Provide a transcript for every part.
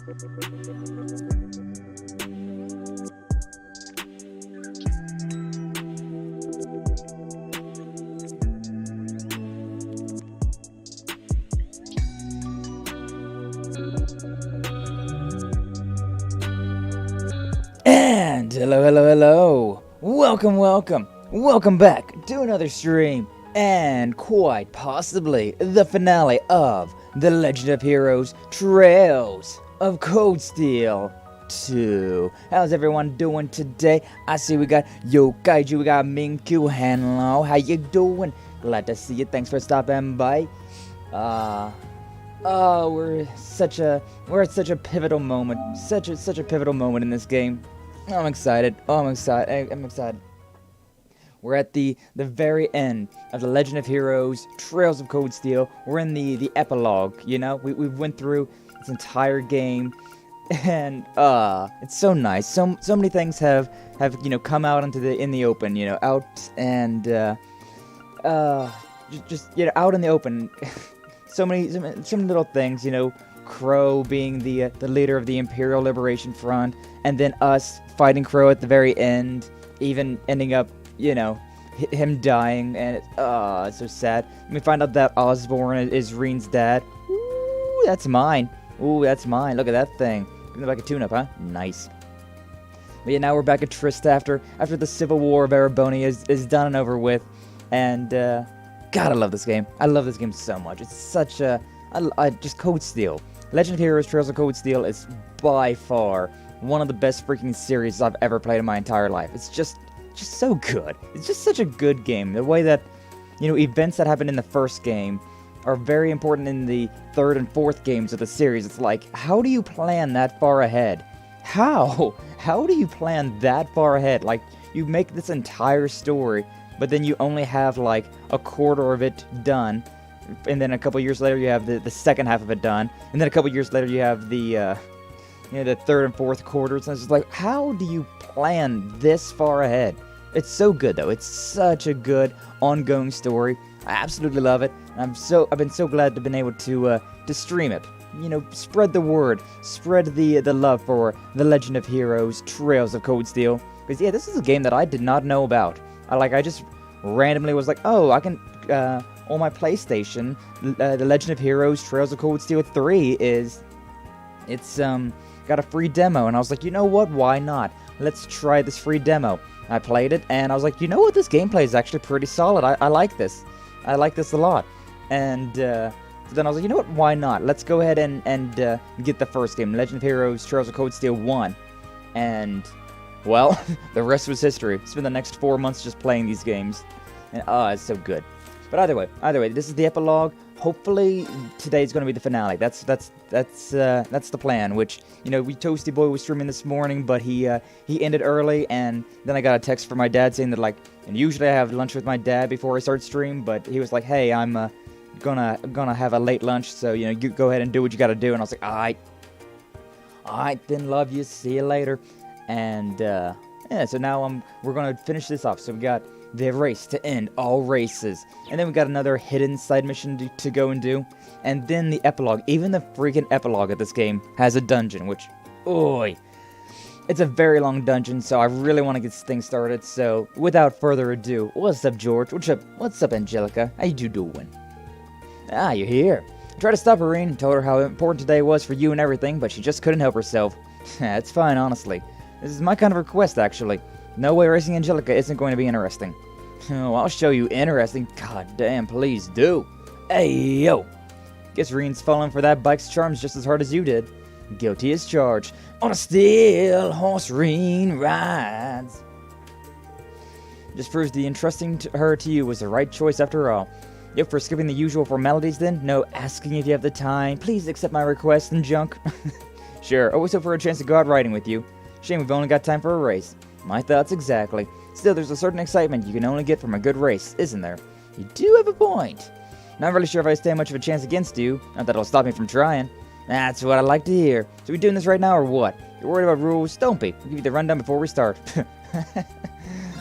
And hello, welcome back to another stream, and quite possibly the finale of The Legend of Heroes Trails of Cold Steel 2. How's everyone doing today? I see we got Yokaiju, we got Minku, hello, how you doing? Glad to see you, thanks for stopping by. We're at such a pivotal moment, such a pivotal moment in this game. I'm excited. I'm excited. We're at the very end of The Legend of Heroes Trails of Cold Steel. We're in the epilogue, you know? We went through this entire game, and it's so nice. So many things have come out in the open, out and just out in the open. so many little things, Crow being the leader of the Imperial Liberation Front, and then us fighting Crow at the very end, even ending up, him dying, and it's so sad. And we find out that Osborne is Rean's dad. Ooh, that's mine. Ooh, that's mine. Look at that thing. Give me back a tune-up, huh? Nice. But yeah, now we're back at Trista after the Civil War of Erebonia is done and over with, and God, I love this game. I love this game so much. It's such a just Cold Steel. Legend of Heroes Trails of Cold Steel is by far one of the best freaking series I've ever played in my entire life. It's just so good. It's just such a good game. The way that, events that happen in the first game are very important in the third and fourth games of the series. It's like, how do you plan that far ahead? How do you plan that far ahead? Like, you make this entire story, but then you only have like a quarter of it done. And then a couple years later, you have the second half of it done. And then a couple years later, you have the third and fourth quarters. And it's just like, how do you plan this far ahead? It's so good, though. It's such a good ongoing story. I absolutely love it. And I've been so glad to have been able to stream it. Spread the word, spread the love for The Legend of Heroes Trails of Cold Steel. Because yeah, this is a game that I did not know about. I just randomly was like, oh, I can. On my PlayStation, The Legend of Heroes Trails of Cold Steel 3 it's got a free demo, and I was like, you know what, why not? Let's try this free demo. I played it, and I was like, you know what, this gameplay is actually pretty solid. I like this. I like this a lot. And then I was like, you know what, why not? Let's go ahead and get the first game, Legend of Heroes Trails of Cold Steel 1. And, well, the rest was history. Spent the next 4 months just playing these games. And, it's so good. But either way, this is the epilogue. Hopefully, today's going to be the finale. That's the plan. Which, Toasty Boy was streaming this morning, but he ended early, and then I got a text from my dad saying that, and usually I have lunch with my dad before I start stream, but he was like, hey, I'm gonna have a late lunch, so you go ahead and do what you got to do. And I was like, alright, then love you. See you later. And yeah, so now we're gonna finish this off. So we got the race to end all races, and then we got another hidden side mission to go and do, and then the epilogue. Even the freaking epilogue of this game has a dungeon, which, oi, it's a very long dungeon, so I really want to get this thing started. So without further ado, what's up, George? What's up, Angelica? How you doing? Ah, you're here. I tried to stop Rean and told her how important today was for you and everything, but she just couldn't help herself. It's fine, honestly. This is my kind of request, actually. No way racing Angelica isn't going to be interesting. Oh, I'll show you interesting. God damn, please do. Hey, yo. Guess Rean's falling for that bike's charms just as hard as you did. Guilty as charged. On a steel horse Rean rides. Just proves the entrusting her to you was the right choice after all. Yep, for skipping the usual formalities then? No asking if you have the time. Please accept my request and junk. Sure, always hope for a chance to go out riding with you. Shame we've only got time for a race. My thoughts exactly. Still, there's a certain excitement you can only get from a good race, isn't there? You do have a point. Not really sure if I stand much of a chance against you. Not that it'll stop me from trying. That's what I like to hear. So we doing this right now or what? You're worried about rules? Don't be. We'll give you the rundown before we start.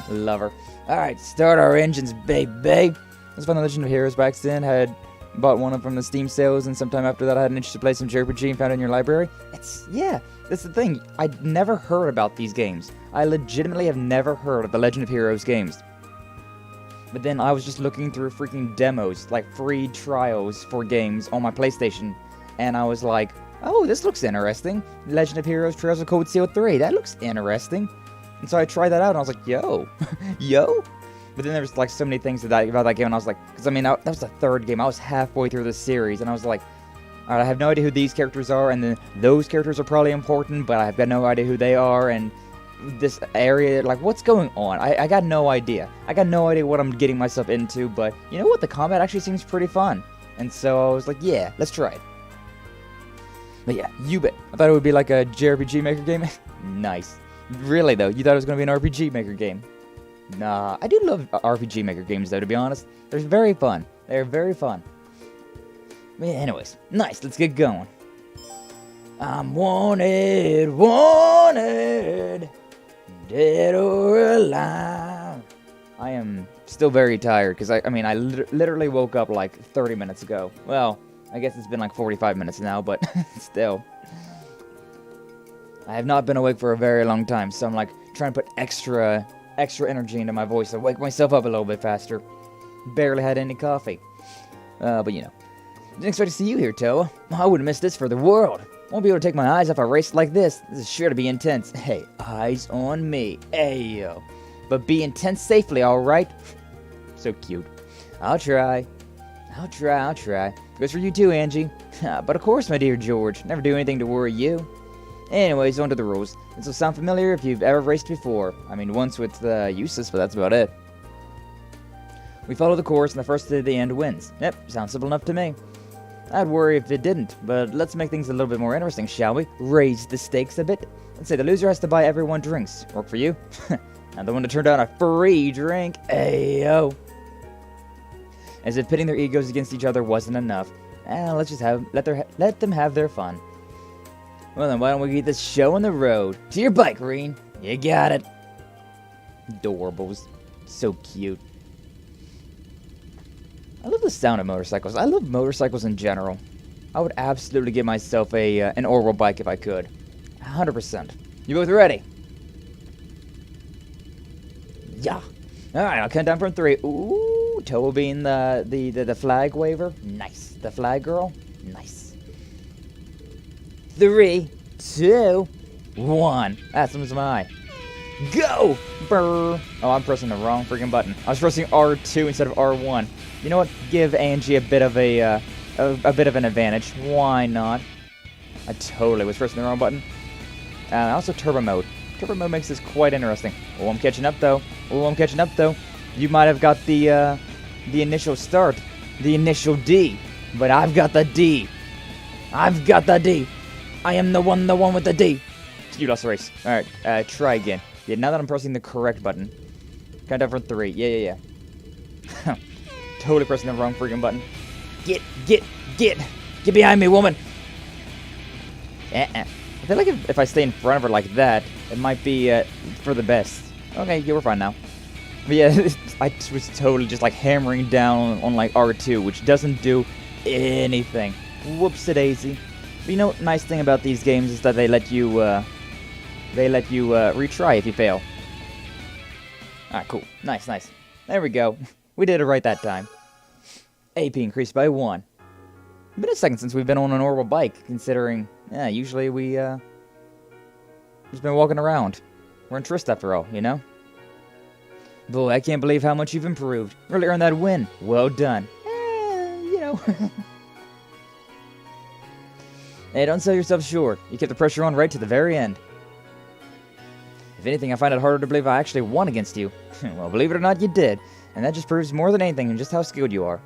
Love her. Alright, start our engines, baby. Let's find The Legend of Heroes back then had bought one from the Steam sales, and sometime after that I had an interest to play some JRPG and found it in your library. Yeah, that's the thing. I'd never heard about these games. I legitimately have never heard of the Legend of Heroes games. But then I was just looking through freaking demos, like free trials for games on my PlayStation, and I was like, oh, this looks interesting. Legend of Heroes Trails of Cold Steel 3, that looks interesting. And so I tried that out, and I was like, yo, yo? But then there was like so many things about that game, and I was like, because I mean, that was the third game. I was halfway through the series, and I was like, alright, I have no idea who these characters are, and then those characters are probably important, but I've got no idea who they are, and this area, like, what's going on? I got no idea. I got no idea what I'm getting myself into, but you know what? The combat actually seems pretty fun. And so I was like, yeah, let's try it. But yeah, you bet. I thought it would be like a JRPG Maker game. Nice. Really, though? You thought it was going to be an RPG Maker game? Nah, I do love RPG Maker games, though, to be honest. They're very fun. They're very fun. But yeah, anyways, nice. Let's get going. I'm wanted, wanted, dead or alive. I am still very tired, because I mean, I literally woke up like 30 minutes ago. Well, I guess it's been like 45 minutes now, but still. I have not been awake for a very long time, so I'm like trying to put extra energy into my voice to wake myself up a little bit faster. Barely had any coffee. But you know. Didn't expect to see you here, Toa. I wouldn't miss this for the world. Won't be able to take my eyes off a race like this. This is sure to be intense. Hey, eyes on me. Ayo. But be intense safely, alright? So cute. I'll try. Goes for you too, Angie. But of course, my dear George. Never do anything to worry you. Anyways, on to the rules. This will sound familiar if you've ever raced before. I mean, once with Eustace, but that's about it. We follow the course, and the first to the end wins. Yep, sounds simple enough to me. I'd worry if it didn't, but let's make things a little bit more interesting, shall we? Raise the stakes a bit. Let's say the loser has to buy everyone drinks. Work for you? I'm the one to turn down a free drink. Ayo. As if pitting their egos against each other wasn't enough. Let's just let them have their fun. Well then, why don't we get this show on the road? To your bike, Rean. You got it. Adorables. So cute. I love the sound of motorcycles. I love motorcycles in general. I would absolutely get myself an Orwell bike if I could. 100%. You both ready? Yeah. Alright, I'll count down from 3. Ooh, Toa being the flag waver. Nice. The flag girl. Nice. 3, 2, 1. That's my eye. Go! Brr. Oh, I'm pressing the wrong freaking button. I was pressing R2 instead of R1. You know what? Give Angie a bit of an advantage. Why not? I totally was pressing the wrong button. Also turbo mode. Turbo mode makes this quite interesting. Oh, I'm catching up though. You might have got the initial start, the initial D, but I've got the D. I am the one with the D. You lost the race. Alright, try again. Yeah, now that I'm pressing the correct button. Count down for 3. Yeah. Totally pressing the wrong freaking button. Get behind me, woman. I feel like if I stay in front of her like that, it might be for the best. Okay, yeah, we're fine now. But yeah, I was totally just like hammering down on like R2, which doesn't do anything. Whoops-a-daisy. But you know, nice thing about these games is that they let you retry if you fail. Alright, cool. Nice. There we go. We did it right that time. AP increased by 1. It's been a second since we've been on an Orwell bike, considering, yeah, usually we, just been walking around. We're in Trista after all, you know? Boy, I can't believe how much you've improved. Really earned that win. Well done. You know. Hey, don't sell yourself short. You kept the pressure on right to the very end. If anything, I find it harder to believe I actually won against you. Well, believe it or not, you did. And that just proves more than anything just how skilled you are.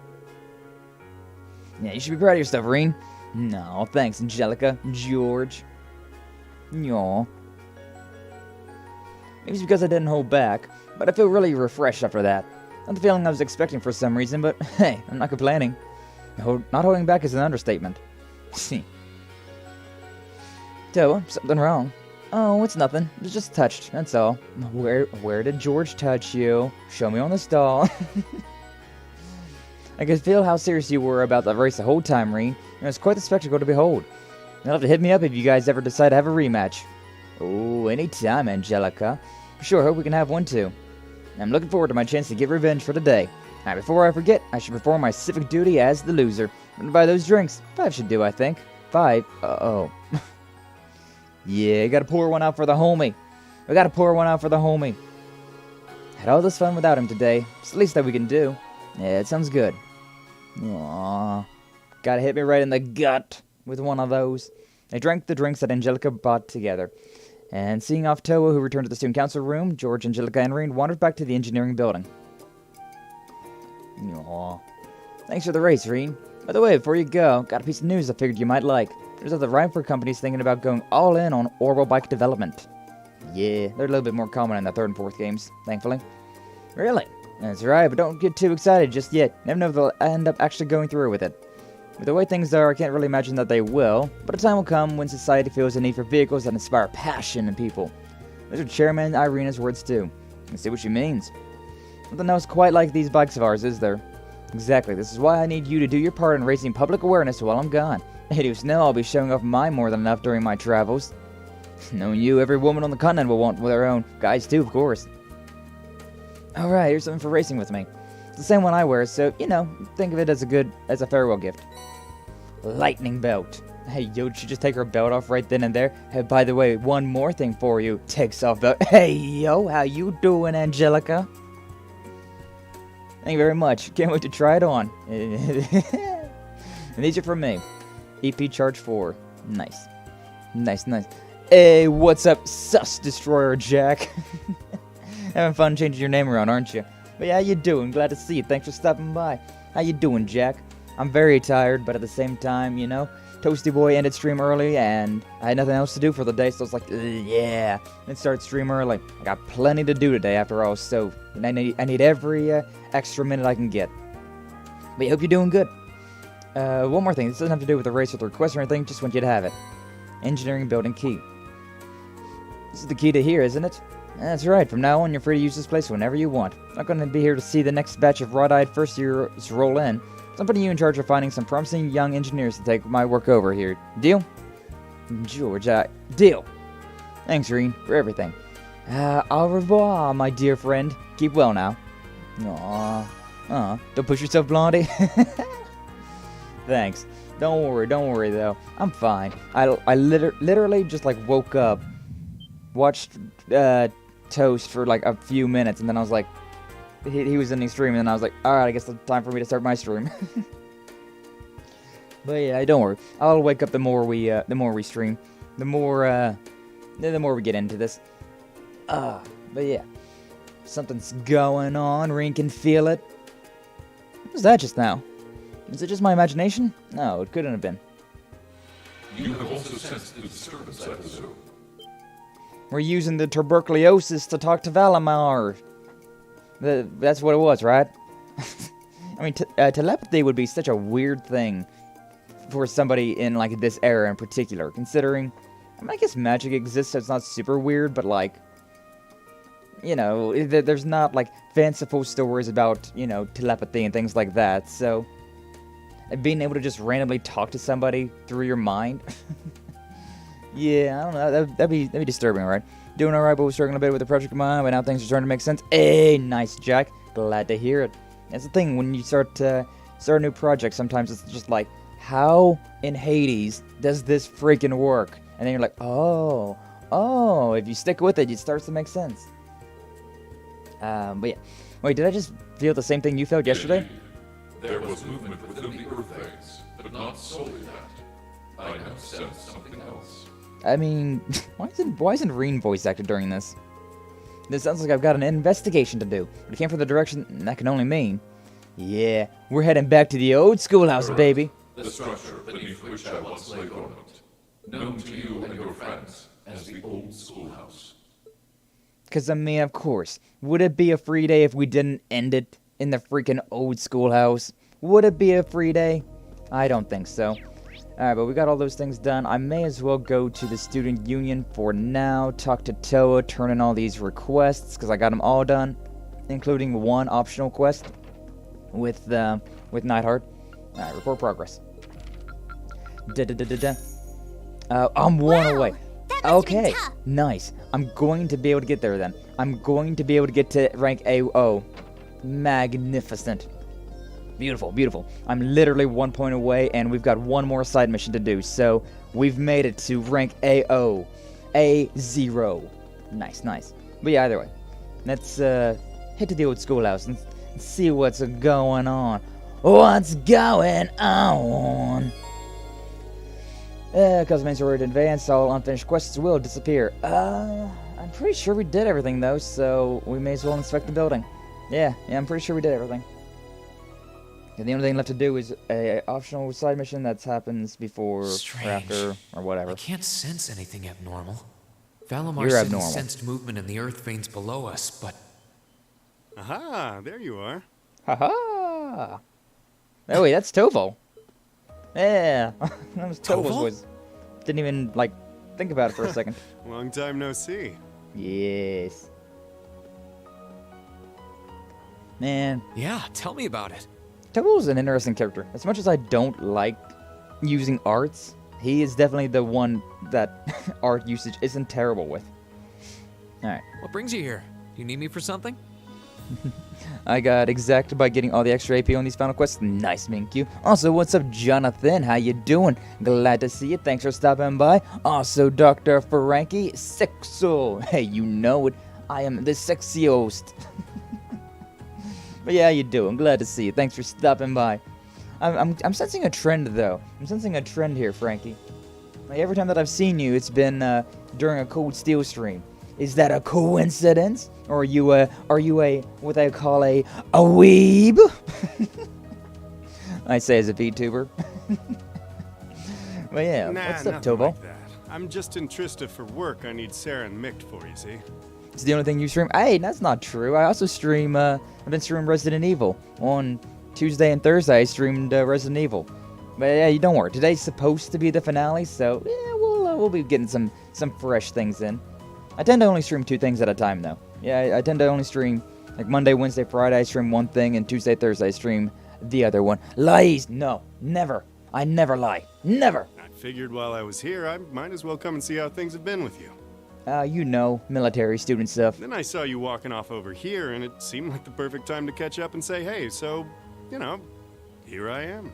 Yeah, you should be proud of yourself, Rean. No, thanks, Angelica. George. Yaw. Maybe it's because I didn't hold back, but I feel really refreshed after that. Not the feeling I was expecting for some reason, but hey, I'm not complaining. Not holding back is an understatement. Toa, something wrong. Oh, it's nothing. It was just touched, that's all. Where did George touch you? Show me on the stall. I could feel how serious you were about the race the whole time, Rean. It was quite the spectacle to behold. You'll have to hit me up if you guys ever decide to have a rematch. Oh, anytime, Angelica. Sure, hope we can have one too. I'm looking forward to my chance to get revenge for today. Now, before I forget, I should perform my civic duty as the loser. And buy those drinks. 5 should do, I think. 5? Uh-oh. Yeah, gotta pour one out for the homie. We gotta pour one out for the homie. Had all this fun without him today. It's the least that we can do. Yeah, it sounds good. Aww. Gotta hit me right in the gut with one of those. They drank the drinks that Angelica bought together. And seeing off Toa, who returned to the student council room, George, Angelica, and Rean wandered back to the engineering building. Aww. Thanks for the race, Rean. By the way, before you go, got a piece of news I figured you might like. There's other rifle companies thinking about going all in on orbital bike development. Yeah, they're a little bit more common in the 3rd and 4th games, thankfully. Really? That's right, but don't get too excited just yet. Never know if they'll end up actually going through with it. With the way things are, I can't really imagine that they will, but a time will come when society feels a need for vehicles that inspire passion in people. Those are Chairman Irena's words too. Let's see what she means. Nothing else quite like these bikes of ours, is there? Exactly, this is why I need you to do your part in raising public awareness while I'm gone. Idiots know I'll be showing off mine more than enough during my travels. Knowing you, every woman on the continent will want their own. Guys too, of course. Alright, here's something for racing with me. It's the same one I wear, so, you know, think of it as a farewell gift. Lightning belt. Hey, yo, did she just take her belt off right then and there? Hey, by the way, one more thing for you. Takes off belt. Hey, yo, how you doing, Angelica? Thank you very much. Can't wait to try it on. And these are from me. EP Charge 4. Nice. Nice, nice. Hey, what's up, Sus Destroyer Jack? Having fun changing your name around, aren't you? But yeah, how you doing? Glad to see you. Thanks for stopping by. How you doing, Jack? I'm very tired, but at the same time, you know, Toasty Boy ended stream early, and I had nothing else to do for the day, so I was like, yeah, let's start stream early. I got plenty to do today, after all, so I need every extra minute I can get. But I hope you're doing good. One more thing. This doesn't have to do with the race or the request or anything. Just want you to have it. Engineering building key. This is the key to here, isn't it? That's right. From now on, you're free to use this place whenever you want. I'm not going to be here to see the next batch of wrought-eyed first years roll in. So I'm putting you in charge of finding some promising young engineers to take my work over here. Deal? George, deal. Thanks, Rean, for everything. Au revoir, my dear friend. Keep well now. Aww. Don't push yourself, Blondie. Thanks. Don't worry though. I'm fine. I literally just like woke up, watched Toast for like a few minutes, and then I was like, he was ending stream, and then I was like, alright, I guess it's time for me to start my stream. But yeah, don't worry. I'll wake up the more we stream, the more we get into this. But yeah, something's going on. Rean can feel it. What was that just now? Is it just my imagination? No, it couldn't have been. You have also sensed the disturbance at the zoo. We're using the tuberculosis to talk to Valimar. That's what it was, right? I mean, telepathy would be such a weird thing for somebody in, like, this era in particular, considering... I mean, I guess magic exists, so it's not super weird, but, like... You know, there's not, like, fanciful stories about, you know, telepathy and things like that, so... Being able to just randomly talk to somebody through your mind... Yeah, I don't know, that'd be disturbing, right? Doing alright, but we're struggling a bit with the project of mine, but now things are starting to make sense. Hey, nice, Jack. Glad to hear it. That's the thing, when you start a new project, sometimes it's just like, how in Hades does this freaking work? And then you're like, oh, if you stick with it, it starts to make sense. But yeah. Wait, did I just feel the same thing you felt yesterday? There was movement within the Earth eggs, but not solely that. I now sense something else. I mean, why isn't Rean voice acted during this? This sounds like I've got an investigation to do. But it came from the direction that can only mean. Yeah, we're heading back to the old schoolhouse, baby. The structure beneath which I once lay dormant, known to you and your friends as the Old Schoolhouse. 'Cause I mean, of course, would it be a free day if we didn't end it in the freaking old schoolhouse? Would it be a free day? I don't think so. Alright, but we got all those things done. I may as well go to the student union for now, talk to Toa, turn in all these requests, because I got them all done, including one optional quest with with Neidhart. Alright, report progress. I'm one away. Okay, nice. I'm going to be able to get there then. I'm going to be able to get to rank AO. Magnificent. Beautiful, beautiful. I'm literally 1 point away, and we've got one more side mission to do. So we've made it to rank AO. A0. Nice, nice. But yeah, either way. Let's head to the old schoolhouse and see what's going on. What's going on? Cosmetics are already advanced, all unfinished quests will disappear. I'm pretty sure we did everything though, so we may as well inspect the building. Yeah, I'm pretty sure we did everything. And the only thing left to do is a optional side mission that happens before Strange. or after or whatever. I can't sense anything abnormal. Valamar You're said abnormal. he sensed movement in the earth veins below us, but... Aha, there you are. Haha! Oh wait, that's Tovo. Yeah, that was Tovo's Tovo? voice. Didn't even, like, think about it for a second. Long time no see. Yes. Man, Yeah, tell me about it. Tovo's an interesting character. As much as I don't like using arts, he is definitely the one that art usage isn't terrible with. Alright. What brings you here? You need me for something? I got exacted by getting all the extra AP on these final quests. Nice, thank you. Also, what's up, Jonathan? How you doing? Glad to see you. Thanks for stopping by. Also, Dr. Frankie, sexo. Hey, you know it. I am the sexiest. But yeah, how you doing? Glad to see you. Thanks for stopping by. I'm sensing a trend, though. I'm sensing a trend here, Frankie. Like, every time that I've seen you, it's been during a Cold Steel stream. Is that a coincidence? Or are you a what I call a weeb? I say as a VTuber. But yeah, Nah, what's up, nothing Tobo? like that. I'm just in Trista for work. I need Sarah and Mick for, you see. It's the only thing you stream? Hey, that's not true. I also stream, I've been streaming Resident Evil. On Tuesday and Thursday, I streamed Resident Evil. But yeah, you don't worry. Today's supposed to be the finale, so yeah, we'll be getting some fresh things in. I tend to only stream 2 things at a time, though. Yeah, I tend to only stream, like, Monday, Wednesday, Friday, I stream one thing, and Tuesday, Thursday, I stream the other one. Lies! No, never. I never lie. Never! I figured while I was here, I might as well come and see how things have been with you. You know, military student stuff. Then I saw you walking off over here, and it seemed like the perfect time to catch up and say, hey, so, you know, here I am.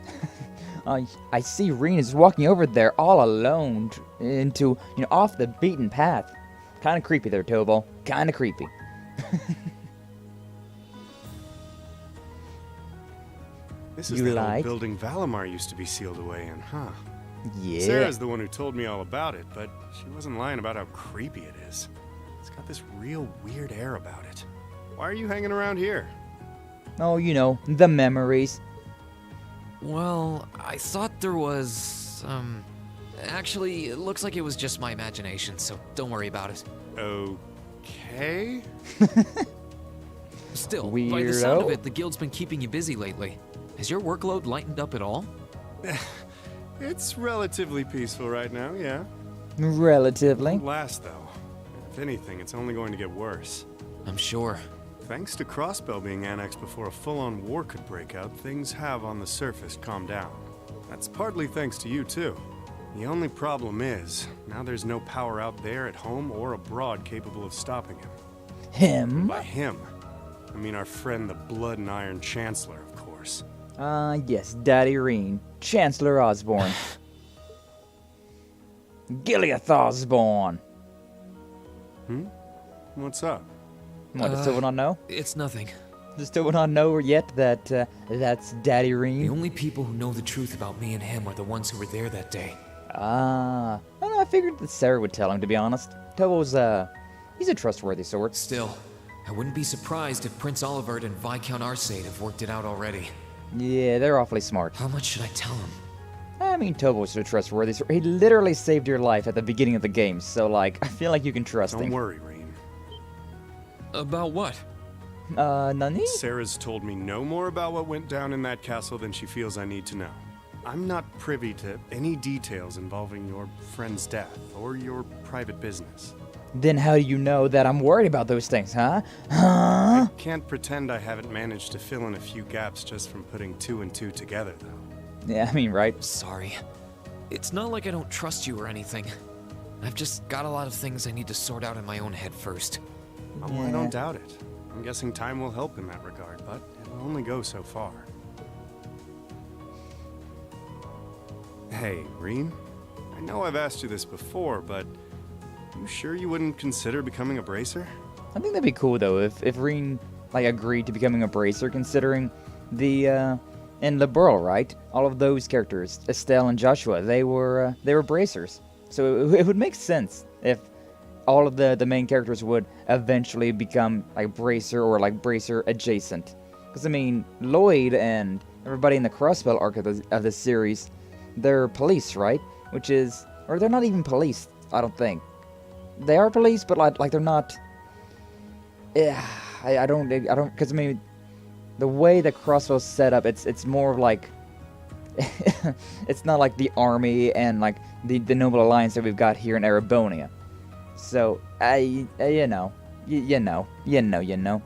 I see Rean is walking over there all alone into, off the beaten path. Kind of creepy there, Tobo. Kind of creepy. This is You the like? old building Valamar used to be sealed away in, huh? Yeah. Sarah's the one who told me all about it, but she wasn't lying about how creepy it is. It's got this real weird air about it. Why are you hanging around here? Oh, the memories. Well, I thought there was, Actually, it looks like it was just my imagination, so don't worry about it. Okay? Still, by the sound of Weirdo. it, the guild's been keeping you busy lately. Has your workload lightened up at all? It's relatively peaceful right now, yeah. Relatively. Won't last, though. If anything, it's only going to get worse. I'm sure. Thanks to Crossbell being annexed before a full-on war could break out, things have on the surface calmed down. That's partly thanks to you, too. The only problem is, now there's no power out there at home or abroad capable of stopping him. Him? By him, I mean our friend the Blood and Iron Chancellor, of course. Yes, Daddy Rean. Chancellor Osborne. Gileath Osborne. What's up? What, does Tobo not know? It's nothing. Does Tobo not know yet that, that's Daddy The Rean? only people who know the truth about me and him are the ones who were there that day. I don't know, I figured that Sarah would tell him, to be honest. Tobo's, he's a trustworthy sort. Still, I wouldn't be surprised if Prince Olivert and Viscount Arcade have worked it out already. Yeah, they're awfully smart. How much should I tell him? I mean, Tobo's a trustworthy sort. He literally saved your life at the beginning of the game, so, like, I feel like you can trust Don't him. worry, Rean. About what? Nani? Sarah's told me no more about what went down in that castle than she feels I need to know. I'm not privy to any details involving your friend's death or your private business. then how do you know that I'm worried about those things, huh? I can't pretend I haven't managed to fill in a few gaps just from putting 2 and 2 together, though. Yeah, I mean, right? Sorry. It's not like I don't trust you or anything. I've just got a lot of things I need to sort out in my own head first. Oh, I don't doubt it. I'm guessing time will help in that regard, but it'll only go so far. Hey, Rean? I know I've asked you this before, but you sure you wouldn't consider becoming a bracer? I think that'd be cool though if Rean like agreed to becoming a bracer, considering the in Liberal, right? All of those characters, Estelle and Joshua, they were bracers. So it would make sense if all of the main characters would eventually become like bracer or like bracer adjacent. Because I mean, Lloyd and everybody in the Crossbell arc of the series, they're police, right? Which is, or they're not even police, I don't think. They are police, but like they're not. Yeah, I don't, because I mean, the way the Crossbell's set up, it's more of like, it's not like the army and like the Noble Alliance that we've got here in Erebonia. So, you know.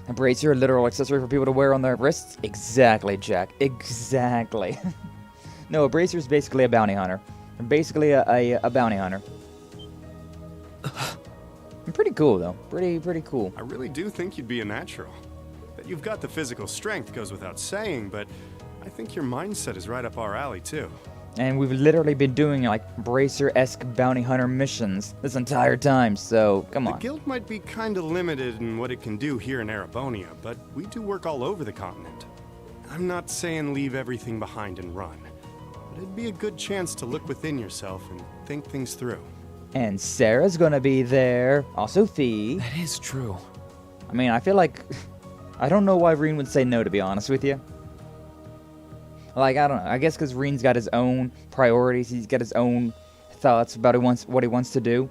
A bracer, a literal accessory for people to wear on their wrists? Exactly, Jack. Exactly. No, a bracer is basically a bounty hunter. Basically a bounty hunter. Pretty cool, though. Pretty cool. I really do think you'd be a natural. That you've got the physical strength goes without saying, but I think your mindset is right up our alley, too. And we've literally been doing, like, bracer-esque bounty hunter missions this entire time, so come on. The guild might be kinda limited in what it can do here in Erebonia, but we do work all over the continent. I'm not saying leave everything behind and run, but it'd be a good chance to look within yourself and think things through. And Sarah's gonna be there. Also Fee. That is true. I mean, I feel like... I don't know why Rean would say no, to be honest with you. Like, I don't know. I guess because Rean's got his own priorities. He's got his own thoughts about what he wants to do.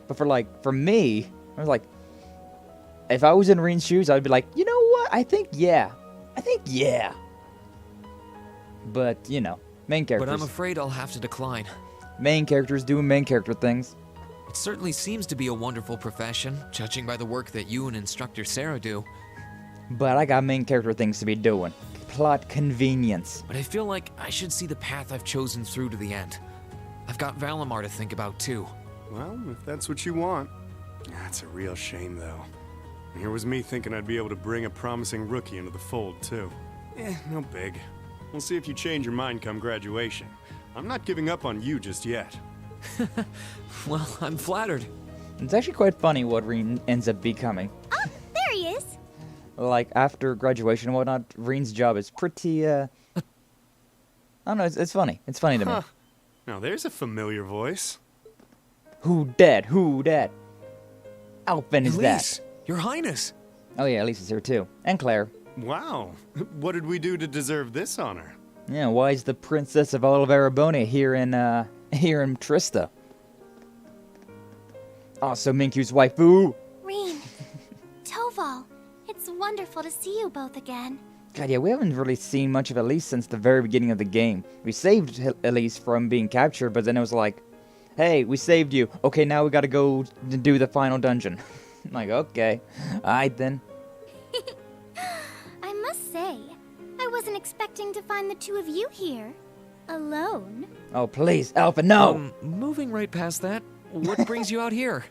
But for me, I was like... If I was in Rean's shoes, I'd be like, you know what? I think yeah. But, you know, main characters. But I'm afraid I'll have to decline. Main characters doing main character things. It certainly seems to be a wonderful profession, judging by the work that you and Instructor Sarah do. But I got main character things to be doing. Plot convenience. But I feel like I should see the path I've chosen through to the end. I've got Valimar to think about too. Well, if that's what you want. That's a real shame, though. Here was me thinking I'd be able to bring a promising rookie into the fold, too. No big. We'll see if you change your mind come graduation. I'm not giving up on you just yet. Well, I'm flattered. It's actually quite funny what Rean ends up becoming. Oh, there he is! Like, after graduation and whatnot, Rean's job is pretty, I don't know, it's funny. It's funny to me. Now there's a familiar voice. Who dat? Alphen is Elise, that? Your Highness! Oh yeah, Elise is here too. And Claire. Wow. What did we do to deserve this honor? Yeah, why is the princess of all of Erebonia here in Trista? Also, Minkyu's waifu. Rean, Toval, it's wonderful to see you both again. God, yeah, we haven't really seen much of Elise since the very beginning of the game. We saved Elise from being captured, but then it was like, hey, we saved you. Okay, now we gotta go do the final dungeon. I'm like, okay. Alright then. I must say, I wasn't expecting to find the two of you here. Alone. Oh, please, Alpha, no! Moving right past that, what brings you out here?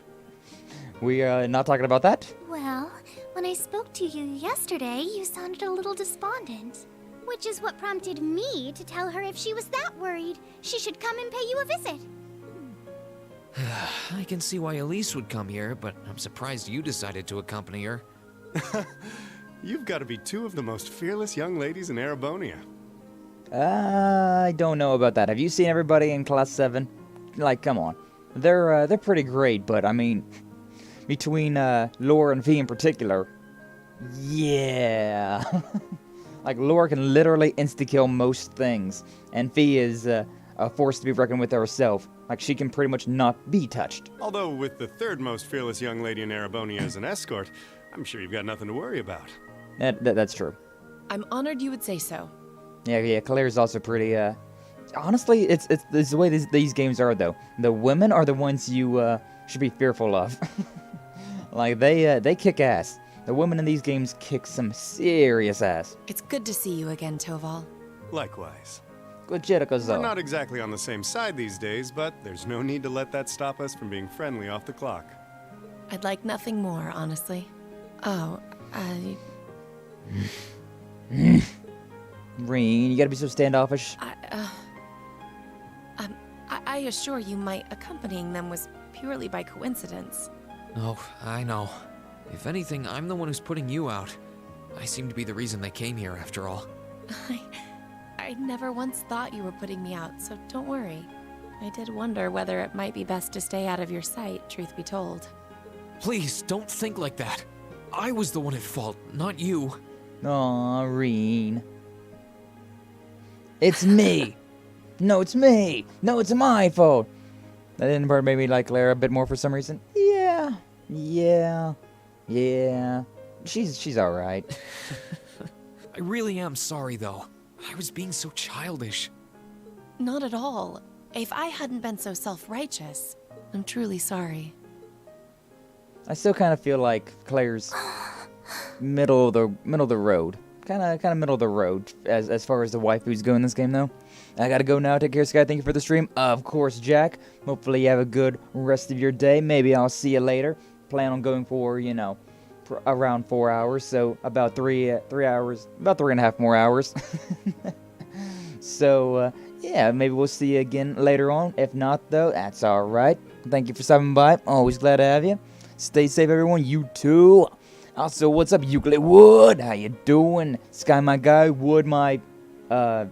We are not talking about that? Well, when I spoke to you yesterday, you sounded a little despondent. Which is what prompted me to tell her if she was that worried, she should come and pay you a visit. I can see why Elise would come here, but I'm surprised you decided to accompany her. You've got to be two of the most fearless young ladies in Erebonia. I don't know about that. Have you seen everybody in Class VII? Like, come on. They're pretty great, but I mean, between Laura and Fee in particular, yeah. Like, Laura can literally insta-kill most things, and Fee is a force to be reckoned with herself. Like, she can pretty much not be touched. Although, with the third most fearless young lady in Erebonia as an escort, I'm sure you've got nothing to worry about. That's true. I'm honored you would say so. Yeah, Claire's also pretty, honestly, it's the way these games are, though. The women are the ones you should be fearful of. Like, they kick ass. The women in these games kick some serious ass. It's good to see you again, Toval. Likewise. Good We're not exactly on the same side these days, but there's no need to let that stop us from being friendly off the clock. I'd like nothing more, honestly. Oh, Rean, you gotta be so standoffish. I assure you my accompanying them was purely by coincidence. Oh, I know. If anything, I'm the one who's putting you out. I seem to be the reason they came here, after all. I never once thought you were putting me out, so don't worry. I did wonder whether it might be best to stay out of your sight, truth be told. Please, don't think like that. I was the one at fault, not you. Aw, Rean. It's me. No, it's me. No, it's my fault. That didn't part made me like Clara a bit more for some reason. Yeah. She's alright. I really am sorry, though. I was being so childish. Not at all. If I hadn't been so self-righteous, I'm truly sorry. I still kind of feel like Claire's middle of the road. Kind of middle of the road as far as the waifus go in this game, though. I gotta go now. Take care, Sky. Thank you for the stream. Of course, Jack. Hopefully you have a good rest of your day. Maybe I'll see you later. Plan on going for, around 4 hours. So about 3 hours, about 3.5 more hours. So, yeah, maybe we'll see you again later on. If not, though, that's alright. Thank you for stopping by. Always glad to have you. Stay safe, everyone. You too. Also, what's up, Euclid Wood? How you doing? Sky, my guy. Wood, my, yeah,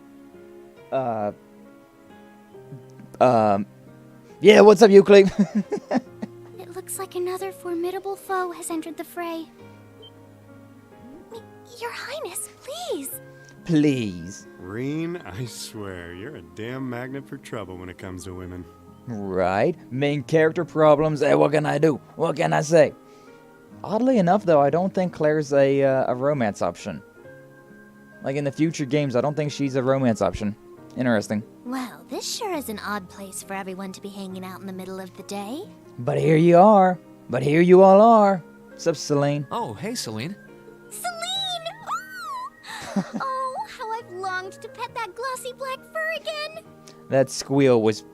what's up, Euclid? It looks like another formidable foe has entered the fray. Your Highness, please. Please. Rean, I swear, you're a damn magnet for trouble when it comes to women. Right. Main character problems. Hey, what can I do? What can I say? Oddly enough, though, I don't think Claire's a romance option. Like, in the future games, I don't think she's a romance option. Interesting. Well, this sure is an odd place for everyone to be hanging out in the middle of the day. But here you are. But here you all are. What's up, Celine? Oh, hey, Celine. Celine! Oh! Oh, how I've longed to pet that glossy black fur again. That squeal was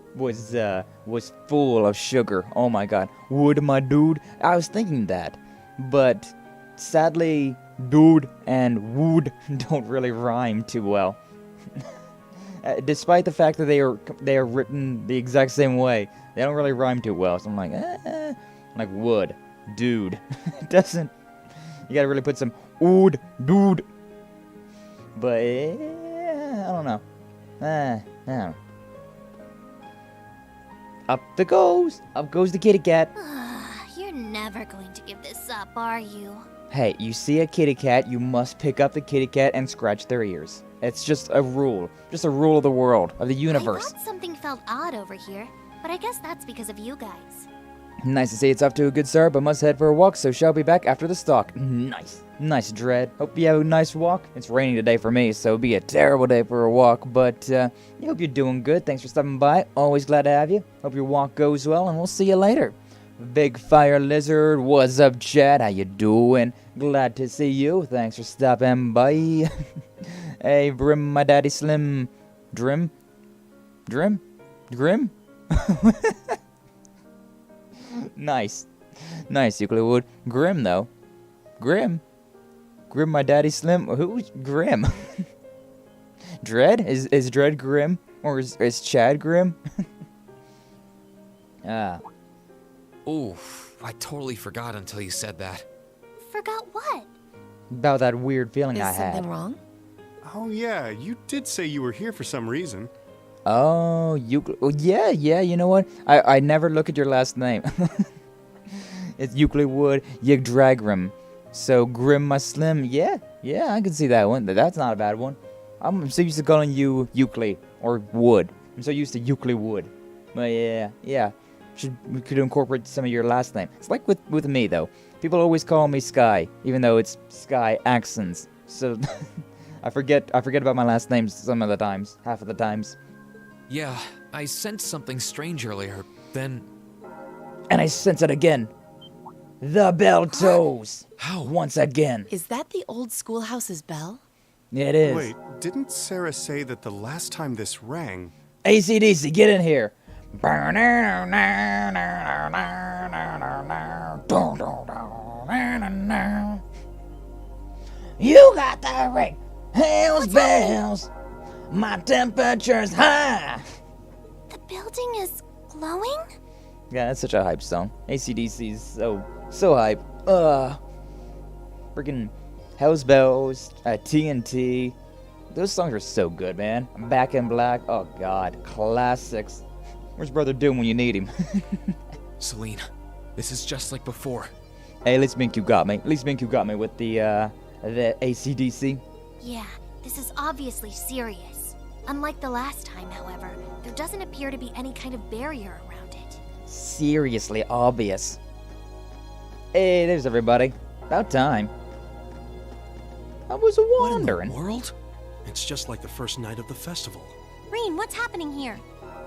full of sugar. Oh my god. Wood, my dude. I was thinking that. But sadly, dude and wood don't really rhyme too well. Despite the fact that they are written the exact same way, they don't really rhyme too well. So I'm like wood, dude. It doesn't. You gotta really put some ood, dude. But I don't know. I don't know. Up goes the kitty cat. You're never going to give this up, are you? Hey, you see a kitty cat, you must pick up the kitty cat and scratch their ears. It's just a rule of the world, of the universe. I thought something felt odd over here, but I guess that's because of you guys. Nice to see it's off to a good start, but must head for a walk, so shall be back after the stalk. Nice, Dread. Hope you have a nice walk. It's raining today for me, so it'll be a terrible day for a walk, but I hope you're doing good. Thanks for stopping by. Always glad to have you. Hope your walk goes well, and we'll see you later. Big Fire Lizard, what's up, Chad? How you doing? Glad to see you. Thanks for stopping by. Hey, Brim, my daddy Slim. Grim? Nice, Euclid Wood. Grim, though. Grim, my daddy Slim. Who's Grim? Dread? Is Dread Grim? Or is Chad Grim? Oof, I totally forgot until you said that. Forgot what? About that weird feeling I Is had. something wrong? Oh yeah, you did say you were here for some reason. Oh, Euclid. Oh, yeah, you know what? I never look at your last name. It's Euclid Wood Yggdragrim. So, Grim my Slim. Yeah, I can see that one. That's not a bad one. I'm so used to calling you Euclid or Wood. I'm so used to Euclid Wood. But yeah. We could incorporate some of your last name. It's like with me, though. People always call me Sky, even though it's Sky accents. So, I forget about my last name some of the times. Half of the times. Yeah, I sensed something strange earlier. Then... And I sense it again. The bell tolls. How? Once again. Is that the old schoolhouse's bell? It is. Wait, didn't Sarah say that the last time this rang... AC/DC, get in here. You got the ring. Hell's bells. My temperature's high. The building is glowing? Yeah, that's such a hype song. AC/DC's so hype. Freaking Hell's Bells, TNT. Those songs are so good, man. Back in Black. Oh god, classics. Where's Brother Doom when you need him? Celine, this is just like before. Hey, at least Minku got me. At least Minku got me with the AC/DC. Yeah, this is obviously serious. Unlike the last time, however, there doesn't appear to be any kind of barrier around it. Seriously obvious. Hey, there's everybody. About time. I was wondering. What in the world? It's just like the first night of the festival. Rean, what's happening here?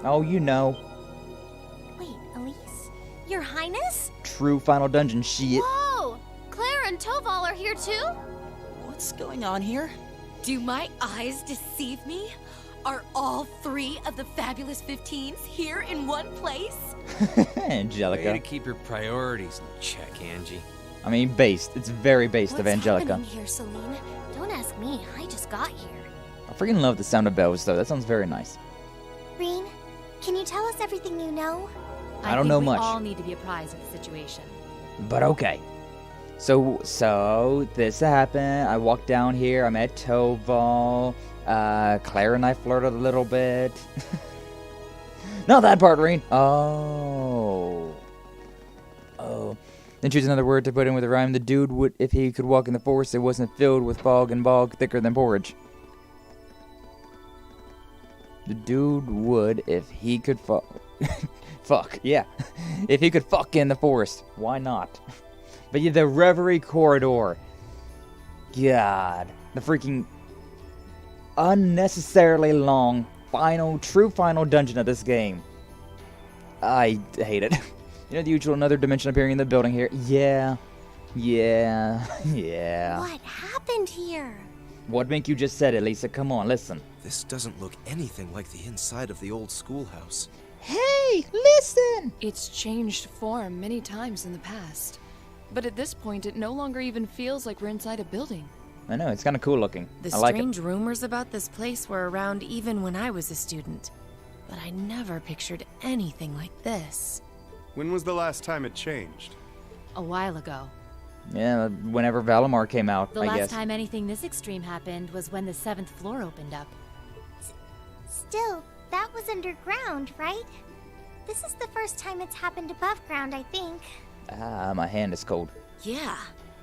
Oh, you know. Wait, Elise? Your Highness? True Final Dungeon shit. Whoa! Claire and Toval are here too? What's going on here? Do my eyes deceive me? Are all 3 of the fabulous 15s here in one place? Angelica. Way to keep your priorities in check, Angie. I mean, based. It's very based of Angelica. What's happening here, Celine? Don't ask me. I just got here. I freaking love the sound of bells, though. That sounds very nice. Rean, can you tell us everything you know? I don't know much. We all need to be apprised of the situation. But okay. So this happened. I walked down here. I met Toval. Claire and I flirted a little bit. Not that part, Rean. Oh. Then choose another word to put in with a rhyme. The dude would, if he could walk in the forest, it wasn't filled with fog and bog thicker than porridge. The dude would, if he could fuck, yeah. If he could fuck in the forest. Why not? But yeah, the Reverie Corridor. God. The freaking unnecessarily long true final dungeon of this game. I hate it. You know the usual another dimension appearing in the building here? Yeah. What happened here? What Minku just said it, Lisa. Come on, listen. This doesn't look anything like the inside of the old schoolhouse. Hey, listen! It's changed form many times in the past. But at this point, it no longer even feels like we're inside a building. I know, it's kind of cool looking. The I like strange rumors about this place were around even when I was a student. But I never pictured anything like this. When was the last time it changed? A while ago. it. Yeah, whenever Valimar came out, The I last guess. time anything this extreme happened was when the 7th floor opened up. Still, that was underground, right? This is the first time it's happened above ground, I think. Ah, my hand is cold. Yeah.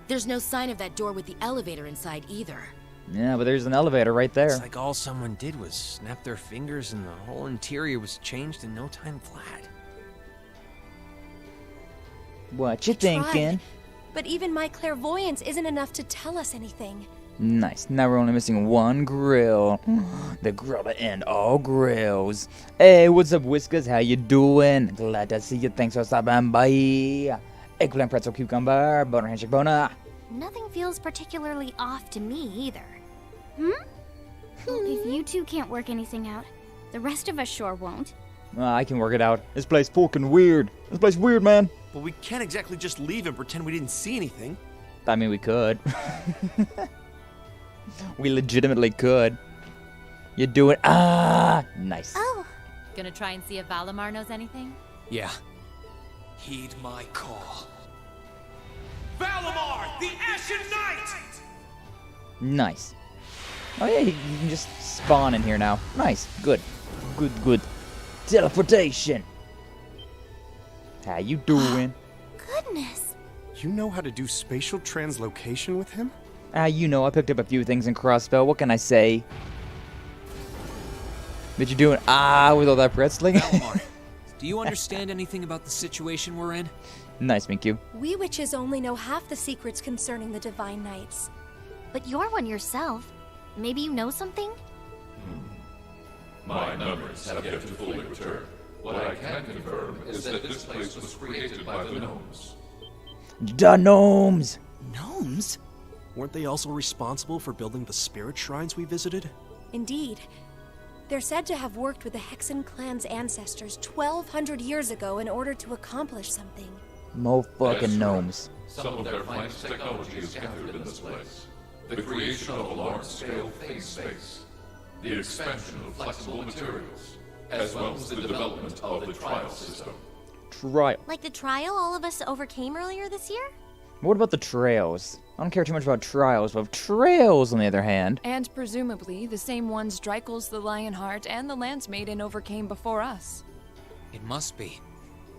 There's no sign of that door with the elevator inside either. Yeah, but there's an elevator right there. It's like all someone did was snap their fingers and the whole interior was changed in no time flat. What you thinking? But even my clairvoyance isn't enough to tell us anything. Nice. Now we're only missing one grill. The grill to end all grills. Hey, what's up, Whiskers? How you doing? Glad to see you. Thanks for stopping by. Eggplant, pretzel, cucumber, butter, handshake, bona. Nothing feels particularly off to me either. Well, if you two can't work anything out, the rest of us sure won't. I can work it out. This place fucking weird. This place weird, man. But we can't exactly just leave and pretend we didn't see anything. I mean, we could. We legitimately could. You do it. Ah, nice. Oh, Gonna try and see if Valimar knows anything? Yeah. Heed my call. Valimar, the Ashen Knight! Nice. Oh yeah, you can just spawn in here now. Nice. Good. Good. Teleportation. How you doing? goodness. You know how to do spatial translocation with him? You know, I picked up a few things in Crossbow. What can I say? Did you do it? With all that wrestling? Valimar, do you understand anything about the situation we're in? Nice, Minku. We witches only know half the secrets concerning the Divine Knights. But you're one yourself. Maybe you know something? My numbers have yet to fully return. What I can confirm is that this place was created by the gnomes. The gnomes! Gnomes? Weren't they also responsible for building the spirit shrines we visited? Indeed. They're said to have worked with the Hexen clan's ancestors 1,200 years ago in order to accomplish something. Mo fucking That's gnomes. right. Some of their finest technology is gathered in this place. The creation of a large-scale phase space, the expansion of flexible materials, as well as the development of the trial system. Trial. Like the trial all of us overcame earlier this year? What about the trails? I don't care too much about trials, but trails, on the other hand. And presumably the same ones Dreikel's the Lionheart and the Lance Maiden overcame before us. It must be.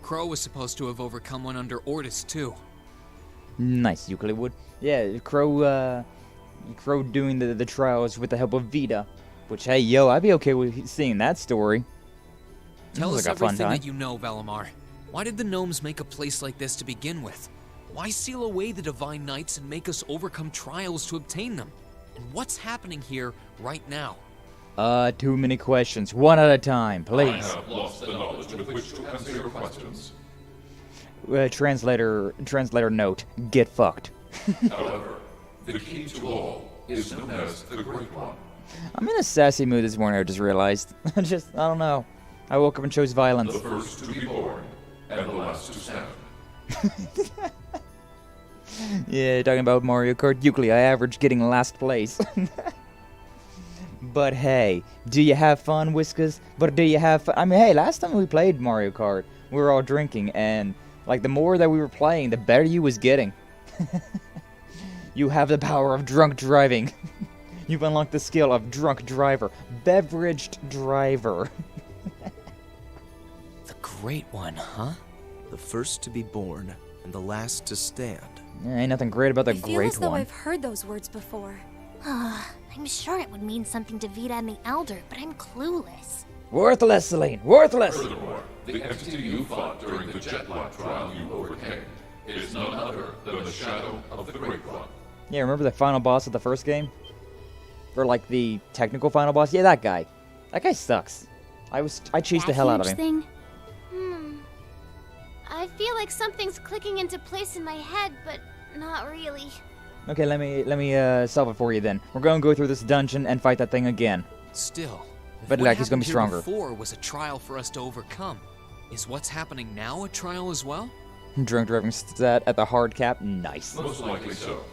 Crow was supposed to have overcome one under Ordis, too. Nice, Euclid. Yeah, Crow doing the trials with the help of Vita. Which, hey, yo, I'd be okay with seeing that story. Tell us like a fun everything time. that you know, Valimar. Why did the gnomes make a place like this to begin with? Why seal away the Divine Knights and make us overcome trials to obtain them? And what's happening here right now? Too many questions. One at a time, please. I have lost the knowledge with which to answer your questions. Translator note, get fucked. However, the key to all is known as the Great One. I'm in a sassy mood this morning, I just realized. I don't know. I woke up and chose violence. The first to be born, and the last to stand. Yeah, talking about Mario Kart Euclid, I averaged getting last place. But hey, do you have fun, Whiskers? But do you have fun? I mean, hey, last time we played Mario Kart, we were all drinking, and, like, the more that we were playing, the better you was getting. You have the power of drunk driving. You've unlocked the skill of drunk driver. Beveraged driver. The Great One, huh? The first to be born, and the last to stand. Yeah, ain't nothing great about the I feel Great as though One. I've heard those words before. I'm sure it would mean something to Vita and the Elder, but I'm clueless. Worthless, Celine, worthless! Furthermore, the entity you fought during the Jetlock trial you overcame is none other than the shadow of the Great One. Yeah, remember the final boss of the first game? Or like the technical final boss? Yeah, that guy. That guy sucks. I chased the hell out of him. Thing? I feel like something's clicking into place in my head, but not really. Okay, let me solve it for you then. We're gonna go through this dungeon and fight that thing again. Still, if But what like he's gonna be happened stronger. here before was a trial for us to overcome. Is what's happening now a trial as well? Drunk driving stat at the hard cap. Nice. Most likely so.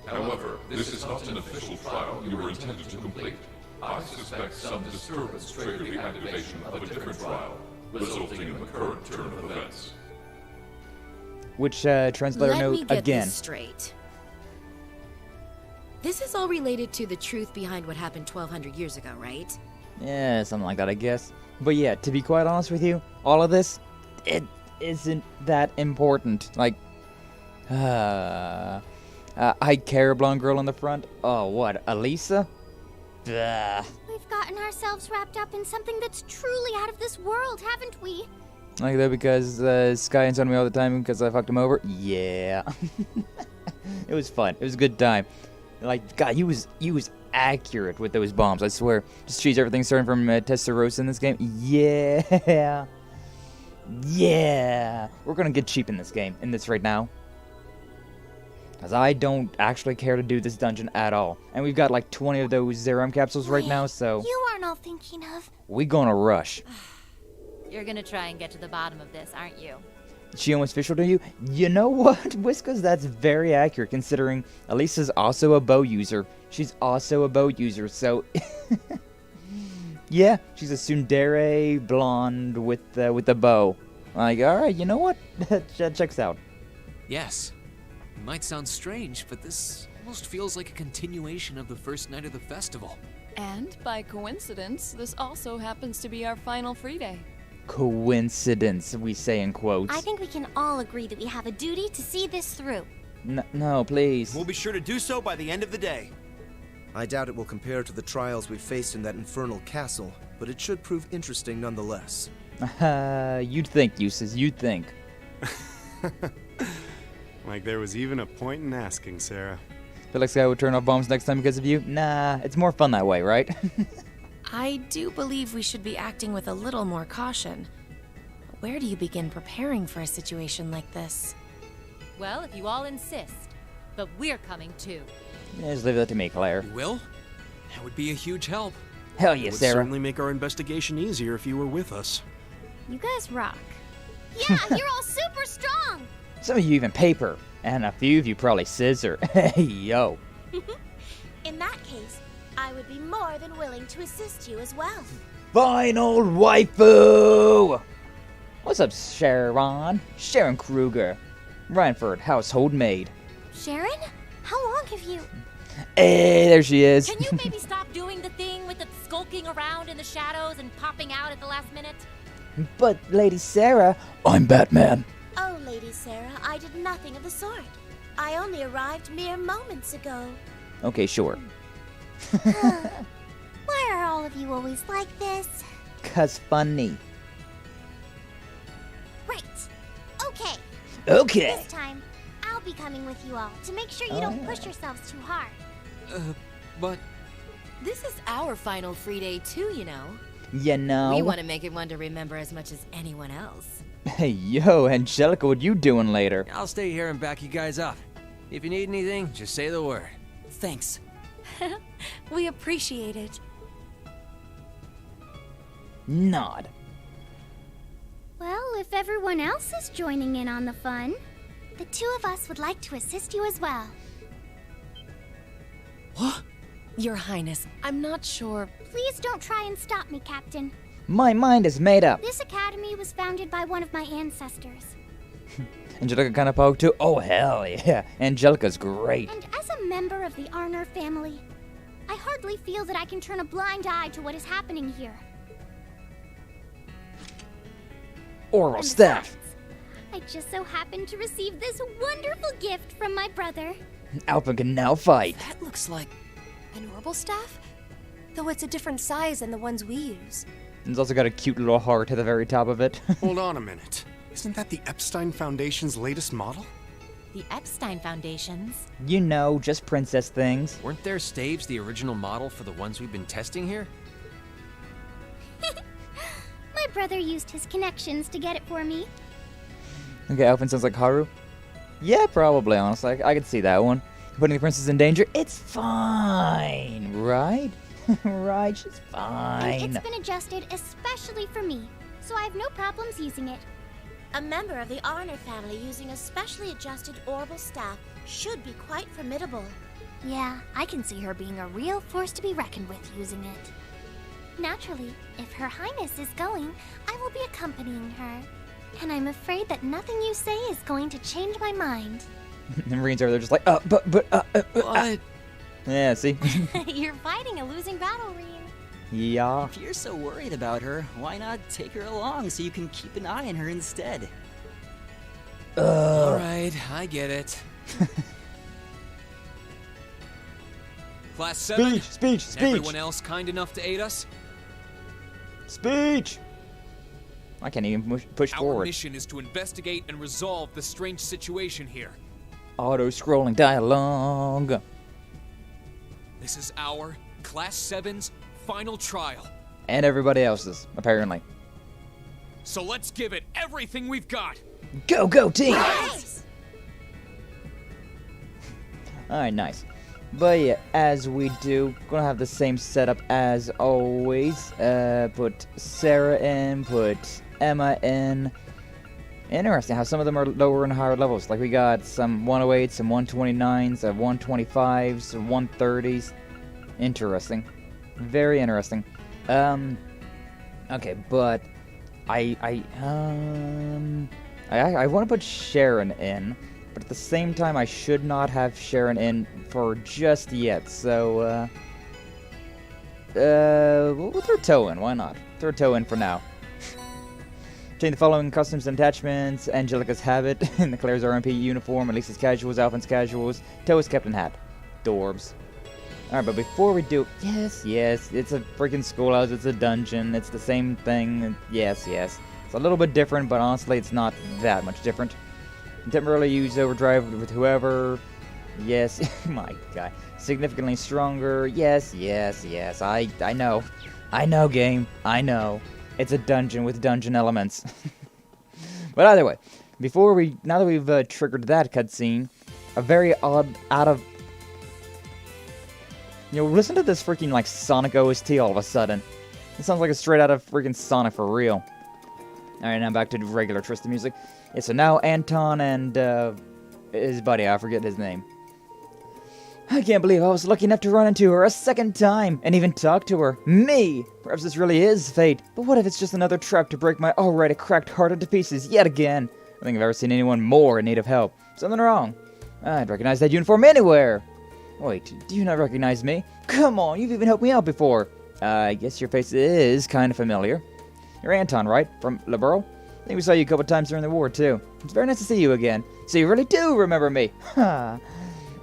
However, this is not an official trial you were intended to complete. I suspect some disturbance triggered the activation of a different trial, resulting in the current turn of events. Which translator Let note me get again? this straight. This is all related to the truth behind what happened 1,200 years ago, right? Yeah, something like that, I guess. But yeah, to be quite honest with you, all of this, it isn't that important. Like, I care a blonde girl in the front. Oh, what, Elisa? Ugh. We've gotten ourselves wrapped up in something that's truly out of this world, haven't we? Like that because Sky insulted me all the time because I fucked him over? Yeah. It was fun. It was a good time. Like, God, he was accurate with those bombs, I swear. Just cheese everything starting from Testarossa in this game. Yeah. Yeah. We're gonna get cheap in this game, in this right now. Because I don't actually care to do this dungeon at all. And we've got like 20 of those Zerum capsules right now, so You aren't all thinking of. we gonna rush. You're gonna try and get to the bottom of this, aren't you? She almost official to you? You know what, Whiskers? That's very accurate, considering Elisa's also a bow user. She's also a bow user, so... yeah, she's a tsundere blonde with a bow. Like, alright, you know what? That checks out. Yes. It might sound strange, but this almost feels like a continuation of the first night of the festival. And, by coincidence, this also happens to be our final free day. Coincidence, we say in quotes. I think we can all agree that we have a duty to see this through. No, please. We'll be sure to do so by the end of the day. I doubt it will compare to the trials we faced in that infernal castle, but it should prove interesting nonetheless. You'd think, Eustace, you'd think. Like there was even a point in asking, Sarah. Feel like Sky would turn off bombs next time because of you? Nah, it's more fun that way, right? I do believe we should be acting with a little more caution. Where do you begin preparing for a situation like this? Well, if you all insist. But we're coming too. Just leave that to me, Claire. You will? That would be a huge help. Hell yeah, It would Sarah. certainly make our investigation easier if you were with us. You guys rock. Yeah, you're all super strong. Some of you even paper, and a few of you probably scissor. Hey, yo. In that case, I would be more than willing to assist you as well. Fine old waifu! What's up, Sharon? Sharon Kruger. Reinford, household maid. Sharon? How long have you... Hey, there she is. Can you maybe stop doing the thing with the skulking around in the shadows and popping out at the last minute? But, Lady Sarah, I'm Batman. Oh, Lady Sarah, I did nothing of the sort. I only arrived mere moments ago. Okay, sure. Why are all of you always like this? 'Cause funny. Right. Okay. Okay. This time, I'll be coming with you all to make sure you don't push yourselves too hard. But... This is our final free day too, you know. You know? We want to make it one to remember as much as anyone else. Hey, yo, Angelica, what you doing later? I'll stay here and back you guys up. If you need anything, just say the word. Thanks. We appreciate it. Nod. Well, if everyone else is joining in on the fun, the two of us would like to assist you as well. What? Your Highness, I'm not sure. Please don't try and stop me, Captain. My mind is made up. This academy was founded by one of my ancestors. Angelica kind of poked too. Oh, hell yeah. Angelica's great. And as a member of the Arner family, I hardly feel that I can turn a blind eye to what is happening here. Oral And staff. I just so happened to receive this wonderful gift from my brother. Alpha can now fight. That looks like... An orbital staff? Though it's a different size than the ones we use. It's also got a cute little heart at the very top of it. Hold on a minute. Isn't that the Epstein Foundation's latest model? The Epstein Foundations? You know, just princess things. Weren't their staves the original model for the ones we've been testing here? My brother used his connections to get it for me. Okay, Alpha sounds like Haru. Yeah, probably, honestly. I could see that one. Putting the princess in danger? It's fine, right? Right, she's fine. It's been adjusted especially for me, so I have no problems using it. A member of the Arner family using a specially adjusted orbital staff should be quite formidable. Yeah, I can see her being a real force to be reckoned with using it. Naturally, if Her Highness is going, I will be accompanying her. And I'm afraid that nothing you say is going to change my mind. And Rean's over there just like, What? Yeah, see? You're fighting a losing battle, Rean. Yeah. If you're so worried about her, why not take her along so you can keep an eye on her instead? Alright, I get it. Class 7? Speech! Everyone else kind enough to aid us? Speech! I can't even push Our forward. mission is to investigate and resolve the strange situation here. Auto-scrolling dialogue. This is our Class 7's final trial. And everybody else's, apparently. So let's give it everything we've got. Go, go, team! Nice. Alright, nice. But yeah, as we do, gonna have the same setup as always. Put Sarah in, put Emma in. Interesting how some of them are lower and higher levels. Like we got some 108s, some 129s, some 125s, some 130s. Interesting. Very interesting. Okay, but I want to put Sharon in, but at the same time I should not have Sharon in for just yet. So we'll throw Toe in. Why not? Throw Toe in for now. Change the following customs and attachments: Angelica's habit, the Claire's RMP uniform, Elisa's casuals, Alpha's casuals, Toa's captain hat. Dorbs. Alright, but before we do... Yes, it's a freaking schoolhouse, it's a dungeon, it's the same thing, yes. It's a little bit different, but honestly it's not that much different. Temporarily use overdrive with whoever. Yes, my god. Significantly stronger. Yes. I know. I know, game. I know. It's a dungeon with dungeon elements. But either way, now that we've triggered that cutscene, a very odd, listen to this freaking, like, Sonic OST all of a sudden. It sounds like it's straight out of freaking Sonic for real. Alright, now back to regular Trista music. Yeah, so now Anton and, his buddy, I forget his name. I can't believe I was lucky enough to run into her a second time, and even talk to her. Me! Perhaps this really is fate, but what if it's just another trap to break my already cracked heart into pieces yet again? I don't think I've ever seen anyone more in need of help. Something wrong. I'd recognize that uniform anywhere! Wait, do you not recognize me? Come on, you've even helped me out before. I guess your face is kind of familiar. You're Anton, right? From Liberal? I think we saw you a couple times during the war, too. It's very nice to see you again. So you really do remember me. Ha!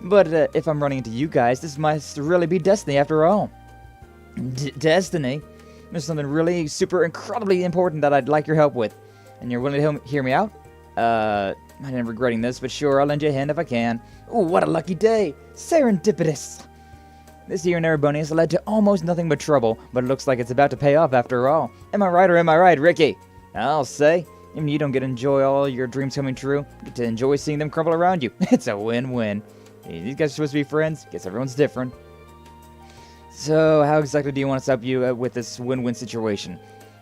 But if I'm running into you guys, this must really be destiny after all. Destiny? There's something really super incredibly important that I'd like your help with. And you're willing to hear me out? I'm regretting this, but sure, I'll lend you a hand if I can. Ooh, what a lucky day! Serendipitous! This year in Erebonia has led to almost nothing but trouble, but it looks like it's about to pay off after all. Am I right or am I right, Ricky? I'll say. Even you don't get to enjoy all your dreams coming true. You get to enjoy seeing them crumble around you. It's a win-win. These guys are supposed to be friends. Guess everyone's different. So, how exactly do you want us to help you with this win-win situation?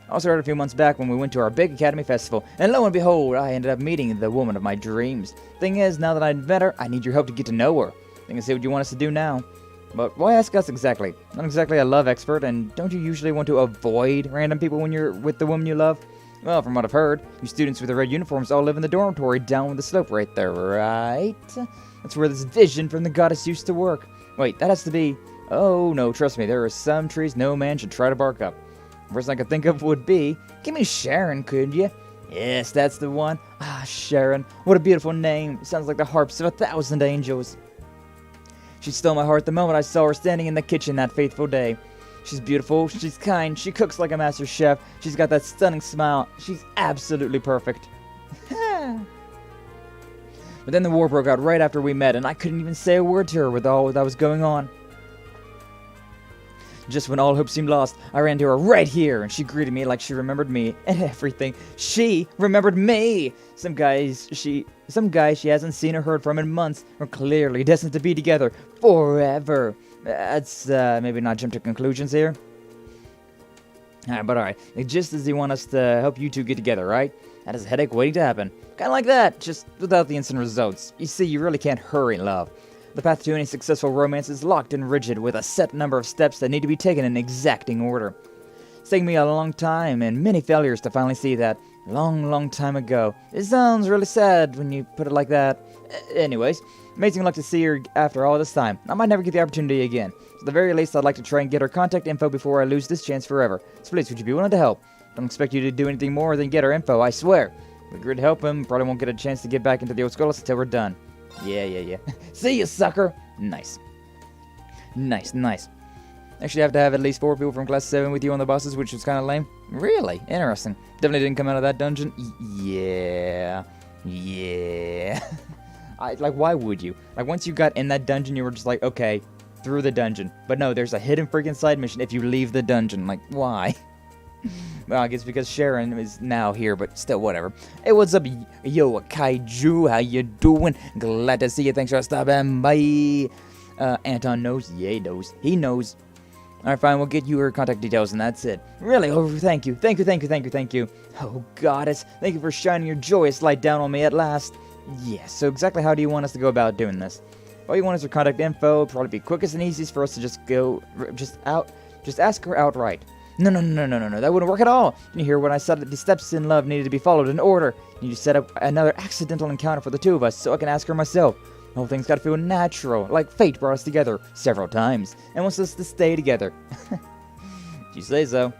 I also heard a few months back when we went to our big academy festival, and lo and behold, I ended up meeting the woman of my dreams. Thing is, now that I've met her, I need your help to get to know her. I can see what you want us to do now. But why ask us exactly? Not exactly a love expert, and don't you usually want to avoid random people when you're with the woman you love? Well, from what I've heard, you students with the red uniforms all live in the dormitory down the slope right there, right? That's where this vision from the goddess used to work. Wait, that has to be... Oh, no, trust me, there are some trees no man should try to bark up. The first I could think of would be... Give me Sharon, could you? Yes, that's the one. Ah, Sharon. What a beautiful name. It sounds like the harps of 1,000 angels. She stole my heart the moment I saw her standing in the kitchen that faithful day. She's beautiful, she's kind, she cooks like a master chef, she's got that stunning smile, she's absolutely perfect. But then the war broke out right after we met, and I couldn't even say a word to her with all that was going on. Just when all hope seemed lost, I ran to her right here, and she greeted me like she remembered me and everything. She remembered me! Some guys she hasn't seen or heard from in months are clearly destined to be together forever. That's, maybe not jump to conclusions here. Alright. Just as you want us to help you two get together, right? That is a headache waiting to happen. Kinda like that, just without the instant results. You see, you really can't hurry love. The path to any successful romance is locked and rigid with a set number of steps that need to be taken in exacting order. It's taken me a long time and many failures to finally see that. Long time ago. It sounds really sad when you put it like that. Anyways, amazing luck to see her after all this time. I might never get the opportunity again. So at the very least, I'd like to try and get her contact info before I lose this chance forever. So please, would you be willing to help? Don't expect you to do anything more than get her info, I swear. We agreed to help him. Probably won't get a chance to get back into the Old Schoolhouse until we're done. Yeah. See you, sucker! Nice. Actually, you have to have at least 4 people from Class VII with you on the buses, which was kind of lame. Really? Interesting. Definitely didn't come out of that dungeon. Yeah. Like, why would you? Like, once you got in that dungeon, you were just like, okay, through the dungeon. But no, there's a hidden freaking side mission if you leave the dungeon. Like, why? Well, I guess because Sharon is now here, but still, whatever. Hey, what's up, yo, Kaiju? How you doing? Glad to see you. Thanks for stopping by. Anton knows. Yeah, he knows. He knows. Alright, fine, we'll get you her contact details, and that's it. Really? Oh, thank you. Oh, goddess. Thank you for shining your joyous light down on me at last. Yes, so exactly how do you want us to go about doing this? All you want is her contact info. Probably be quickest and easiest for us to just ask her outright. No, that wouldn't work at all. Didn't you hear when I said that the steps in love needed to be followed in order? You need to set up another accidental encounter for the two of us so I can ask her myself. The whole thing's gotta feel natural, like fate brought us together several times and wants us to stay together. You say so.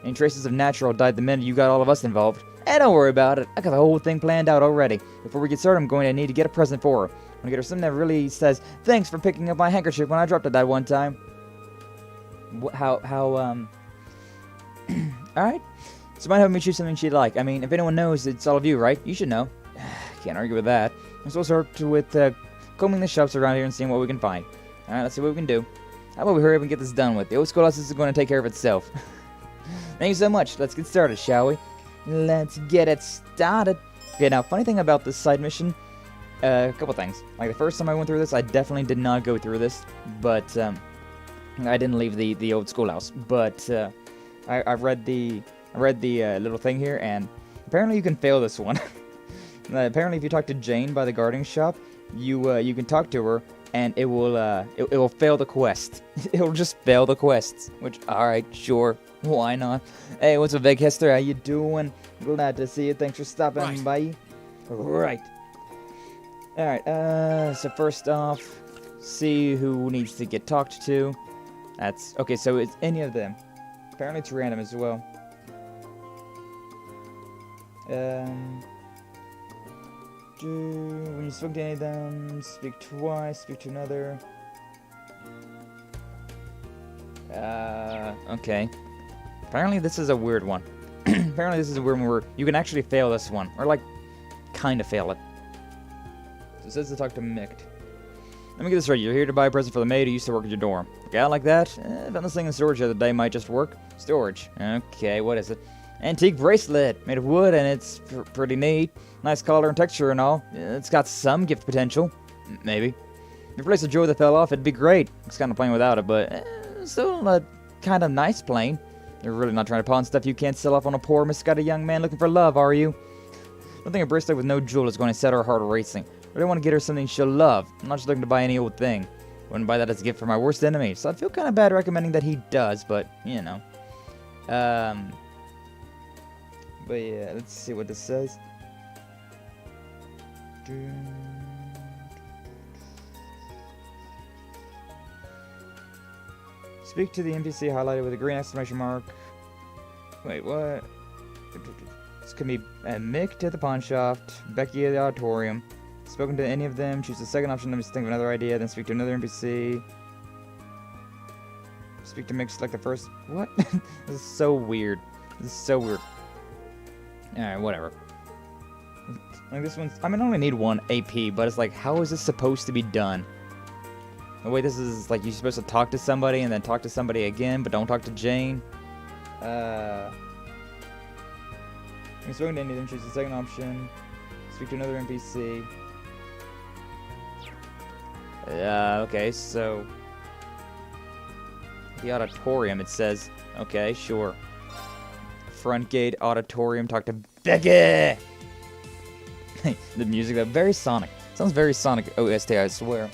Any traces of natural died the minute you got all of us involved. Don't worry about it. I got the whole thing planned out already. Before we get started, I'm going to need to get a present for her. I'm gonna get her something that really says, thanks for picking up my handkerchief when I dropped it that one time. Alright. So might have me choose something she'd like. I mean, if anyone knows, it's all of you, right? You should know. Can't argue with that. I'm supposed to start with combing the shops around here and seeing what we can find. Alright, let's see what we can do. How about we hurry up and get this done with? The Old Schoolhouse is going to take care of itself. Thank you so much. Let's get started, shall we? Let's get it started. Okay, now, funny thing about this side mission, a couple things. Like, the first time I went through this, I definitely did not go through this, but, I didn't leave the old schoolhouse. But, I read the little thing here, and apparently you can fail this one. Apparently, if you talk to Jane by the guarding shop, you can talk to her, and it will fail the quest. It'll just fail the quests. Which, alright, sure, why not? Hey, what's up, Big Hester? How you doing? Glad to see you. Thanks for stopping by. Right. Alright, so first off, see who needs to get talked to. That's, okay, so it's any of them. Apparently it's random as well. When you speak to any of them, speak twice, speak to another. Okay. Apparently this is a weird one. Apparently this is a weird one where you can actually fail this one. Or like, kinda fail it. So it says to talk to Micht. Let me get this right. You're here to buy a present for the maid who used to work at your dorm. A guy like that? Found this thing in storage the other day, might just work. Storage. Okay, what is it? Antique bracelet, made of wood, and it's pretty neat. Nice color and texture and all. It's got some gift potential. Maybe. If you replace the jewel that fell off, it'd be great. It's kind of plain without it, but still a kind of nice plain. You're really not trying to pawn stuff you can't sell off on a poor, misguided young man looking for love, are you? I don't think a bracelet with no jewel is going to set her heart racing. I don't want to get her something she'll love. I'm not just looking to buy any old thing. Wouldn't buy that as a gift for my worst enemy, so I'd feel kind of bad recommending that he does, but, you know. But yeah, let's see what this says. Speak to the NPC highlighted with a green exclamation mark. Wait, what? This could be Mick at the pawn shop, Becky at the auditorium. Spoken to any of them, choose the second option, let me just think of another idea, then speak to another NPC. Speak to Mick, select the first. What? This is so weird. This is so weird. Alright, whatever. Like this one's, I mean, I only need one AP, but it's like, how is this supposed to be done? The way this is, like, you're supposed to talk to somebody and then talk to somebody again, but don't talk to Jane. I'm spoken to any of them, choose the second option. Speak to another NPC. Okay, so the auditorium, it says. Okay, sure. Front gate, auditorium, talk to Becky! The music, though, very Sonic. Sounds very Sonic OST, I swear.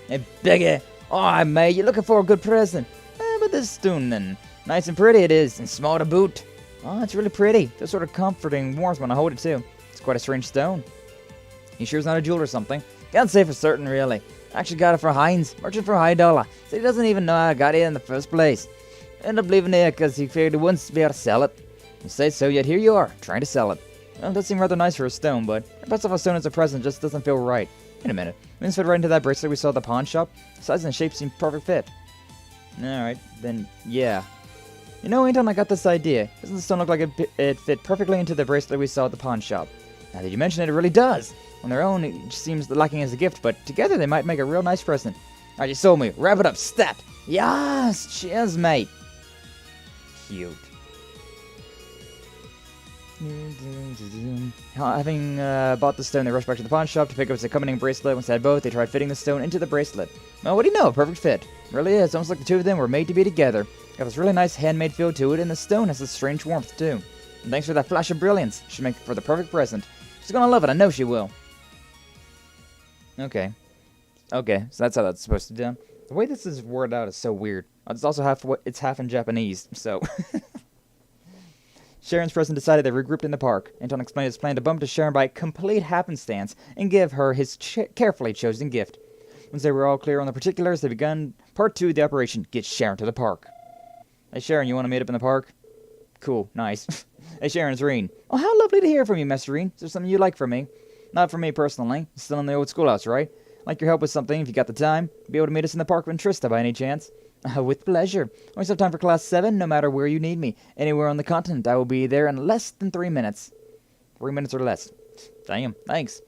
Hey, Becky! Oh, mate, you're looking for a good present. But this stone, then. Nice and pretty it is, and small to boot. Oh, it's really pretty. Feels sort of comforting warmth when I hold it, too. It's quite a strange stone. You sure it's not a jewel or something? Can't say for certain, really. I actually got it for Heinz, merchant for Heimdallr. So he doesn't even know I got it in the first place. Ended up leaving it because he figured he wouldn't be able to sell it. You say so, yet here you are, trying to sell it. Well, it does seem rather nice for a stone, but best of a stone as a present just doesn't feel right. Wait a minute. This fit right into that bracelet we saw at the pawn shop? Size and shape seem perfect fit. Alright, then yeah. You know, anytime I got this idea, doesn't the stone look like it fit perfectly into the bracelet we saw at the pawn shop? Now that you mention it, it really does. On their own, it just seems lacking as a gift, but together they might make a real nice present. Alright, you sold me. Wrap it up, stat! Yes! Cheers, mate! Cute. Having bought the stone, they rushed back to the pawn shop to pick up its accompanying bracelet. Once they had both, they tried fitting the stone into the bracelet. Well, what do you know? Perfect fit. It really is. Almost like the two of them were made to be together. Got this really nice handmade feel to it, and the stone has this strange warmth, too. And thanks for that flash of brilliance. Should make for the perfect present. She's gonna love it. I know she will. Okay. Okay, so that's how that's supposed to be done. The way this is worded out is so weird. It's also half in Japanese, so... Sharon's present decided they regrouped in the park. Anton explained his plan to bump to Sharon by complete happenstance and give her his carefully chosen gift. Once they were all clear on the particulars, they began part 2 of the operation, Get Sharon to the Park. Hey Sharon, you want to meet up in the park? Cool, nice. Hey Sharon, it's Rean. Oh, how lovely to hear from you, Master Rean. Is there something you'd like from me? Not from me personally. Still in the old schoolhouse, right? Like your help with something if you got the time. Be able to meet us in the park with Trista by any chance? With pleasure. Always have time for Class 7, no matter where you need me. Anywhere on the continent, I will be there in less than 3 minutes. 3 minutes or less. Damn, thanks.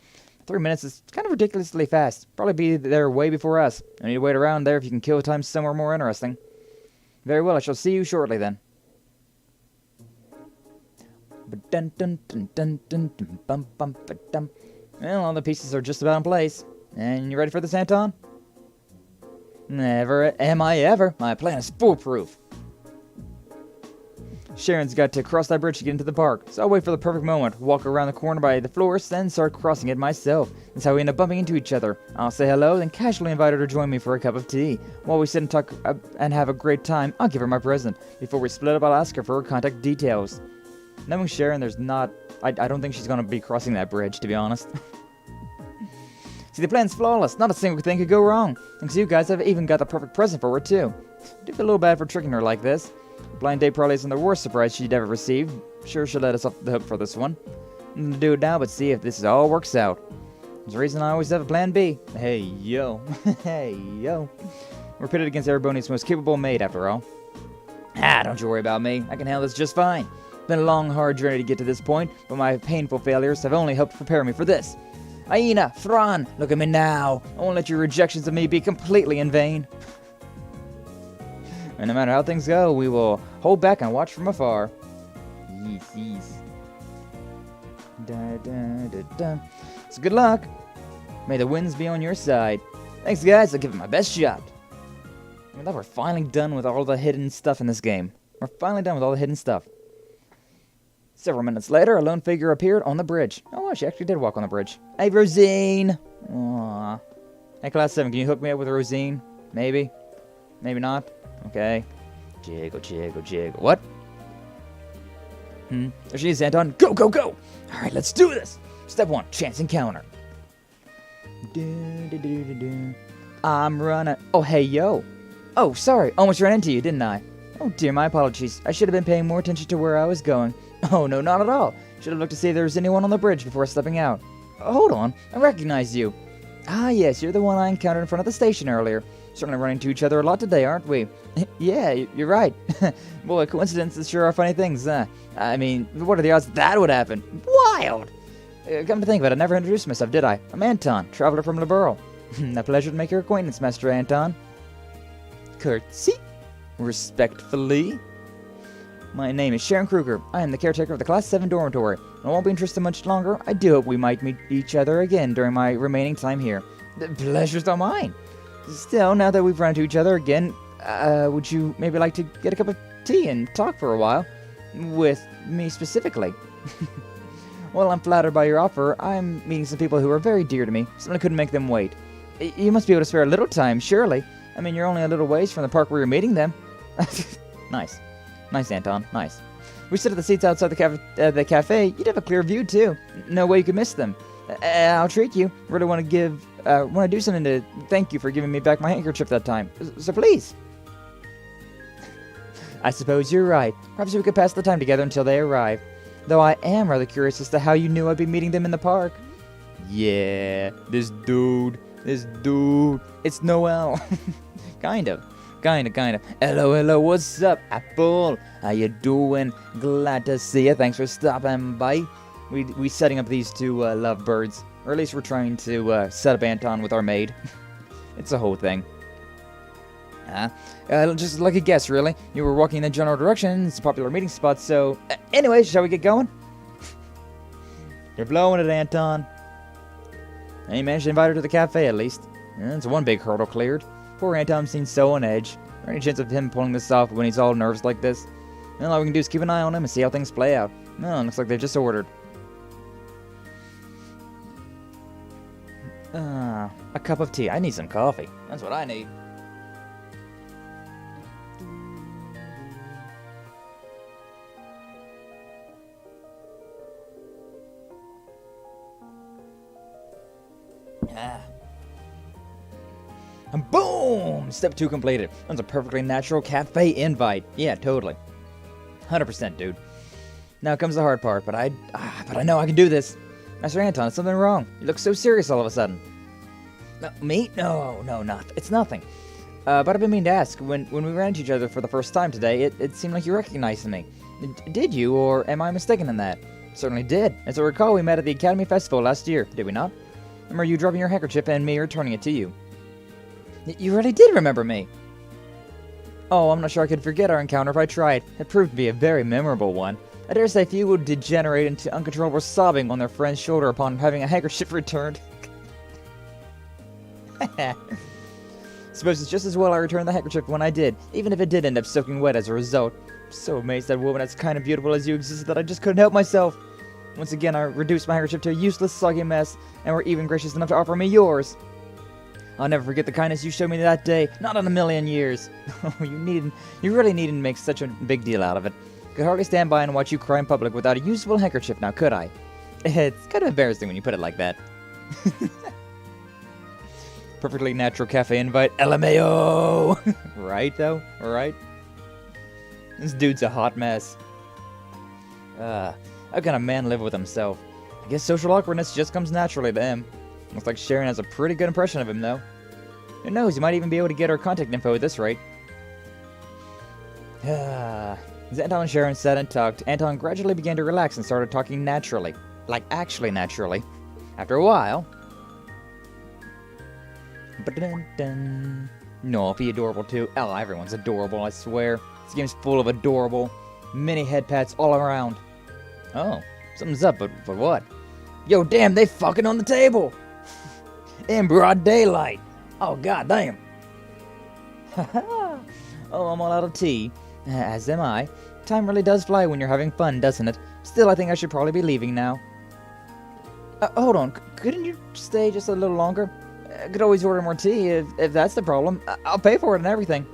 3 minutes is kind of ridiculously fast. Probably be there way before us. No need to wait around there if you can kill time somewhere more interesting. Very well, I shall see you shortly then. Well, all the pieces are just about in place. And you ready for this, Anton? Never am I ever. My plan is foolproof. Sharon's got to cross that bridge to get into the park, so I'll wait for the perfect moment, walk around the corner by the florist, then start crossing it myself. That's how we end up bumping into each other. I'll say hello, then casually invite her to join me for a cup of tea. While we sit and talk and have a great time, I'll give her my present. Before we split up, I'll ask her for her contact details. Knowing Sharon, there's not... I don't think she's going to be crossing that bridge, to be honest. See, the plan's flawless. Not a single thing could go wrong. Thanks to you guys, I've even got the perfect present for her, too. I do feel a little bad for tricking her like this. Blind date probably isn't the worst surprise she'd ever received. Sure, she'll let us off the hook for this one. I'm gonna do it now, but see if this all works out. There's a reason I always have a plan B. Hey, yo. Hey, yo. We're pitted against Erebonia's most capable maid, after all. Don't you worry about me. I can handle this just fine. It's been a long, hard journey to get to this point, but my painful failures have only helped prepare me for this. Aina, Thran, look at me now. I won't let your rejections of me be completely in vain. And no matter how things go, we will hold back and watch from afar. Yes. So good luck. May the winds be on your side. Thanks, guys. I'll give it my best shot. I thought we're finally done with all the hidden stuff in this game. We're finally done with all the hidden stuff. Several minutes later, a lone figure appeared on the bridge. Oh, wow, she actually did walk on the bridge. Hey, Rosine. Aww. Hey, Class 7, can you hook me up with Rosine? Maybe? Maybe not? Okay. Jiggle, jiggle, jiggle. What? There she is, Anton. Go, go, go! Alright, let's do this! Step 1, chance encounter. I'm running. Oh, hey, yo. Oh, sorry. Almost ran into you, didn't I? Oh, dear, my apologies. I should have been paying more attention to where I was going. Oh, no, not at all. Should have looked to see if there was anyone on the bridge before stepping out. Hold on. I recognize you. Ah, yes, you're the one I encountered in front of the station earlier. Certainly running into each other a lot today, aren't we? Yeah, you're right. Boy, coincidences sure are funny things, huh? I mean, what are the odds that would happen? Wild! Come to think of it, I never introduced myself, did I? I'm Anton, traveler from Liberl. A pleasure to make your acquaintance, Master Anton. Curtsy. Respectfully. My name is Sharon Kruger. I am the caretaker of the Class 7 dormitory. I won't be interested much longer. I do hope we might meet each other again during my remaining time here. The pleasure's all mine. Still, now that we've run into each other again, would you maybe like to get a cup of tea and talk for a while? With me specifically. Well, I'm flattered by your offer. I'm meeting some people who are very dear to me. Simply couldn't make them wait. You must be able to spare a little time, surely. I mean, you're only a little ways from the park where you're meeting them. Nice. Nice, Anton. Nice. We sit at the seats outside the cafe. You'd have a clear view, too. No way you could miss them. I'll treat you. Really want to do something to thank you for giving me back my handkerchief that time. So please. I suppose you're right. Perhaps we could pass the time together until they arrive. Though I am rather curious as to how you knew I'd be meeting them in the park. Yeah, this dude. It's Noel. Kind of. Hello, what's up, Apple? How you doing? Glad to see you. Thanks for stopping by. We setting up these two lovebirds. Or at least we're trying to set up Anton with our maid. It's a whole thing. Just like a guess, really. You were walking in the general direction. It's a popular meeting spot, so... Anyway, shall we get going? You're blowing it, Anton. And you managed to invite her to the cafe, at least. It's one big hurdle cleared. Poor Anton seems so on edge. Or any chance of him pulling this off when he's all nervous like this? Well, all we can do is keep an eye on him and see how things play out. Well, looks like they've just ordered. A cup of tea. I need some coffee. That's what I need. And boom! Step 2 completed. That's a perfectly natural cafe invite. Yeah, totally. 100%, dude. Now comes the hard part, but I know I can do this. Master Anton, is something wrong? You look so serious all of a sudden. Me? No, it's nothing. But I've been meaning to ask, when we ran into each other for the first time today, it seemed like you recognized me. Did you, or am I mistaken in that? Certainly did. As I recall, we met at the Academy Festival last year, did we not? Remember you dropping your handkerchief and me returning it to you. You really did remember me. Oh, I'm not sure I could forget our encounter if I tried. It proved to be a very memorable one. I dare say few would degenerate into uncontrollable sobbing on their friend's shoulder upon having a handkerchief returned. Suppose it's just as well I returned the handkerchief when I did, even if it did end up soaking wet as a result. I'm so amazed that a woman as kind and beautiful as you existed that I just couldn't help myself. Once again, I reduced my handkerchief to a useless, soggy mess, and were even gracious enough to offer me yours. I'll never forget the kindness you showed me that day, not in a million years. You really needn't make such a big deal out of it. Could hardly stand by and watch you cry in public without a usable handkerchief now, could I? It's kind of embarrassing when you put it like that. Perfectly natural cafe invite, LMAO! Right, though? Right? This dude's a hot mess. How can a man live with himself? I guess social awkwardness just comes naturally to him. Looks like Sharon has a pretty good impression of him, though. Who knows, you might even be able to get her contact info at this rate. As Anton and Sharon sat and talked, Anton gradually began to relax and started talking naturally. Like, actually naturally. After a while... No, be adorable too. Oh, everyone's adorable, I swear. This game's full of adorable. Mini head pats all around. Oh, something's up, but what? Yo, damn, they fucking on the table! In broad daylight. Oh, god damn. Oh, I'm all out of tea. As am I. Time really does fly when you're having fun, doesn't it? Still, I think I should probably be leaving now. Hold on, couldn't you stay just a little longer? I could always order more tea if that's the problem. I'll pay for it and everything.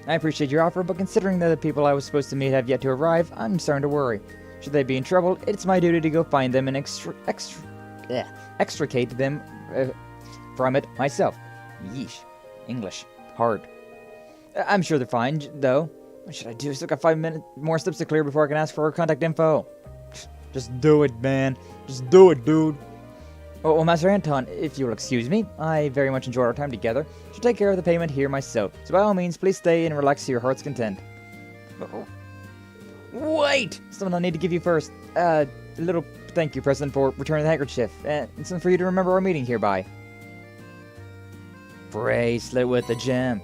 I appreciate your offer, but considering that the people I was supposed to meet have yet to arrive, I'm starting to worry. Should they be in trouble, it's my duty to go find them and extricate them from it myself. Yeesh. English. Hard. I'm sure they're fine, though. What should I do? Still got 5 more steps to clear before I can ask for her contact info. Just do it, man. Just do it, dude. Oh, well, Master Anton, if you will excuse me, I very much enjoyed our time together. Should take care of the payment here myself. So by all means, please stay and relax to your heart's content. Oh. Wait! Something I need to give you first. A little thank you present for returning the handkerchief. And something for you to remember our meeting hereby. Bracelet with a gem.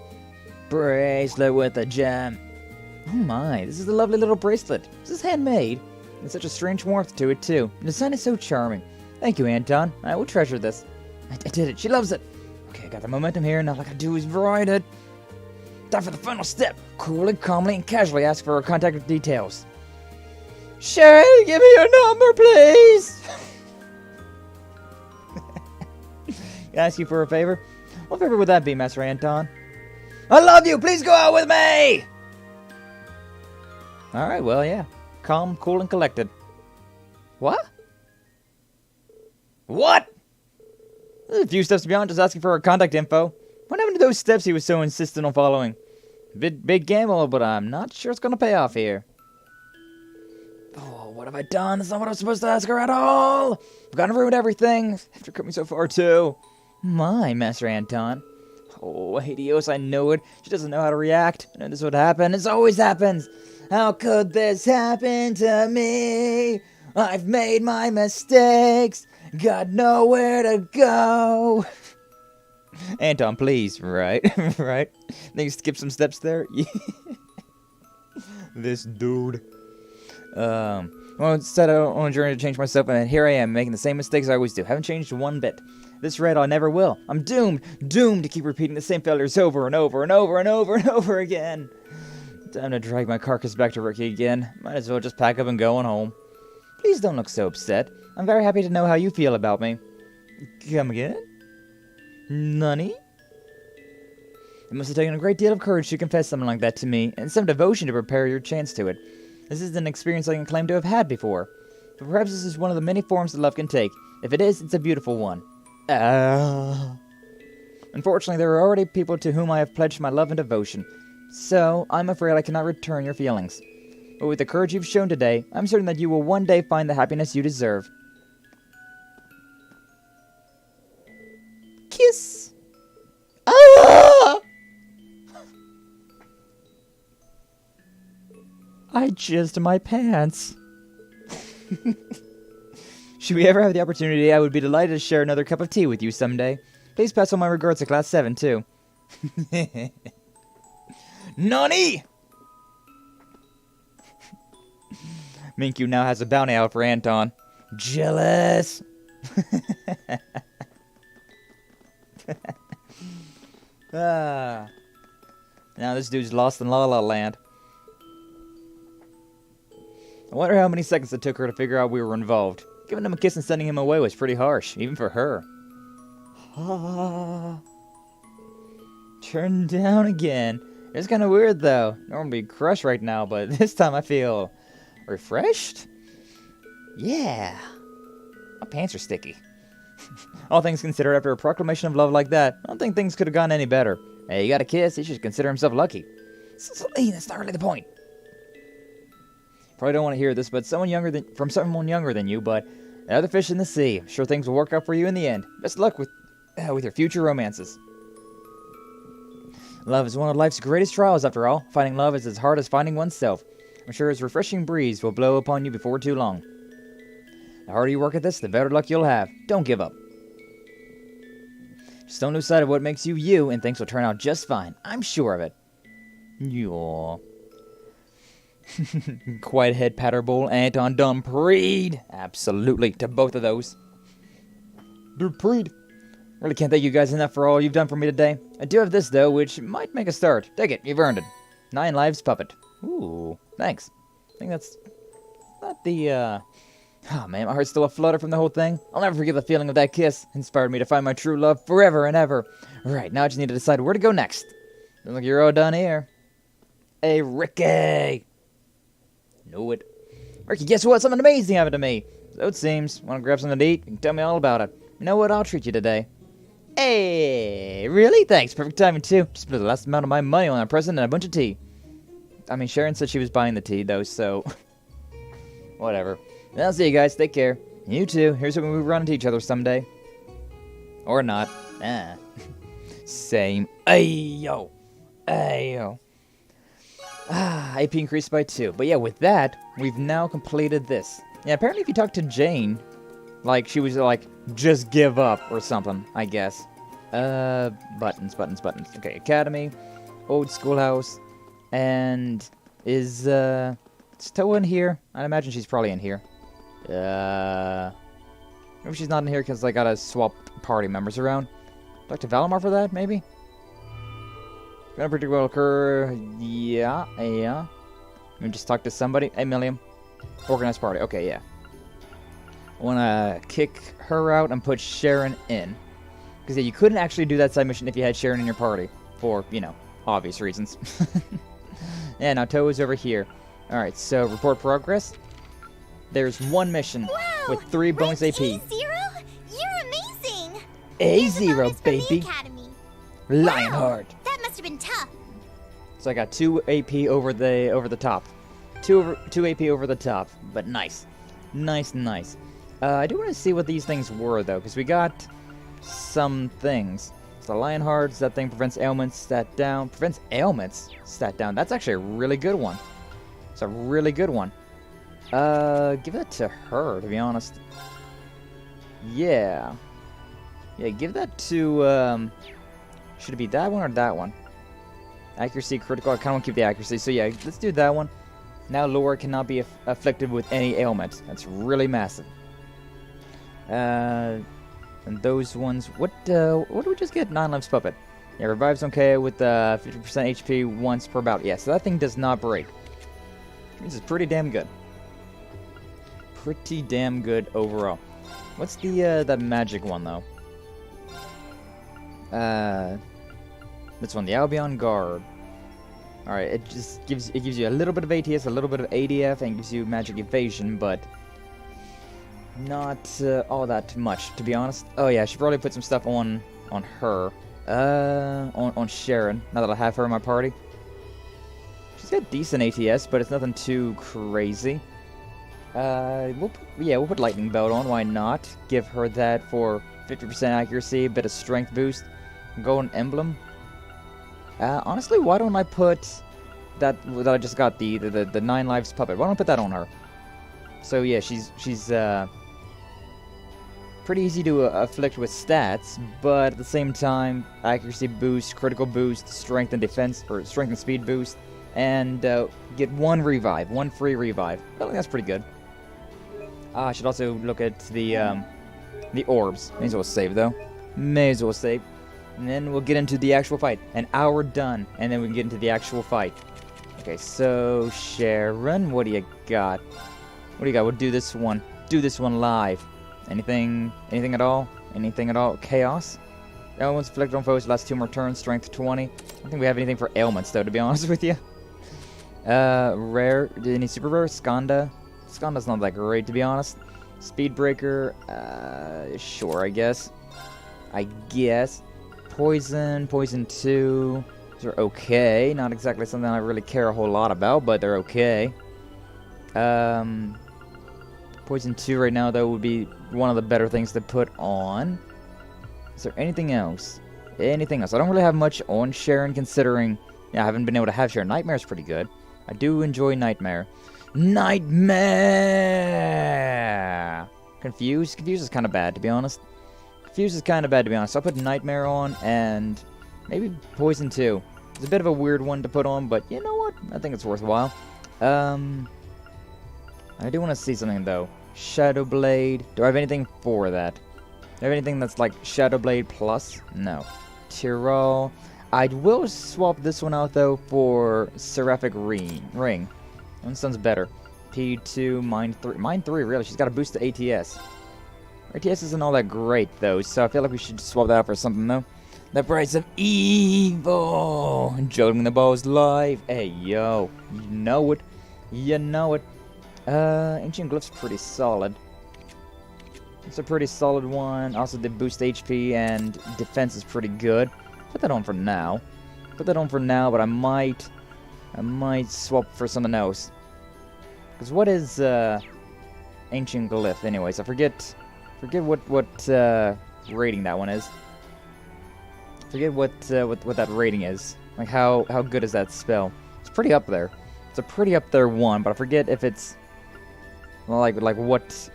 Bracelet with a gem. Oh my, this is a lovely little bracelet. This is handmade. And such a strange warmth to it, too. The design is so charming. Thank you, Anton. I will treasure this. I did it. She loves it. Okay, I got the momentum here. Now all I gotta do is ride it. Time for the final step. Coolly, calmly, and casually ask for her contact details. Sherry, give me your number, please. Can I ask you for a favor? What favor would that be, Master Anton? I love you. Please go out with me. All right. Well, yeah. Calm, cool, and collected. What? What? There's a few steps beyond just asking for her contact info. What happened to those steps he was so insistent on following? Big gamble, but I'm not sure it's gonna pay off here. Oh, what have I done? That's not what I was supposed to ask her at all! I've gotten ruined everything. After coming so far, too. My, Master Anton. Oh, Hades, I know it. She doesn't know how to react. I know this would happen. This always happens. How could this happen to me? I've made my mistakes. Got nowhere to go. Anton, please, right? Right? Think you skip some steps there? This dude. Well, instead I on a journey to change myself, and here I am, making the same mistakes I always do. Haven't changed one bit. This rate I never will. I'm doomed. Doomed to keep repeating the same failures over and over and over and over and over again. Time to drag my carcass back to Ricky again. Might as well just pack up and go on home. Please don't look so upset. I'm very happy to know how you feel about me. Come again? Nunny? It must have taken a great deal of courage to confess something like that to me, and some devotion to prepare your chance to it. This is an experience I can claim to have had before. But perhaps this is one of the many forms that love can take. If it is, it's a beautiful one. Unfortunately, there are already people to whom I have pledged my love and devotion. So, I'm afraid I cannot return your feelings. But with the courage you've shown today, I'm certain that you will one day find the happiness you deserve. Kiss! Ah! I jizzed my pants. Should we ever have the opportunity, I would be delighted to share another cup of tea with you someday. Please pass on my regards to Class VII, too. Nani? Minkyu now has a bounty out for Anton. Jealous! Now this dude's lost in La La Land. I wonder how many seconds it took her to figure out we were involved. Giving him a kiss and sending him away was pretty harsh, even for her. Turn down again. It's kind of weird though. Normally crush right now, but this time I feel refreshed? Yeah. My pants are sticky. All things considered, after a proclamation of love like that, I don't think things could have gone any better. Hey, you got a kiss, he should consider himself lucky. Celine, that's not really the point. Probably don't want to hear this, but from someone younger than you, but another fish in the sea. I'm sure things will work out for you in the end. Best of luck with your future romances. Love is one of life's greatest trials, after all. Finding love is as hard as finding oneself. I'm sure his refreshing breeze will blow upon you before too long. The harder you work at this, the better luck you'll have. Don't give up. Just don't lose sight of what makes you you, and things will turn out just fine. I'm sure of it. Yaw. Quiet head, Patterbowl, Anton Dumpreed. Absolutely, to both of those. Dumpreed. Really can't thank you guys enough for all you've done for me today. I do have this, though, which might make a start. Take it, you've earned it. 9 lives puppet. Ooh, thanks. I think that's not the, Oh man, my heart's still aflutter from the whole thing. I'll never forget the feeling of that kiss. Inspired me to find my true love forever and ever. Right, now I just need to decide where to go next. Looks like you're all done here. Hey, Ricky! Know it. Ricky, guess what? Something amazing happened to me. So it seems. Want to grab something to eat? You can tell me all about it. You know what? I'll treat you today. Hey, really? Thanks. Perfect timing, too. Just spent the last amount of my money on a present and a bunch of tea. I mean, Sharon said she was buying the tea, though, so... Whatever. I'll see you guys. Take care. You too. Here's hoping we run into each other someday. Or not. Same. Ayo. Ayo. AP increased by 2. But yeah, with that, we've now completed this. Yeah, apparently if you talk to Jane, like, she was like, just give up or something, I guess. Buttons. Okay, Academy, Old Schoolhouse, and is Toa in here? I'd imagine she's probably in here. Maybe she's not in here because I gotta swap party members around. Talk to Valimar for that, maybe? Gonna predict what will occur. Yeah. Let me just talk to somebody. Hey, Milliam. Organized party. Okay, yeah. I wanna kick her out and put Sharon in. Because, yeah, you couldn't actually do that side mission if you had Sharon in your party. For, you know, obvious reasons. Yeah, now Toa's over here. Alright, so report progress. There's one mission with 3 bonus AP. A0? You're amazing! A0, baby. Lionheart. That must have been tough. So I got 2 AP over the top. 2 AP over the top, but nice. Nice. I do want to see what these things were, though, because we got some things. So Lionheart, that thing prevents ailments, stat down. Prevents ailments, stat down. That's actually a really good one. It's a really good one. Give that to her, to be honest. Yeah. Yeah, give that to, should it be that one or that one? Accuracy, critical. I kind of want to keep the accuracy. So yeah, let's do that one. Now Laura cannot be afflicted with any ailment. That's really massive. And those ones... What do we just get? 9 lives puppet. Yeah, revives okay with 50% HP once per bout. Yeah, so that thing does not break. This is pretty damn good. Pretty damn good overall. What's the magic one, though? This one, the Albion Guard. Alright, it just gives you a little bit of ATS, a little bit of ADF, and gives you magic evasion, but not all that much, to be honest. Oh yeah, I should probably put some stuff on her. On Sharon, now that I have her in my party. She's got decent ATS, but it's nothing too crazy. We'll put Lightning Belt on, why not? Give her that for 50% accuracy, a bit of strength boost. Golden Emblem. Honestly, why don't I put that I just got, the 9 lives puppet? Why don't I put that on her? So yeah, she's pretty easy to afflict with stats, but at the same time, accuracy boost, critical boost, strength and defense, or strength and speed boost. and get 1 revive, 1 free revive. I think that's pretty good. I should also look at the orbs. May as well save, though. May as well save. And then we'll get into the actual fight. An hour done, and then we can get into the actual fight. Okay, so Sharon, what do you got? What do you got? We'll do this one. Do this one live. Anything at all? Anything at all? Chaos? Ailments inflicted on foes last 2 more turns. Strength 20. I don't think we have anything for ailments, though, to be honest with you. Rare. Any super rare? Skanda. Skanda's not that great, to be honest. Speedbreaker. Sure, I guess. Poison. Poison 2. These are okay. Not exactly something I really care a whole lot about, but they're okay. Poison 2 right now, though, would be one of the better things to put on. Is there anything else? Anything else? I don't really have much on Sharon, considering I haven't been able to have Sharon. Nightmare's pretty good. I do enjoy Nightmare. Nightmare! Confused? Confused is kind of bad, to be honest. Confused is kind of bad, to be honest. I'll put Nightmare on, and maybe Poison 2. It's a bit of a weird one to put on, but you know what? I think it's worthwhile. I do want to see something, though. Shadowblade. Do I have anything for that? Do I have anything that's like Shadowblade Plus? No. Tyrol. I will swap this one out, though, for Seraphic Ring. One sounds better. P2, Mind 3. Mind 3, really? She's got a boost to ATS. ATS isn't all that great, though, so I feel like we should swap that out for something, though. The price of evil! Juggling the balls live. Hey, yo. You know it. You know it. Ancient Glyph's pretty solid. It's a pretty solid one. Also, the boost HP and defense is pretty good. Put that on for now. But I might swap for something else. Because what is Ancient Glyph, anyways? I forget what rating that one is. Forget what that rating is. Like how good is that spell? It's pretty up there. It's a pretty up there one, but I forget if it's like what.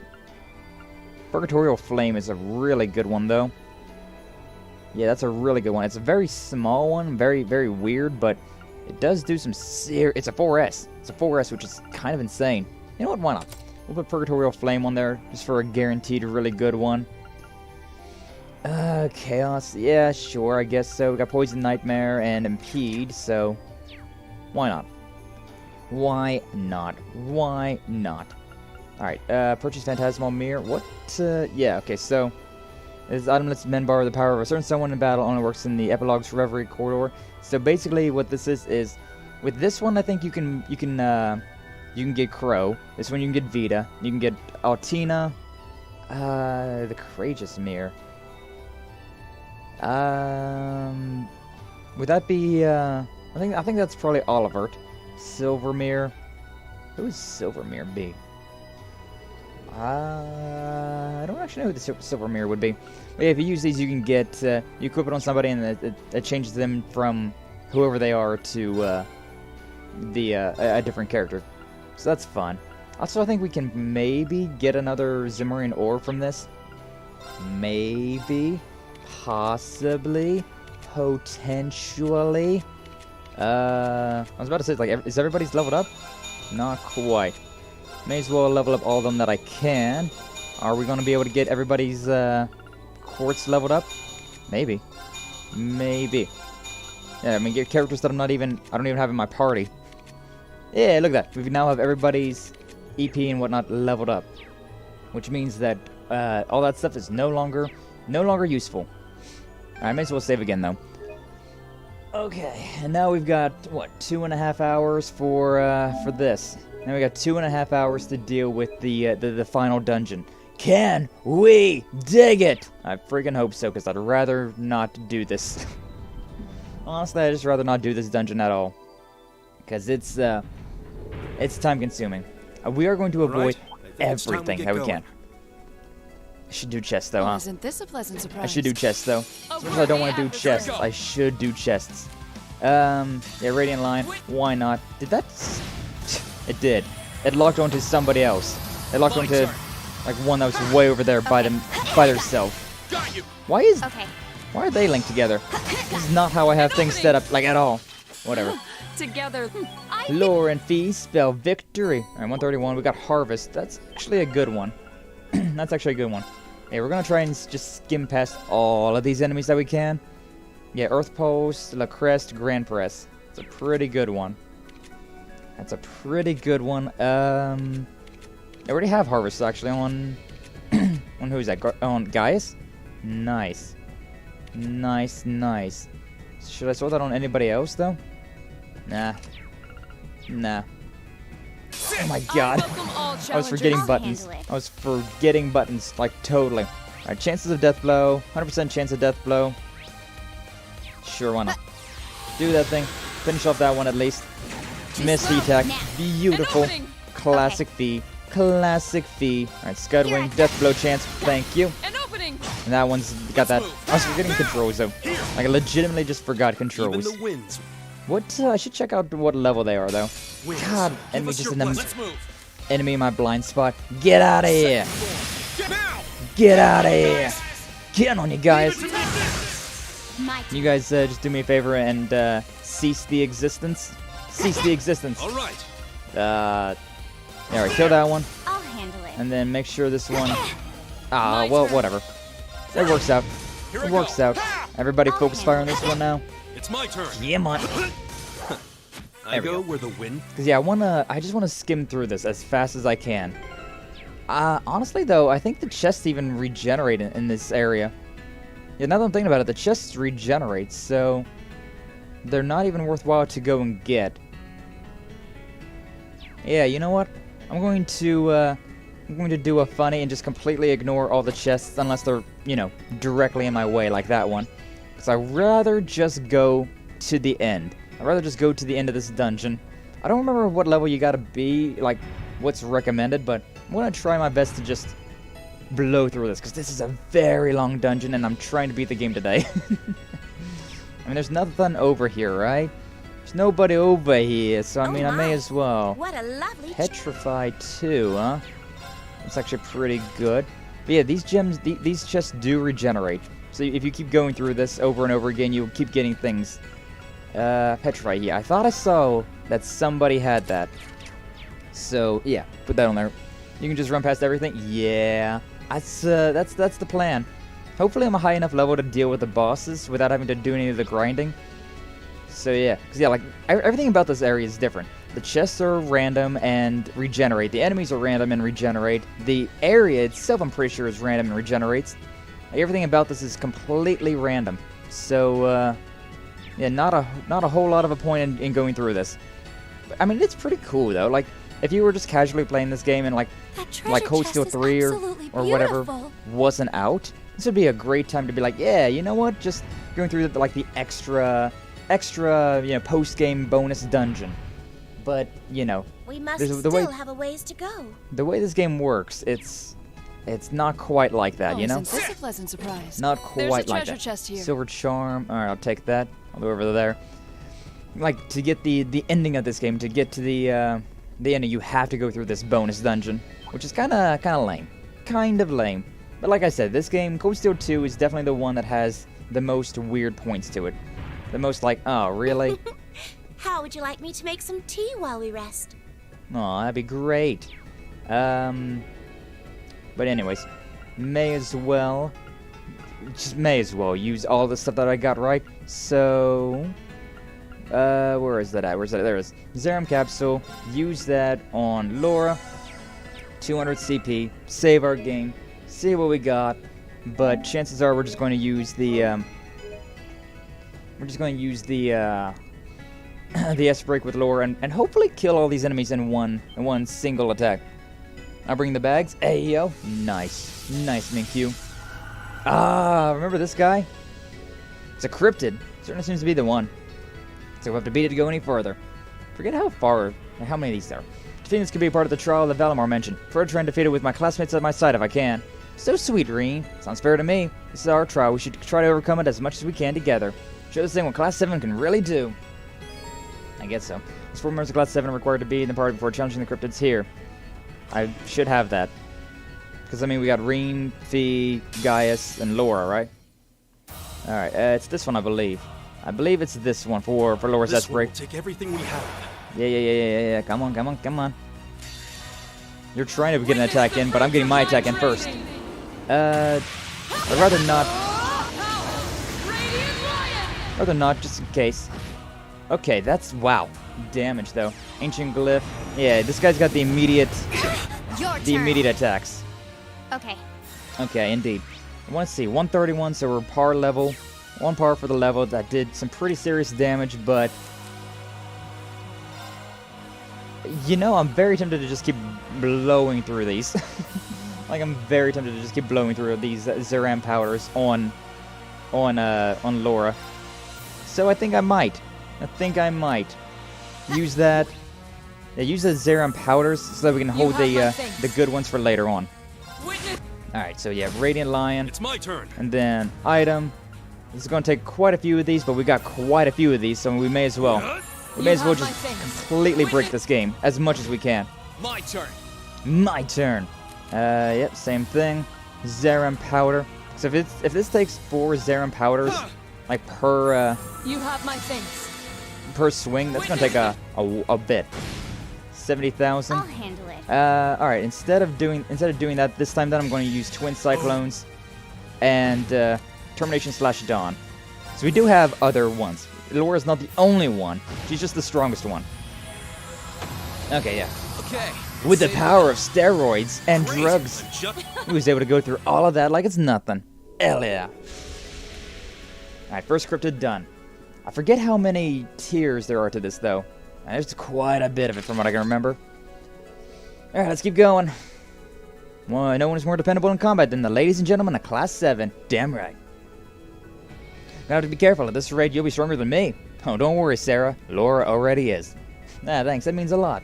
Purgatorial Flame is a really good one, though. Yeah, that's a really good one. It's a very small one, very, very weird, but it does do some it's a 4S. It's a 4S, which is kind of insane. You know what? Why not? We'll put Purgatorial Flame on there, just for a guaranteed really good one. Chaos. Yeah, sure, I guess so. We got Poison Nightmare and Impede, so why not? Why not? Why not? Alright, purchase Phantasmal Mirror. What? Yeah, okay, so this item lets men borrow the power of a certain someone in battle. Only works in the Epilogue's Reverie corridor. So basically, what this is with this one, I think you can get Crow. This one you can get Vita. You can get Altina. The Courageous Mirror. Would that be? I think that's probably Olivert. Silvermere. Who would Silvermere be? I don't actually know who the Silvermere would be. But yeah, if you use these, you can get you equip it on somebody, and it changes them from whoever they are to a different character. So that's fun. Also, I think we can maybe get another Zimmerian ore from this. Maybe, possibly, potentially. I was about to say, like, is everybody's leveled up? Not quite. May as well level up all of them that I can. Are we going to be able to get everybody's quartz leveled up? Maybe. Maybe. Yeah, I mean, get characters that I don't even have in my party. Yeah, look at that. We now have everybody's EP and whatnot leveled up. Which means that all that stuff is no longer useful. Alright, may as well save again, though. Okay, and now we've got, what, 2.5 hours for this. Now we got 2.5 hours to deal with the final dungeon. Can we dig it? I freaking hope so, because I'd rather not do this. Honestly, I'd just rather not do this dungeon at all. Because it's time consuming. We are going to avoid everything that we can. I should do chests, though, huh? Isn't this a pleasant surprise? I should do chests, though. As much as I don't want to do chests, I should do chests. Yeah, Radiant Line. Why not? Did that... It did. It locked onto somebody else. It locked onto, like, one that was way over there by themselves. Why are they linked together? This is not how I have things set up, like, at all. Whatever. Together. Lore and Fee spell victory. Alright, 131. We got Harvest. That's actually a good one. That's actually a good one. Hey, we're gonna try and just skim past all of these enemies that we can. Yeah, Earth Post, La Crest, Grand Press. It's a pretty good one. That's a pretty good one. I already have Harvest actually on... on who is that? On Gaius? Nice. Nice, nice. Should I throw that on anybody else, though? Nah. Nah. Oh my god. I was forgetting buttons. I was forgetting buttons, like, totally. Alright, chances of death blow. 100% chance of death blow. Sure, why not? Do that thing. Finish off that one at least. Miss the attack. Beautiful. Classic Fee. Classic Fee. Alright, Scudwing. Death blow chance. Thank you. And that one's got that. I was forgetting controls though. Like I legitimately just forgot controls. What? I should check out what level they are though. God, enemy just in the enemy in my blind spot. Get out of here! Get out of here! Get on you guys! You guys just do me a favor and cease the existence. Cease the existence. All right. Alright, kill that one. I'll handle it. And then make sure this one. Ah, well, whatever. It works out. It works out. Everybody focus fire on this one now. It's my turn. Yeah, man. I go where the wind. Cause yeah, I just wanna skim through this as fast as I can. Honestly though, I think the chests even regenerate in this area. Yeah, now that I'm thinking about it, the chests regenerate, so they're not even worthwhile to go and get. Yeah, you know what? I'm going to do a funny and just completely ignore all the chests unless they're, you know, directly in my way like that one. Because I'd rather just go to the end. I'd rather just go to the end of this dungeon. I don't remember what level you gotta be, like, what's recommended, but I'm gonna try my best to just blow through this, because this is a very long dungeon and I'm trying to beat the game today. I mean, there's nothing over here, right? There's nobody over here, so I mean, I may as well. What a lovely Petrified too, huh? That's actually pretty good. But yeah, these gems, these chests do regenerate. So if you keep going through this over and over again, you'll keep getting things. Petrified, yeah. I thought I saw that somebody had that. So yeah, put that on there. You can just run past everything. Yeah, that's the plan. Hopefully I'm a high enough level to deal with the bosses without having to do any of the grinding. So yeah, because yeah, like, everything about this area is different. The chests are random and regenerate. The enemies are random and regenerate. The area itself, I'm pretty sure, is random and regenerates. Like, everything about this is completely random. So, yeah, not a whole lot of a point in going through this. But, I mean, it's pretty cool, though. Like, if you were just casually playing this game and, like Cold Steel 3 or whatever wasn't out, this would be a great time to be like, yeah, you know what? Just going through, the extra, you know, post-game bonus dungeon. But, you know, we must still have a ways to go. The way this game works, it's not quite like that, you know? Isn't this a pleasant surprise? Not quite like that. There's a treasure chest here. Silver Charm. Alright, I'll take that. I'll go over there. Like, to get the ending of this game, to get to the ending, you have to go through this bonus dungeon, which is kinda lame. Kind of lame. But like I said, this game, Cold Steel 2, is definitely the one that has the most weird points to it. The most like, oh, really? How would you like me to make some tea while we rest? Aw, that'd be great. But anyways, may as well use all the stuff that I got right. So, where is that at? Where's that? There it is. Zerum Capsule. Use that on Laura. 200 CP. Save our game. See what we got. But chances are we're just going to use the, the S-Break with Laura and hopefully kill all these enemies in one single attack. I'll bring the bags. Hey, yo. Nice. Nice, Minkyu. Ah, remember this guy? It's a cryptid. Certainly seems to be the one. So we'll have to beat it to go any further. Forget how many of these there are. Defeating this could be a part of the trial that Valimar mentioned. Prefer to try and defeat it with my classmates at my side if I can. So sweet, Rean. Sounds fair to me. This is our trial. We should try to overcome it as much as we can together. Show this thing what Class 7 can really do. I guess so. There's 4 members of Class 7 required to be in the party before challenging the cryptids here. I should have that. Because, I mean, we got Rean, Fee, Gaius, and Laura, right? Alright, it's this one, I believe. I believe it's this one for lower stats break. Take everything we have. Yeah. Come on. You're trying to get an attack in, but I'm getting my attack in first. I'd rather not. Just in case. Okay, that's wow. Damage though. Ancient glyph. Yeah, this guy's got the immediate attacks. Okay. Okay, indeed. I want to see 131, so we're par level. 1 par for the level. That did some pretty serious damage, but you know, I'm very tempted to just keep blowing through these. Like, I'm very tempted to just keep blowing through these Zeram powders on Laura. So I think I might. Use that. Yeah, use the Zeram powders so that we can hold the good ones for later on. Alright, so yeah, Radiant Lion. It's my turn. And then item. This is going to take quite a few of these, but we got quite a few of these, so we may as well. We may as well just completely break this game as much as we can. My turn. My turn. Yep, same thing. Zeram powder. So if this takes 4 Zeram powders, like per You have my thanks. per swing, that's gonna take a bit. 70,000. I'll handle it. All right. Instead of doing that this time, then I'm going to use Twin Cyclones and Termination/Dawn. So we do have other ones. Laura's not the only one. She's just the strongest one. Okay, yeah. Okay. With the power of steroids and drugs, he was able to go through all of that like it's nothing. Hell yeah. Alright, first cryptid done. I forget how many tiers there are to this, though. There's quite a bit of it from what I can remember. Alright, let's keep going. Well, no one is more dependable in combat than the ladies and gentlemen of Class VII. Damn right. Gotta have to be careful. At this rate, you'll be stronger than me. Oh, don't worry, Sarah. Laura already is. Thanks. That means a lot.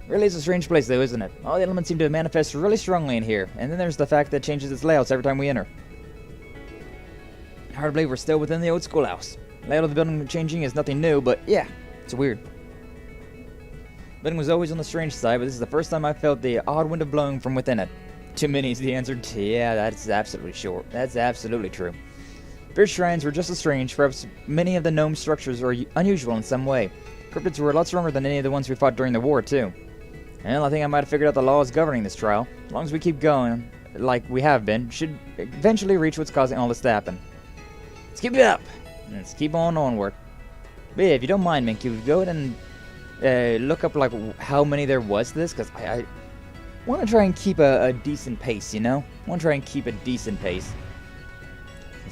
Really is a strange place, though, isn't it? All the elements seem to manifest really strongly in here. And then there's the fact that it changes its layouts every time we enter. Hard to believe we're still within the Old Schoolhouse. Layout of the building changing is nothing new, but yeah, it's weird. Building was always on the strange side, but this is the first time I felt the odd wind of blowing from within it. Too many is the answer. Yeah, that's absolutely sure. That's absolutely true. Fierce shrines were just as strange. Perhaps many of the gnome structures are unusual in some way. Cryptids were a lot stronger than any of the ones we fought during the war, too. Well, I think I might have figured out the laws governing this trial. As long as we keep going, like we have been, should eventually reach what's causing all this to happen. Let's keep it up! Let's keep on onward. But yeah, if you don't mind, Minku, go ahead and look up like how many there was to this, because I want to try and keep a decent pace, you know? I want to try and keep a decent pace.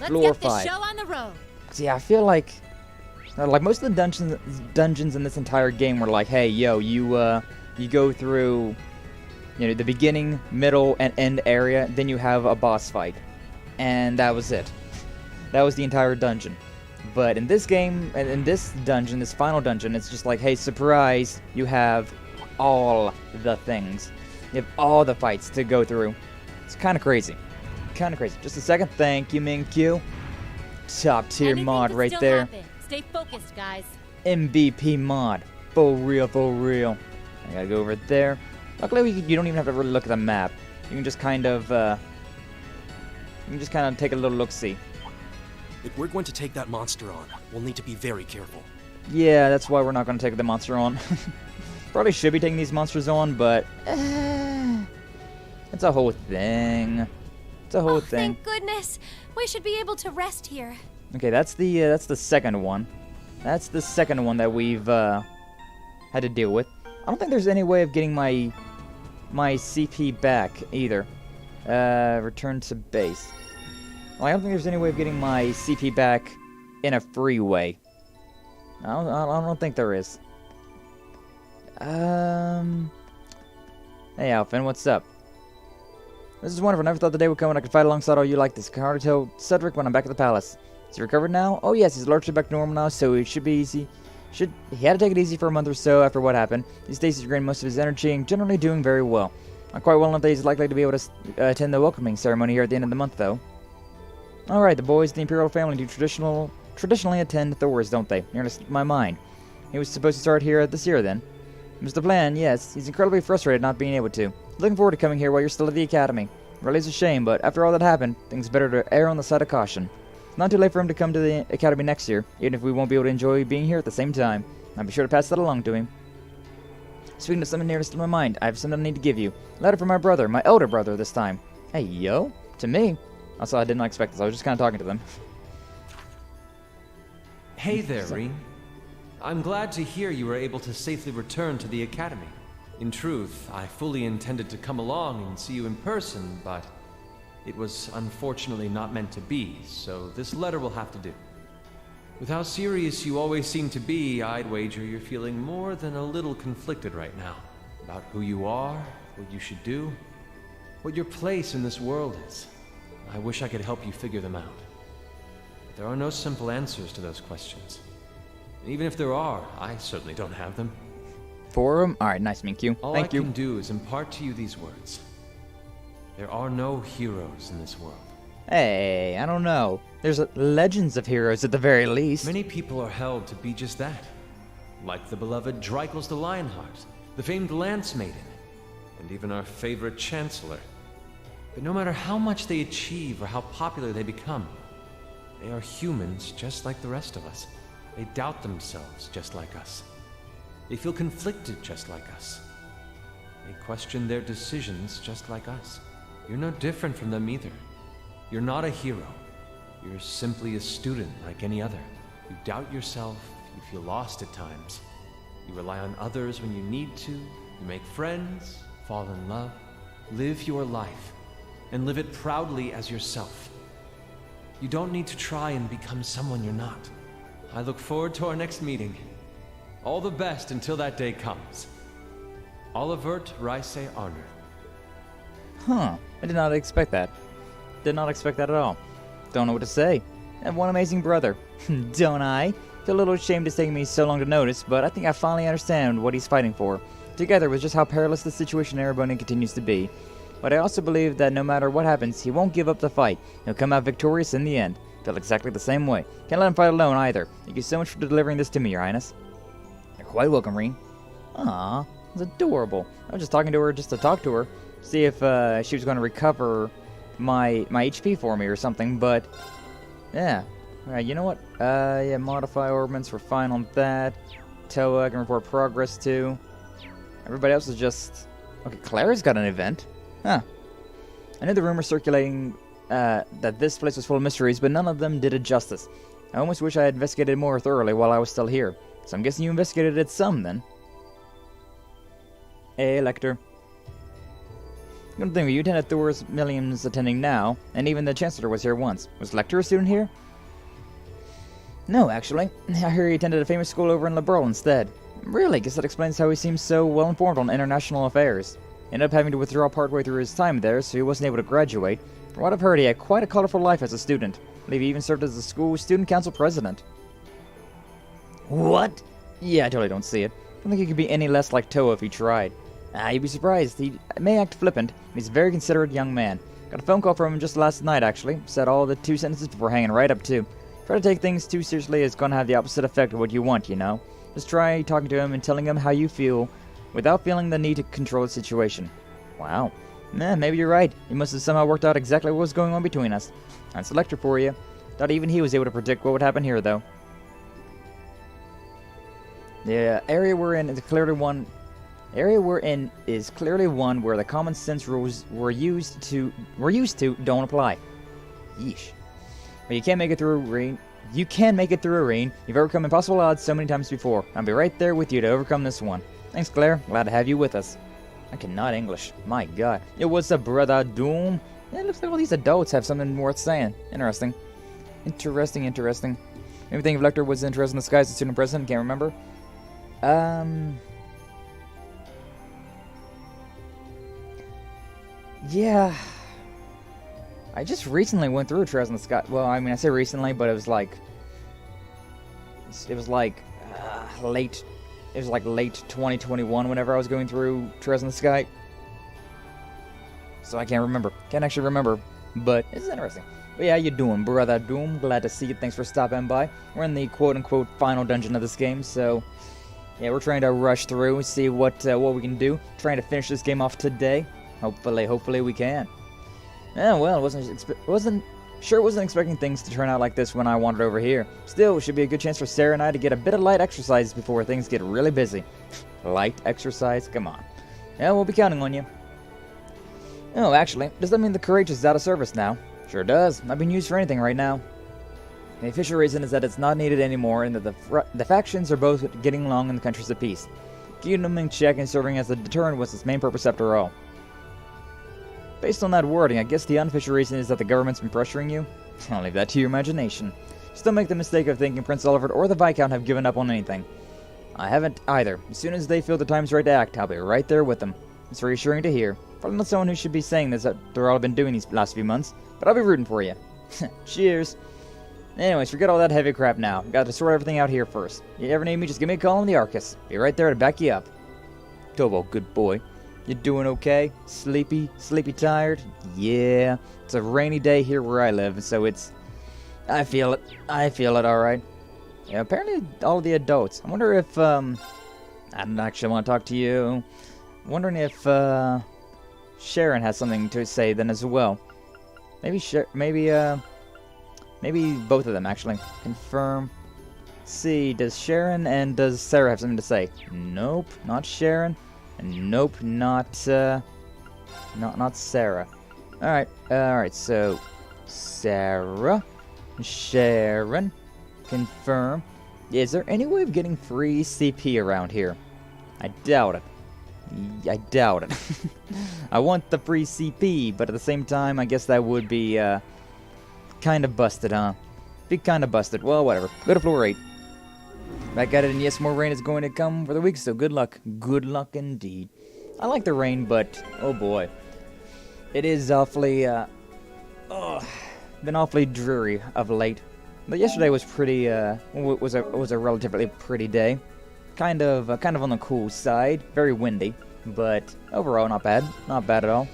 Let's get this show on the road. See, I feel like most of the dungeons in this entire game were like, hey, yo, you go through, you know, the beginning, middle, and end area, then you have a boss fight. And that was it. That was the entire dungeon. But in this game, and in this dungeon, this final dungeon, it's just like, hey, surprise, you have all the things. You have all the fights to go through. It's kind of crazy. Kind of crazy. Just a second. Thank you, Minku. Top tier mod right there. Happen. Stay focused, guys. MVP mod. For real, for real. I gotta go over there. Luckily, you don't even have to really look at the map. You can just kind of, take a little look-see. If we're going to take that monster on, we'll need to be very careful. Yeah, that's why we're not going to take the monster on. Probably should be taking these monsters on, but it's a whole thing. It's a whole thing. Thank goodness. We should be able to rest here. Okay, that's the second one. That's the second one that we've had to deal with. I don't think there's any way of getting my CP back either. Return to base. Well, I don't think there's any way of getting my CP back in a free way. I don't think there is. Hey, Alfin, what's up? This is wonderful. Never thought the day would come when I could fight alongside all you like this. I can hardly tell Cedric when I'm back at the palace. Is he recovered now? Oh yes, he's largely back to normal now, so it should be easy. He had to take it easy for a month or so after what happened. These days he's regained most of his energy and generally doing very well. Not quite well enough that he's likely to be able to attend the welcoming ceremony here at the end of the month, though. Alright, the boys of the Imperial family do traditionally attend Thors, don't they? Nearly slipped my mind. He was supposed to start here this year, then. It was the plan, yes. He's incredibly frustrated not being able to. Looking forward to coming here while you're still at the academy. Really is a shame, but after all that happened, things better to err on the side of caution. It's not too late for him to come to the academy next year, even if we won't be able to enjoy being here at the same time. I'll be sure to pass that along to him. Speaking of something nearest to my mind, I have something I need to give you. A letter from my brother, my elder brother this time. Hey, yo. To me. Also, I did not expect this. I was just kind of talking to them. Hey there, Rean. I'm glad to hear you were able to safely return to the academy. In truth, I fully intended to come along and see you in person, but it was unfortunately not meant to be, so this letter will have to do. With how serious you always seem to be, I'd wager you're feeling more than a little conflicted right now. About who you are, what you should do, what your place in this world is. I wish I could help you figure them out. But there are no simple answers to those questions. And even if there are, I certainly don't have them. Forum? Alright, nice, thank you. All I can do is impart to you these words. There are no heroes in this world. Hey, I don't know. There's legends of heroes at the very least. Many people are held to be just that. Like the beloved Dreikel's the Lionheart, the famed Lance Maiden, and even our favorite Chancellor. But no matter how much they achieve or how popular they become, they are humans just like the rest of us. They doubt themselves just like us. They feel conflicted just like us. They question their decisions just like us. You're no different from them either. You're not a hero. You're simply a student like any other. You doubt yourself, you feel lost at times. You rely on others when you need to. You make friends, fall in love, live your life, and live it proudly as yourself. You don't need to try and become someone you're not. I look forward to our next meeting. All the best until that day comes. Olivert Rice Arner. Huh. I did not expect that. Did not expect that at all. Don't know what to say. I have one amazing brother. Don't I? Feel a little ashamed it's taking me so long to notice, but I think I finally understand what he's fighting for. Together with just how perilous the situation in Erebonia continues to be. But I also believe that no matter what happens, he won't give up the fight. He'll come out victorious in the end. Feel exactly the same way. Can't let him fight alone either. Thank you so much for delivering this to me, Your Highness. You're quite welcome, Rean. Aw, that's adorable. I was just talking to her just to talk to her. See if she was going to recover my HP for me or something, but yeah. Alright, you know what? Yeah, modify orbments, we're fine on that. Toa, I can report progress to. Everybody else is just... Okay, Claire's got an event. Huh. I knew the rumors circulating that this place was full of mysteries, but none of them did it justice. I almost wish I had investigated more thoroughly while I was still here. So I'm guessing you investigated it some, then. Hey, Lecter. Good thing you attended Thors Millions attending now, and even the Chancellor was here once. Was Lecter a student here? No, actually. I hear he attended a famous school over in Liberal instead. Really? Guess that explains how he seems so well informed on international affairs. He ended up having to withdraw partway through his time there, so he wasn't able to graduate. From what I've heard, he had quite a colorful life as a student. I believe he even served as the school's student council president. What? Yeah, I totally don't see it. I don't think he could be any less like Toa if he tried. You'd be surprised. He may act flippant, but he's a very considerate young man. Got a phone call from him just last night, actually. Said all the 2 sentences before hanging right up, too. Try to take things too seriously is gonna have the opposite effect of what you want, you know? Just try talking to him and telling him how you feel without feeling the need to control the situation. Wow. Maybe you're right. He must have somehow worked out exactly what was going on between us. That's a lecture for you. Thought even he was able to predict what would happen here, though. The area we're in is clearly one where the common sense rules we're used to don't apply. Yeesh. But you can't make it through a rain. You can make it through a rain. You've overcome impossible odds so many times before. I'll be right there with you to overcome this one. Thanks, Claire. Glad to have you with us. I cannot English. My God. Yo, what's up, brother Doom? Yeah, it looks like all these adults have something worth saying. Interesting. Interesting. Maybe think if Lecter was interested in the skies as student president. Can't remember. Yeah. I just recently went through Trails in the Sky. Well, I mean, I say recently, but it was like late 2021 whenever I was going through Trails in the Sky. So I can't remember. Can't actually remember, but it's interesting. But yeah, how you doing, brother Doom? Glad to see you. Thanks for stopping by. We're in the quote-unquote final dungeon of this game, so yeah, we're trying to rush through and see what we can do. Trying to finish this game off today. Hopefully we can. Yeah, well, it wasn't Sure wasn't expecting things to turn out like this when I wandered over here. Still, it should be a good chance for Sarah and I to get a bit of light exercise before things get really busy. Light exercise? Come on. Yeah, we'll be counting on you. Oh, actually, does that mean the Courageous is out of service now? Sure does. Not being used for anything right now. The official reason is that it's not needed anymore and that the factions are both getting along in the countries of peace. Keeping them in check and serving as a deterrent was its main purpose after all. Based on that wording, I guess the unofficial reason is that the government's been pressuring you? I'll leave that to your imagination. Just don't make the mistake of thinking Prince Oliver or the Viscount have given up on anything. I haven't either. As soon as they feel the time's right to act, I'll be right there with them. It's reassuring to hear. Probably not someone who should be saying this after all I've been doing these last few months, but I'll be rooting for you. Cheers. Anyways, forget all that heavy crap now. Got to sort everything out here first. You ever need me, just give me a call in the Arcus. Be right there to back you up. Tobo, good boy. You doing okay? Sleepy? Sleepy tired? Yeah. It's a rainy day here where I live, so it's... I feel it. I feel it alright. Yeah, apparently all the adults. I wonder if, I don't actually want to talk to you. I'm wondering if, Sharon has something to say then as well. Maybe maybe both of them, actually. Confirm. See, does Sharon and does Sarah have something to say? Nope, not Sharon. And nope, not Sarah. Alright, so Sarah, Sharon, confirm. Is there any way of getting free CP around here? I doubt it. I doubt it. I want the free CP, but at the same time, I guess that would be, kind of busted, huh? Be kind of busted. Well, whatever. Go to floor 8. Back at it, and yes, more rain is going to come for the week, so good luck. Good luck indeed. I like the rain, but, oh boy. It is awfully, been awfully dreary of late. But yesterday was pretty, was a relatively pretty day. Kind of on the cool side. Very windy, but overall not bad. Not bad at all.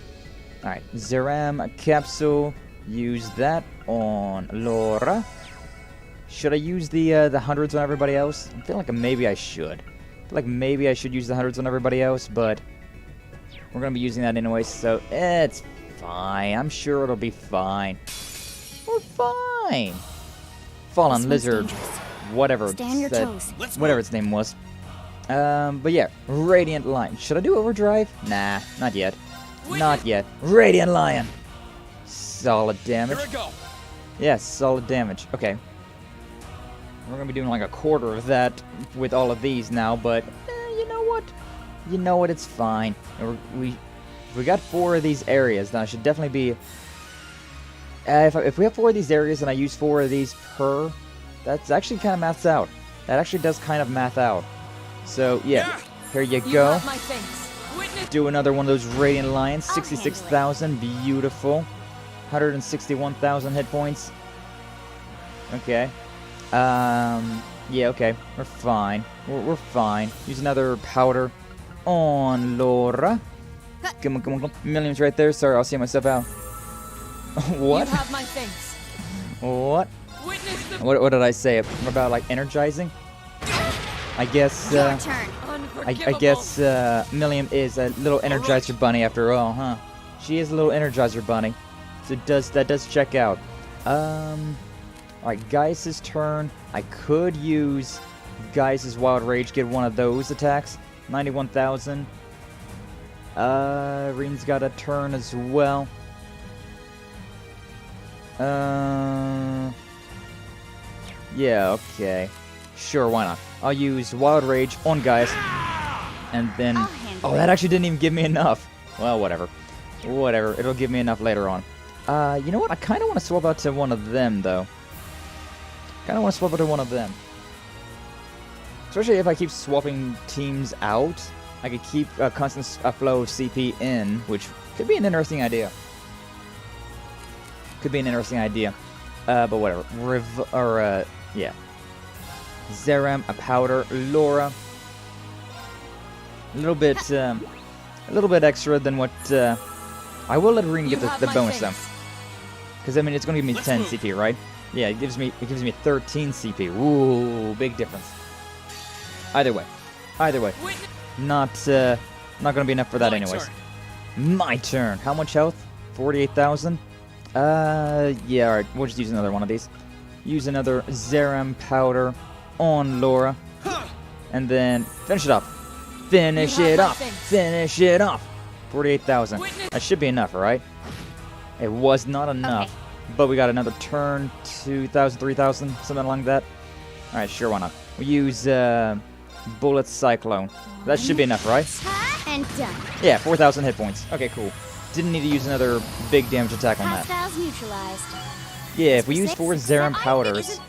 Alright, Zeram capsule. Use that on Laura. Should I use the hundreds on everybody else? I feel like maybe I should. I feel like maybe I should use the hundreds on everybody else, but we're gonna be using that anyway, so it's fine. I'm sure it'll be fine. We're fine. Fallen lizard, whatever whatever its name was. But yeah, Radiant Lion. Should I do overdrive? Nah, not yet. Not yet. Radiant Lion. Solid damage. Yes, solid damage. Okay. We're gonna be doing like a quarter of that with all of these now, but you know what? You know what? It's fine. We got 4 of these areas, then I should definitely be. If we have 4 of these areas and I use 4 of these per, that's actually kind of maths out. That actually does kind of math out. So yeah, here you go. Do another one of those Radiant Lions. 66,000, beautiful. 161,000 hit points. Okay. Yeah, okay. We're fine. We're fine. Use another powder on Laura. Come on, come on, come on. Millions right there. Sorry, I'll see myself out. What? You have my thanks. What? What did I say about like energizing? I guess I guess Milliam is a little Energizer bunny after all, huh? She is a little Energizer bunny. So that does check out. Alright, Gaius' turn. I could use Gaius' Wild Rage, get one of those attacks. 91,000. Rean's got a turn as well. Yeah, okay. Sure, why not? I'll use Wild Rage on Gaius. And then... Oh, that actually didn't even give me enough. Well, whatever. Whatever, it'll give me enough later on. You know what? I kind of want to swap out to one of them, though. Especially if I keep swapping teams out, I could keep a constant flow of CP in, which could be an interesting idea. But whatever. Yeah. Zeram, a powder, Laura. A little bit extra than what, I will let Rean get the bonus though. Because I mean it's gonna give me 10 CP, right? Yeah, it gives me 13 CP. Ooh, big difference. Either way. Not gonna be enough for that anyways. My turn. How much health? 48,000. Yeah, alright. We'll just use another one of these. Use another Zeram powder on Laura. And then finish it off. Finish it off. Finish it off. 48,000. That should be enough, alright? It was not enough. Okay. But we got another turn. 2,000, 3,000, something like that. Alright, sure, why not? We use Bullet Cyclone. That should be enough, right? And done. Yeah, 4,000 hit points. Okay, cool. Didn't need to use another big damage attack on that. Hostiles neutralized. Yeah, if we use 4 Zeram powders,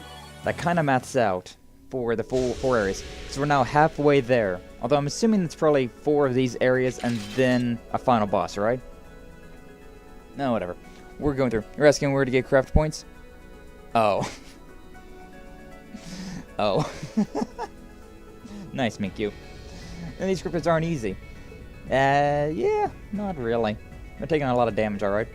that kind of maths out for the full 4 areas. So we're now halfway there. Although I'm assuming it's probably 4 of these areas and then a final boss, right? No, whatever. We're going through. You're asking where to get craft points? Oh. Oh. Nice, Minkyu. And these cryptids aren't easy. Yeah, not really. They're taking a lot of damage, alright.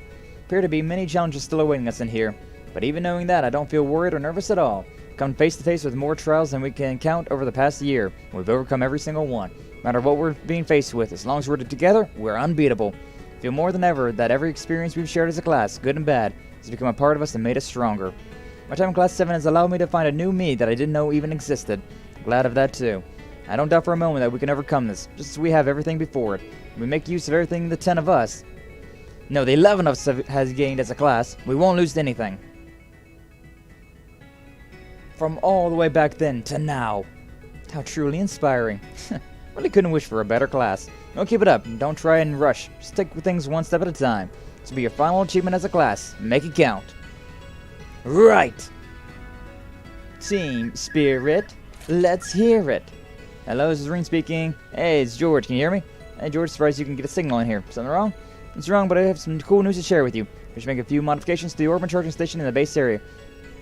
Appear to be many challenges still awaiting us in here. But even knowing that, I don't feel worried or nervous at all. Come face to face with more trials than we can count over the past year. We've overcome every single one. No matter what we're being faced with, as long as we're together, we're unbeatable. Feel more than ever that every experience we've shared as a class, good and bad, has become a part of us and made us stronger. My time in Class 7 has allowed me to find a new me that I didn't know even existed. Glad of that too. I don't doubt for a moment that we can overcome this, just as we have everything before it. We make use of everything the 10 of us. No, the 11 of us has gained as a class. We won't lose anything. From all the way back then to now. How truly inspiring. Really couldn't wish for a better class. Don't keep it up. Don't try and rush. Just take things one step at a time. This will be your final achievement as a class. Make it count. Right. Team Spirit, let's hear it. Hello, this is Rean speaking. Hey, it's George. Can you hear me? Hey, George, surprised you can get a signal in here. Something wrong? It's wrong, but I have some cool news to share with you. We should make a few modifications to the orbital charging station in the base area.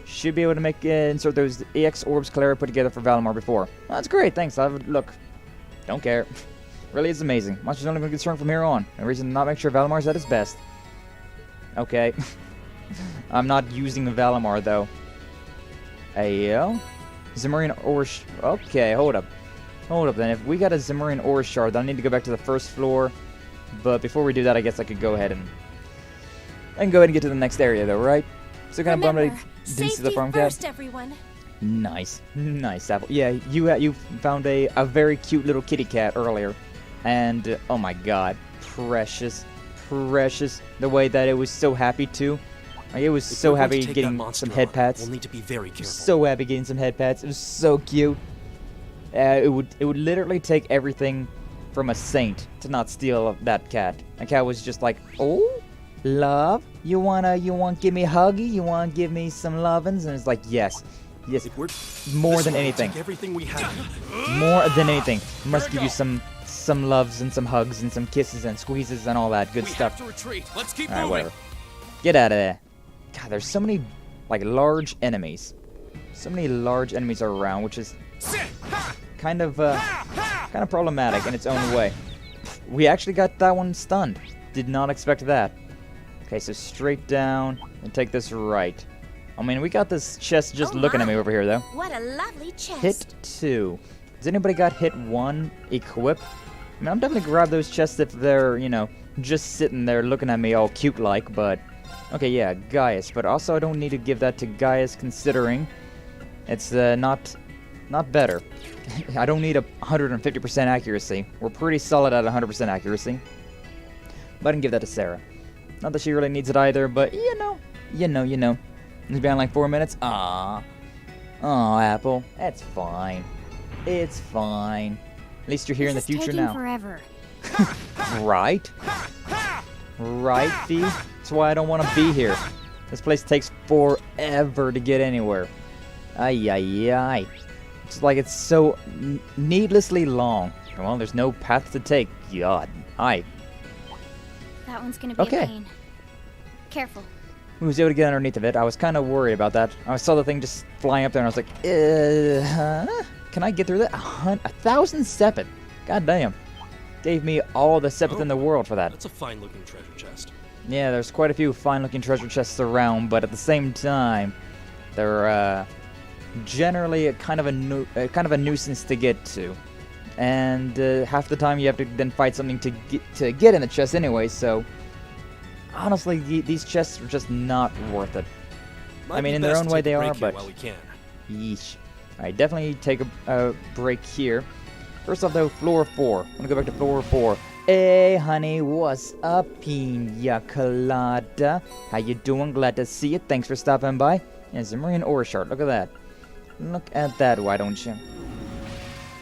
Should be able to insert those EX orbs Clara put together for Valimar before. Oh, that's great, thanks. I'll have a look. Don't care. Really is amazing. Monsters only going to get strong from here on. No reason to not make sure Valimar's at its best. Okay. I'm not using Valimar, though. Ayo. Zemurian ore... Okay, hold up. Hold up, then. If we got a Zemurian ore shard, then I need to go back to the first floor. But before we do that, I guess I could go ahead and... I can go ahead and get to the next area, though, right? So kind of bummed I didn't see the farm cat. Everyone. Nice. Nice, Apple. Yeah, you found a very cute little kitty cat earlier. And, oh my god. Precious. Precious. The way that it was so happy, too. Like, it was so happy getting some head pats. We'll need to be very careful. So happy getting some head pats. It was so cute. It would literally take everything from a saint to not steal that cat. That cat was just like, oh, love, you want give me a huggy? You want to give me some lovin's? And it's like, yes, more than anything. Everything we have. More than anything, must give you some loves and some hugs and some kisses and squeezes and all that good stuff. We have to retreat. Let's keep moving. moving. Whatever. Get out of there. God, there's so many like large enemies. So many large enemies are around, which is kind of problematic in its own way. We actually got that one stunned. Did not expect that. Okay, so straight down and take this right. I mean, we got this chest just looking at me over here, though. What a lovely chest. Hit 2. Has anybody got hit 1 equipped? I mean, I'm definitely grab those chests if they're, you know, just sitting there looking at me all cute-like, but... Okay, yeah, Gaius, but also I don't need to give that to Gaius considering it's not better. I don't need 150% accuracy. We're pretty solid at 100% accuracy. But I can give that to Sarah. Not that she really needs it either, but you know. It's been like 4 minutes. Aw, Apple. That's fine. It's fine. At least you're here in the future now. Forever. Right? Right, Fee? That's why I don't want to be here. This place takes forever to get anywhere. Ay. It's like it's so needlessly long. Well, there's no path to take. God. Aye. That one's gonna be a pain. Careful. We was able to get underneath of it. I was kind of worried about that. I saw the thing just flying up there and I was like, can I get through that? 1,000 sepith. God damn. Gave me all the sepith in the world for that. That's a fine-looking treasure chest. Yeah, there's quite a few fine-looking treasure chests around, but at the same time, they're generally a kind of a nuisance to get to, and half the time you have to then fight something to get in the chest anyway. So honestly, these chests are just not worth it. Might I mean, be in their best own to way take a they break are, here but while we can. yeesh. Alright, definitely take a break here. First off, though, floor 4. I'm gonna go back to floor 4. Hey, honey, what's up, Pina Colada? How you doing? Glad to see you. Thanks for stopping by. Yeah, it's a Marine ore shard. Look at that. Look at that, why don't you?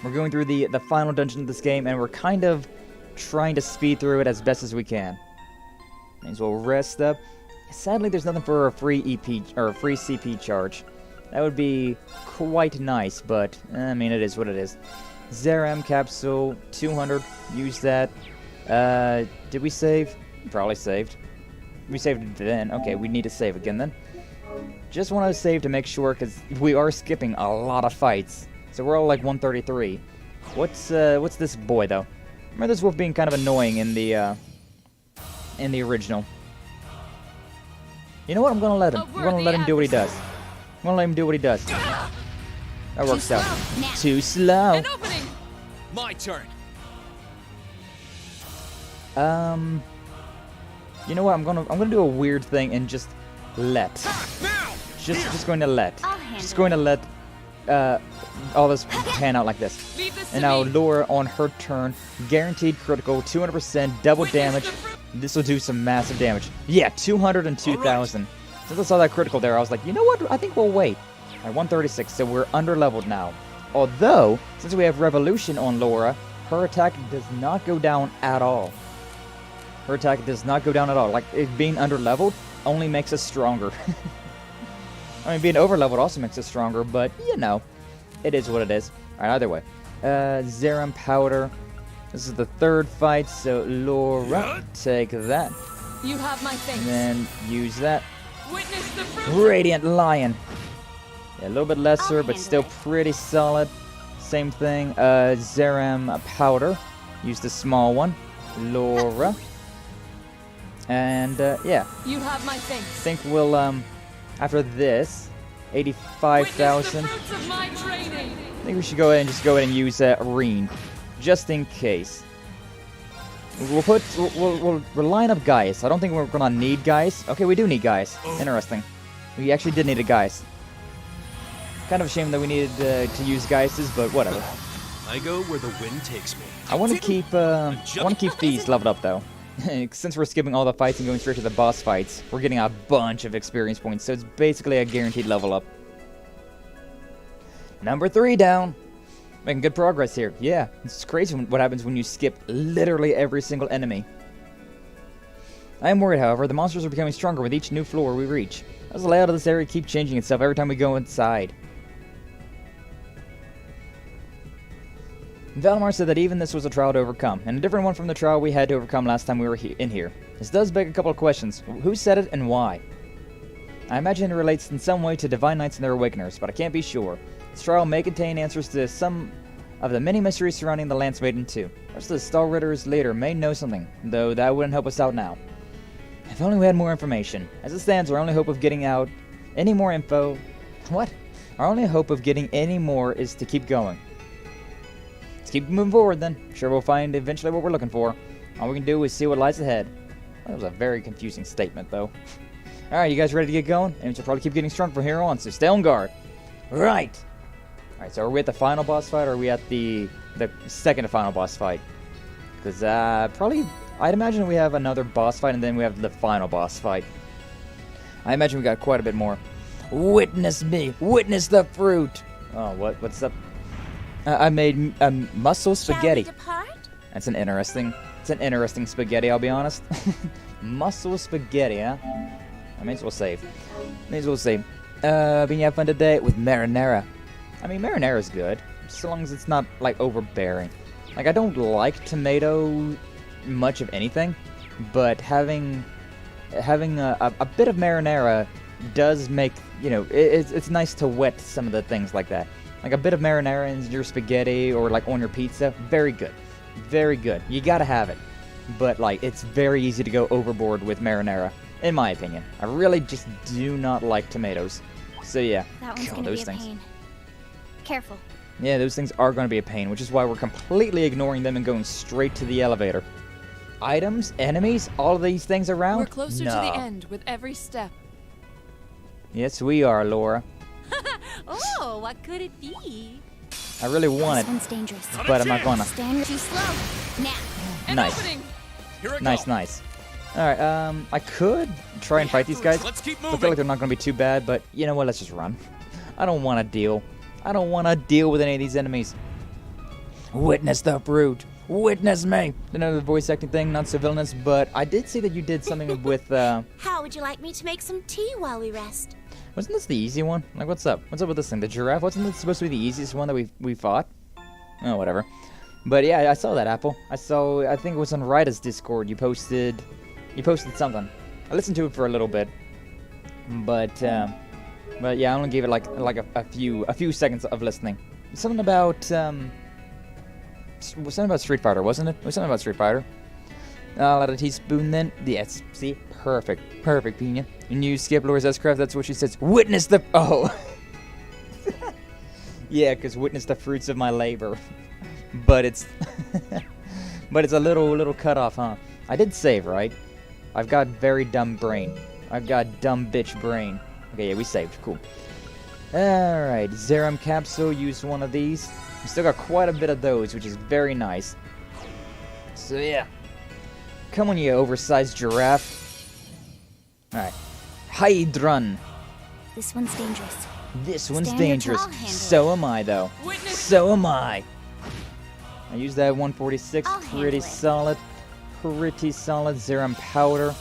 We're going through the final dungeon of this game, and we're kind of trying to speed through it as best as we can. May as well rest up. Sadly, there's nothing for a free EP or a free CP charge. That would be quite nice, but I mean, it is what it is. Zerem capsule 200. Use that. Did we save? Probably saved. We saved it then. Okay, we need to save again then. Just want to save to make sure, because we are skipping a lot of fights. So we're all like 133. What's this boy though? Remember this wolf being kind of annoying in the original. You know what? I'm gonna let him. I'm gonna let him do what he does. I'm gonna let him do what he does. That works out. Too slow. An opening. My turn. You know what? I'm gonna do a weird thing and just let. Just going to let. Just going to let all this pan out like this. And now Laura on her turn, guaranteed critical, 200%, double damage. This will do some massive damage. Yeah, 202,000. Since I saw that critical there, I was like, you know what? I think we'll wait. All right, 136, so we're under-leveled now. Although, since we have Revolution on Laura, her attack does not go down at all. Her attack does not go down at all. Like, it being under-leveled only makes us stronger. I mean, being over-leveled also makes us stronger, but, you know, it is what it is. All right, either way. Zerem Powder. This is the third fight, so Laura, take that. You have my thanks. And then use that. Witness the fruit. Radiant Lion. Yeah, a little bit lesser, but still pretty solid. Same thing. Zerem Powder. Use the small one. Laura. And, yeah. You have my thanks. I think we'll, after this, 85,000. I think we should go ahead and just use Rean, just in case. We'll line up Gaius. I don't think we're gonna need Gaius. Okay, we do need Gaius. Interesting. We actually did need a Gaius. Kind of a shame that we needed to use Gaius's, but whatever. I go where the wind takes me. I want to keep these leveled up though. Since we're skipping all the fights and going straight to the boss fights, we're getting a bunch of experience points, so it's basically a guaranteed level up. Number 3 down. Making good progress here. Yeah, it's crazy what happens when you skip literally every single enemy. I am worried, however. The monsters are becoming stronger with each new floor we reach. As the layout of this area keeps changing itself every time we go inside. Valdemar said that even this was a trial to overcome, and a different one from the trial we had to overcome last time we were in here. This does beg a couple of questions. Who said it and why? I imagine it relates in some way to Divine Knights and their Awakeners, but I can't be sure. This trial may contain answers to some of the many mysteries surrounding the Lance Maiden too. The rest of the Star Ritters later may know something, though that wouldn't help us out now. If only we had more information. As it stands, our only hope of getting out any more info... What? Our only hope of getting any more is to keep going. Let's keep moving forward then. Sure we'll find eventually what we're looking for. All we can do is see what lies ahead. That was a very confusing statement though. Alright, you guys ready to get going? And we'll probably keep getting stronger from here on, so stay on guard. Right! Alright, so are we at the final boss fight, or are we at the second to final boss fight? Because, probably, I'd imagine we have another boss fight, and then we have the final boss fight. I imagine we got quite a bit more. Witness me! Witness the fruit! Oh, what's up? I made muscle spaghetti. That's an interesting spaghetti, I'll be honest. Muscle spaghetti, huh? I may as well save. Been having fun today with marinara. I mean, marinara's good, so long as it's not, like, overbearing. Like, I don't like tomato much of anything, but having a bit of marinara does make, you know, it's nice to wet some of the things like that. Like, a bit of marinara in your spaghetti or, like, on your pizza, very good. Very good. You gotta have it. But, like, it's very easy to go overboard with marinara, in my opinion. I really just do not like tomatoes. So, yeah. That one's gonna be a pain. Careful. Yeah, those things are going to be a pain, which is why we're completely ignoring them and going straight to the elevator. items, enemies, all of these things around? We're closer to the end with every step. Yes, we are, Laura. Oh, what could it be? I really want This it, one's dangerous. but I'm not gonna. Stand too slow. Now. Nice. Nice. Alright, I could try and fight these guys. Let's keep I feel moving. like they're not gonna be too bad, but you know what? Let's just run. I don't want to deal. I don't want to deal with any of these enemies. Witness the brute. Witness me. Another voice acting thing, not so villainous, but I did see that you did something with, How would you like me to make some tea while we rest? Wasn't this the easy one? Like, what's up? What's up with this thing? The giraffe? Wasn't this supposed to be the easiest one that we fought? Oh, whatever. But yeah, I saw that, Apple. I think it was on Ryda's Discord. You posted something. I listened to it for a little bit. But yeah, I only gave it like a few seconds of listening. Something about Street Fighter, wasn't it? It was something about Street Fighter. I'll add a teaspoon then. Yes, see? Perfect, Pina. And you skip Laura's S-Craft, that's what she says. Witness the... Oh. Yeah, because witness the fruits of my labor. But it's... but it's a little cut off, huh? I did save, right? I've got very dumb brain. I've got dumb bitch brain. Okay, yeah, we saved. Cool. Alright, Zerum Capsule. Use one of these. We still got quite a bit of those, which is very nice. So, yeah. Come on, you oversized giraffe. Alright. Hydrun. This one's dangerous. This one's Stand your dangerous. tall, handle So am I, though. So am I. I used that 146. I'll Pretty handle it. solid. Pretty solid. Zerum Powder.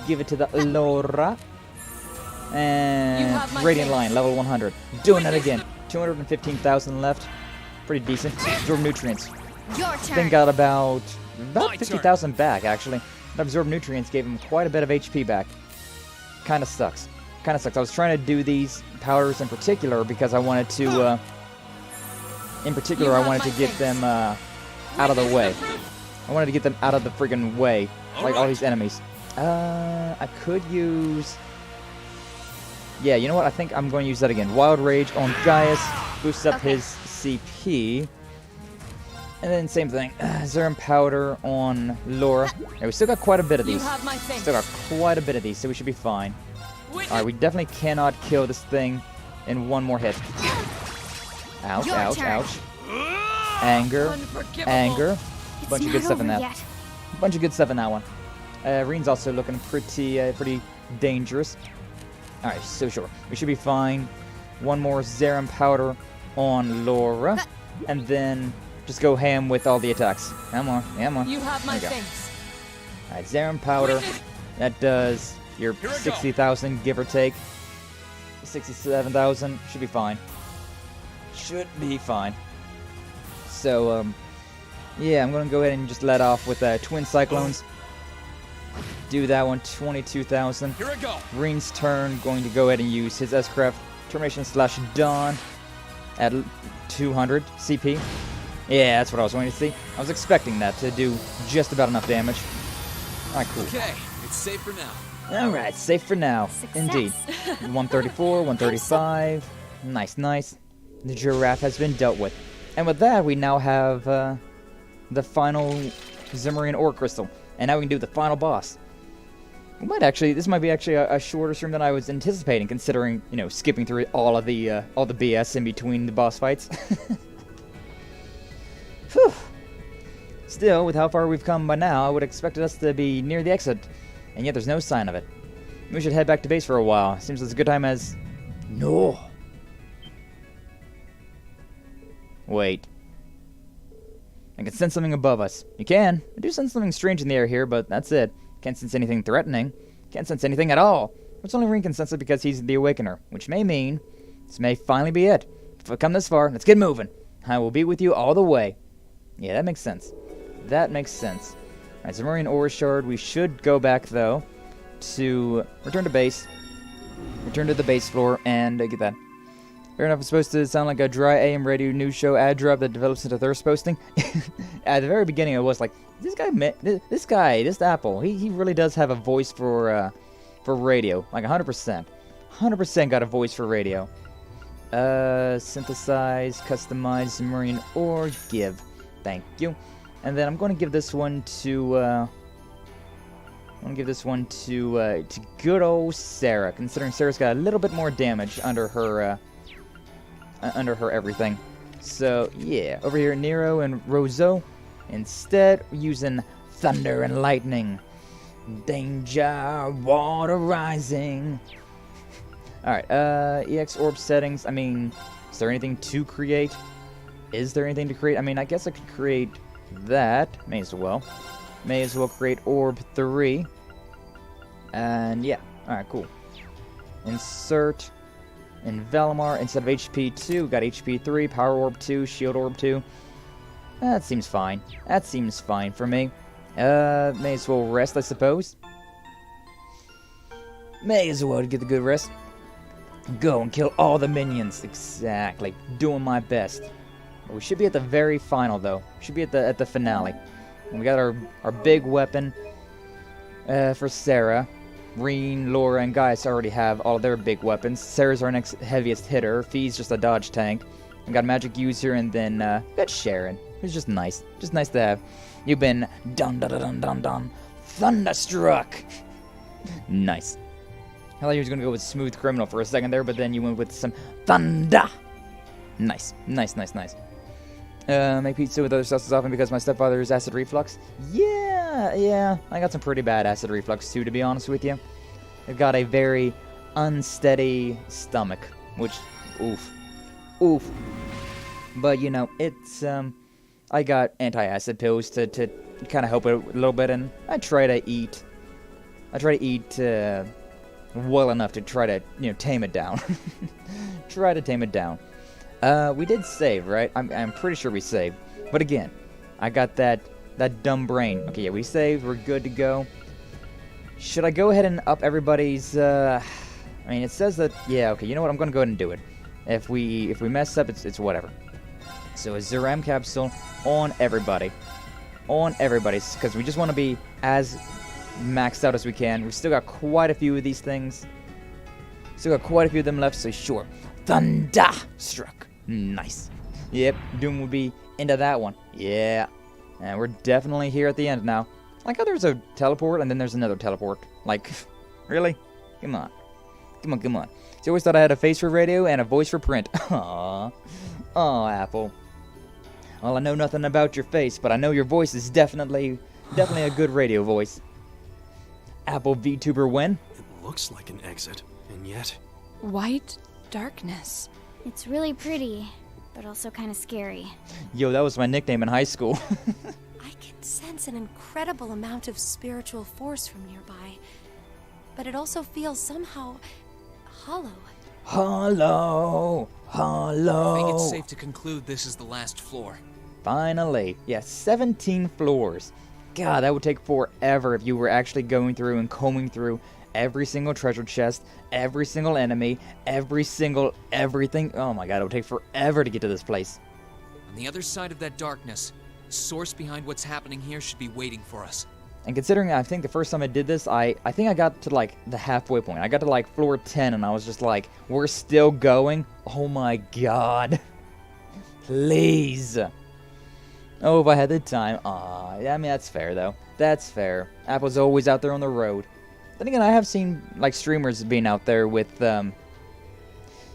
Give it to the Laura. And Radiant Line, level 100. Doing that again. 215,000 left. Pretty decent. Absorb Nutrients. Your Then turn. got about 50,000 back, actually. Absorb Nutrients gave him quite a bit of HP back. Kinda sucks. I was trying to do these powders in particular because I wanted to, get them, out of the way. I wanted to get them out of the friggin' way. Like all these enemies. I could use... Yeah, you know what? I think I'm going to use that again. Wild Rage on Gaius. Boosts up his CP. And then same thing. Zerum Powder on Laura. Yeah, we still got quite a bit of these. Still got quite a bit of these, so we should be fine. Alright, we definitely cannot kill this thing in one more hit. Ouch, ouch, ouch. Anger. Anger. Bunch of good stuff in that. Bunch of good stuff in that one. Rean's also looking pretty dangerous. Alright, so sure. We should be fine. One more Zerum Powder on Laura. And then just go ham with all the attacks. Come on, come on. You have my There we go. thanks. Alright, Zerum Powder. That does your 60,000, give or take. 67,000. Should be fine. Should be fine. So, yeah, I'm going to go ahead and just let off with Twin Cyclones. Do that one, 22,000. Here I go. Rean's turn, going to go ahead and use his S-Craft. Termination / Dawn at 200 CP. Yeah, that's what I was wanting to see. I was expecting that to do just about enough damage. Alright, cool. Okay, it's safe for now. Alright, safe for now. Success. Indeed. 134, 135. Nice, nice. The giraffe has been dealt with. And with that, we now have the final Zimmerian Ore Crystal. And now we can do the final boss. We might actually, this might be actually a shorter stream than I was anticipating, considering, you know, skipping through all the BS in between the boss fights. Whew. Still, with how far we've come by now, I would expect us to be near the exit, and yet there's no sign of it. We should head back to base for a while. Seems as good time as... No. Wait. I can sense something above us. You can. I do sense something strange in the air here, but that's it. Can't sense anything threatening. Can't sense anything at all. It's only Rean can sense it because he's the Awakener, which may mean this may finally be it. If we've come this far, let's get moving. I will be with you all the way. Yeah, that makes sense. That makase sense. Alright, Zimmerian Ore Shard. We should go back, though, to return to base. Return to the base floor and get that. Fair enough, it's supposed to sound like a dry AM radio news show ad drop that develops into thirst posting. At the very beginning, it was like, this Apple, he really does have a voice for radio, like 100%. 100% got a voice for radio. Synthesize, customize, Zimmerian Ore, give. Thank you. And then I'm going to give this one to good old Sarah, considering Sarah's got a little bit more damage under her everything. So yeah, over here Nero and Roseau, instead using thunder and lightning. Danger, water rising. All right, EX orb settings. I mean, is there anything to create? Is there anything to create? I mean, I guess I could create that. May as well. May as well create orb 3. And yeah, all right, cool. Insert in Valimar instead of HP 2, got HP 3, power orb 2, shield orb 2. That seems fine. That seems fine for me. May as well rest, I suppose. May as well get the good rest. Go and kill all the minions. Exactly. Doing my best. We should be at the very final, though. Should be at the finale. And we got our big weapon for Sarah. Rean, Laura, and Gaius already have all their big weapons. Sarah's our next heaviest hitter. Fee's just a dodge tank. We got a magic user, and then got Sharon. It's just nice. Just nice to have. You've been dun thunderstruck. Nice. I thought you was gonna go with smooth criminal for a second there, but then you went with some thunder. Nice. Make pizza with other sauces often because my stepfather's acid reflux. Yeah. I got some pretty bad acid reflux too, to be honest with you. I've got a very unsteady stomach, which, oof. But you know, it's I got anti-acid pills to kind of help it a little bit, and I try to eat well enough to try to, you know, tame it down. Try to tame it down. We did save, right? I'm pretty sure we saved. But again, I got that dumb brain. Okay, yeah, we saved. We're good to go. Should I go ahead and up everybody's? I mean, it says that. Yeah. Okay. You know what? I'm gonna go ahead and do it. If we mess up, it's whatever. So a Zeram capsule on everybody, because we just want to be as maxed out as we can. We've still got quite a few of these things. Still got quite a few of them left. So sure, thunderstruck. Nice. Yep, Doom would be into that one. Yeah. And we're definitely here at the end now. Like how there's a teleport and then there's another teleport. Like, really? Come on. So I always thought I had a face for radio and a voice for print. Aww. Aw, Apple. Well, I know nothing about your face, but I know your voice is definitely a good radio voice. Apple VTuberEN. It looks like an exit, and yet... White darkness. It's really pretty, but also kind of scary. Yo, that was my nickname in high school. I can sense an incredible amount of spiritual force from nearby, but it also feels somehow hollow. I think it's safe to conclude this is the last floor. Finally. Yeah, 17 floors. God, that would take forever if you were actually going through and combing through every single treasure chest, every single enemy, every single everything. Oh my god, it would take forever to get to this place. On the other side of that darkness, the source behind what's happening here should be waiting for us. And considering I think the first time I did this, I think I got to like the halfway point. I got to like floor 10 and I was just like, we're still going? Oh my god. Please. Oh, if I had the time. Aw, I mean, that's fair though. That's fair. Apple's always out there on the road. Then again, I have seen like streamers being out there with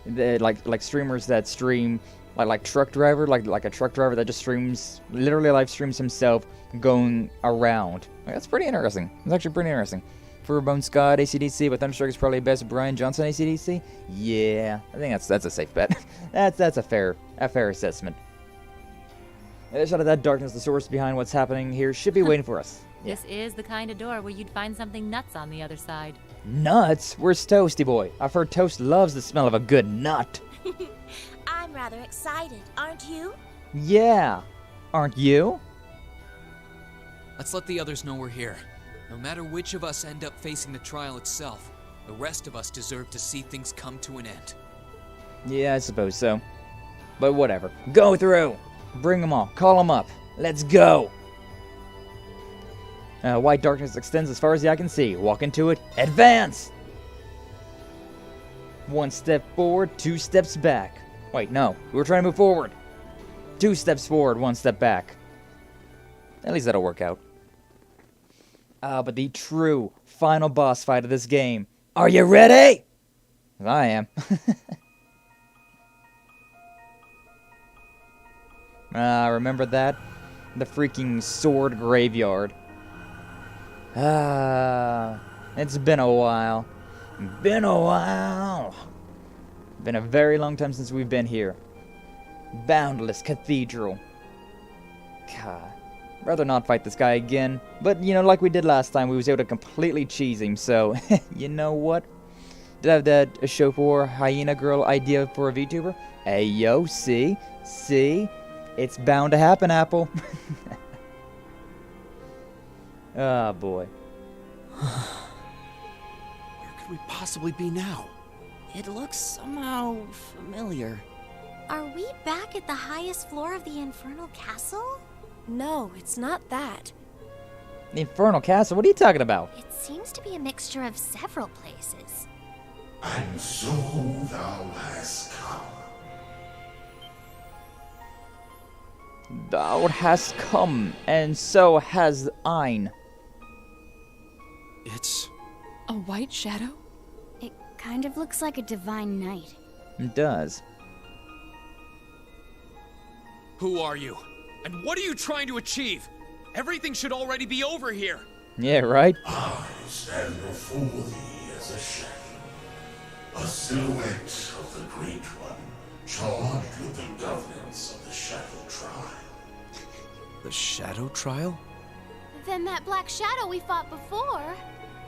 like streamers that stream like truck driver, like a truck driver that just streams, literally live streams himself going around. Like, that's pretty interesting. It's actually pretty interesting. For Bone Scott, AC/DC, but Thunderstruck is probably best. Brian Johnson, AC/DC. Yeah, I think that's a safe bet. that's a fair assessment. Out of that darkness, the source behind what's happening here should be waiting for us. Yeah. This is the kind of door where you'd find something nuts on the other side. Nuts? Where's Toasty Boy? I've heard Toast loves the smell of a good nut. I'm rather excited, aren't you? Yeah. Aren't you? Let's let the others know we're here. No matter which of us end up facing the trial itself, the rest of us deserve to see things come to an end. Yeah, I suppose so. But whatever. Go through! Bring them all. Call them up. Let's go! White darkness extends as far as the eye can see. Walk into it. Advance! 1 step forward, 2 steps back. Wait, no. We were trying to move forward. 2 steps forward, 1 step back. At least that'll work out. But the true final boss fight of this game. Are you ready? I am. Remember that? The freaking sword graveyard. It's been a while. Been a while. Been a very long time since we've been here. Boundless Cathedral. God. Rather not fight this guy again. But, you know, like we did last time, we was able to completely cheese him. So, you know what? Did I have that a show for Hyena Girl idea for a VTuber? Hey, yo, see? See? It's bound to happen, Apple. Oh, boy. Where could we possibly be now? It looks somehow familiar. Are we back at the highest floor of the Infernal Castle? No, it's not that. The Infernal Castle? What are you talking about? It seems to be a mixture of several places. And so thou hast come. Thou hast come, and so has Ein. It's... a white shadow? It kind of looks like a divine knight. It does. Who are you? And what are you trying to achieve? Everything should already be over here. Yeah, right? I stand before thee as a shadow. A silhouette of the Great One, charged with the governance of the Shadow Trial. the Shadow Trial? Then that black shadow we fought before.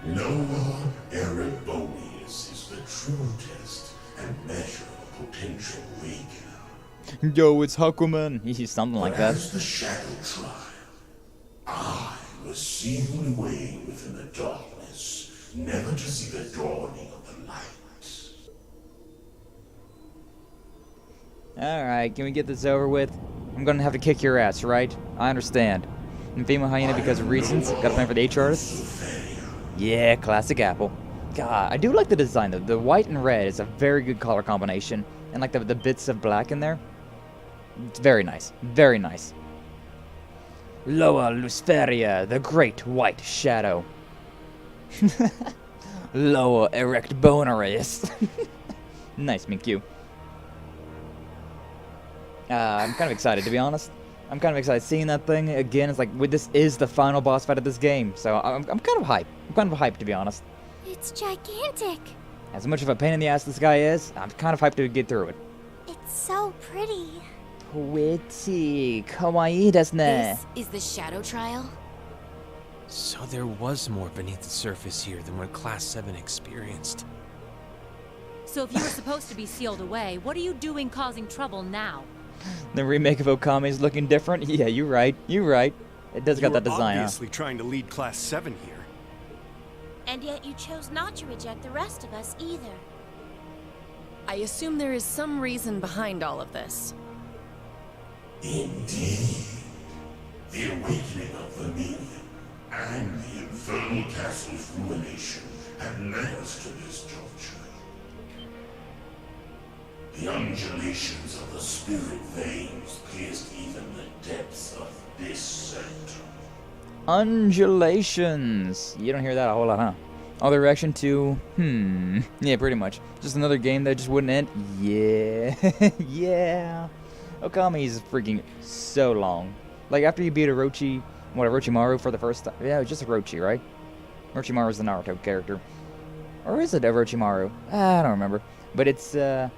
Noah Erebonia is the true test and measure of potential weakener. Yo, it's Huckleman. He's something like that. As the Shadow Trial, I was sealed away within the darkness, never to see the dawning of the light. Alright, can we get this over with? I'm gonna have to kick your ass, right? I understand. And female hyena because of reasons. Got a plan for the H artist? Yeah, classic Apple. God, I do like the design though. The white and red is a very good color combination. And like the bits of black in there. It's very nice. Very nice. Loa Luciferia, the great white shadow. Loa erect bonarius. Nice, Minkyu. I'm kind of excited, to be honest. I'm kind of excited seeing that thing again. It's like, this is the final boss fight of this game, so I'm kind of hyped. I'm kind of hyped, to be honest. It's gigantic. As much of a pain in the ass this guy is, I'm kind of hyped to get through it. It's so pretty. Pretty, kawaii desu ne. This is the Shadow Trial? So there was more beneath the surface here than what Class VII experienced. So if you were supposed to be sealed away, what are you doing causing trouble now? The remake of Okami is looking different. Yeah, you're right. You're right. It does got that design, obviously trying to lead Class 7 here. And yet you chose not to reject the rest of us either. I assume there is some reason behind all of this. Indeed. The awakening of the Million and the Infernal Castle's ruination had led us to this juncture. The undulations of the spirit veins pierced even the depths of this center. Undulations. You don't hear that a whole lot, huh? Other reaction to, yeah, pretty much. Just another game that just wouldn't end. Yeah, yeah. Okami is freaking so long. Like, after you beat Orochimaru for the first time. Yeah, it was just Orochi, right? Orochimaru is the Naruto character. Or is it Orochimaru? I don't remember. But it's, yeah,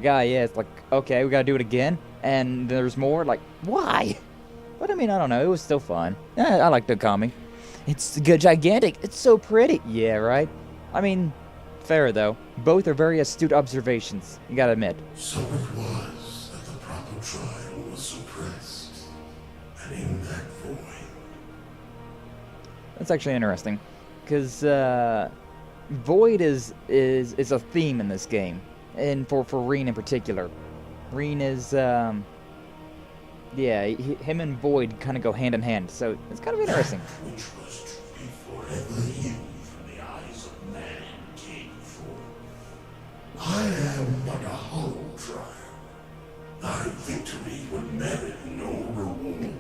it's like, okay, we gotta do it again. And there's more, like, why? But I mean, I don't know, it was still fun. I liked Okami. It's good, gigantic, it's so pretty. Yeah, right? I mean, fair though. Both are very astute observations, you gotta admit. So it was that the proper trial was suppressed. And in that void... That's actually interesting. Because, void is a theme in this game. And for Rean in particular. Rean is, yeah, him and void kind of go hand in hand. So it's kind of interesting. Which was to be forever hidden from the eyes of man came forth. I am but a hollow trial. Thy victory would merit no reward,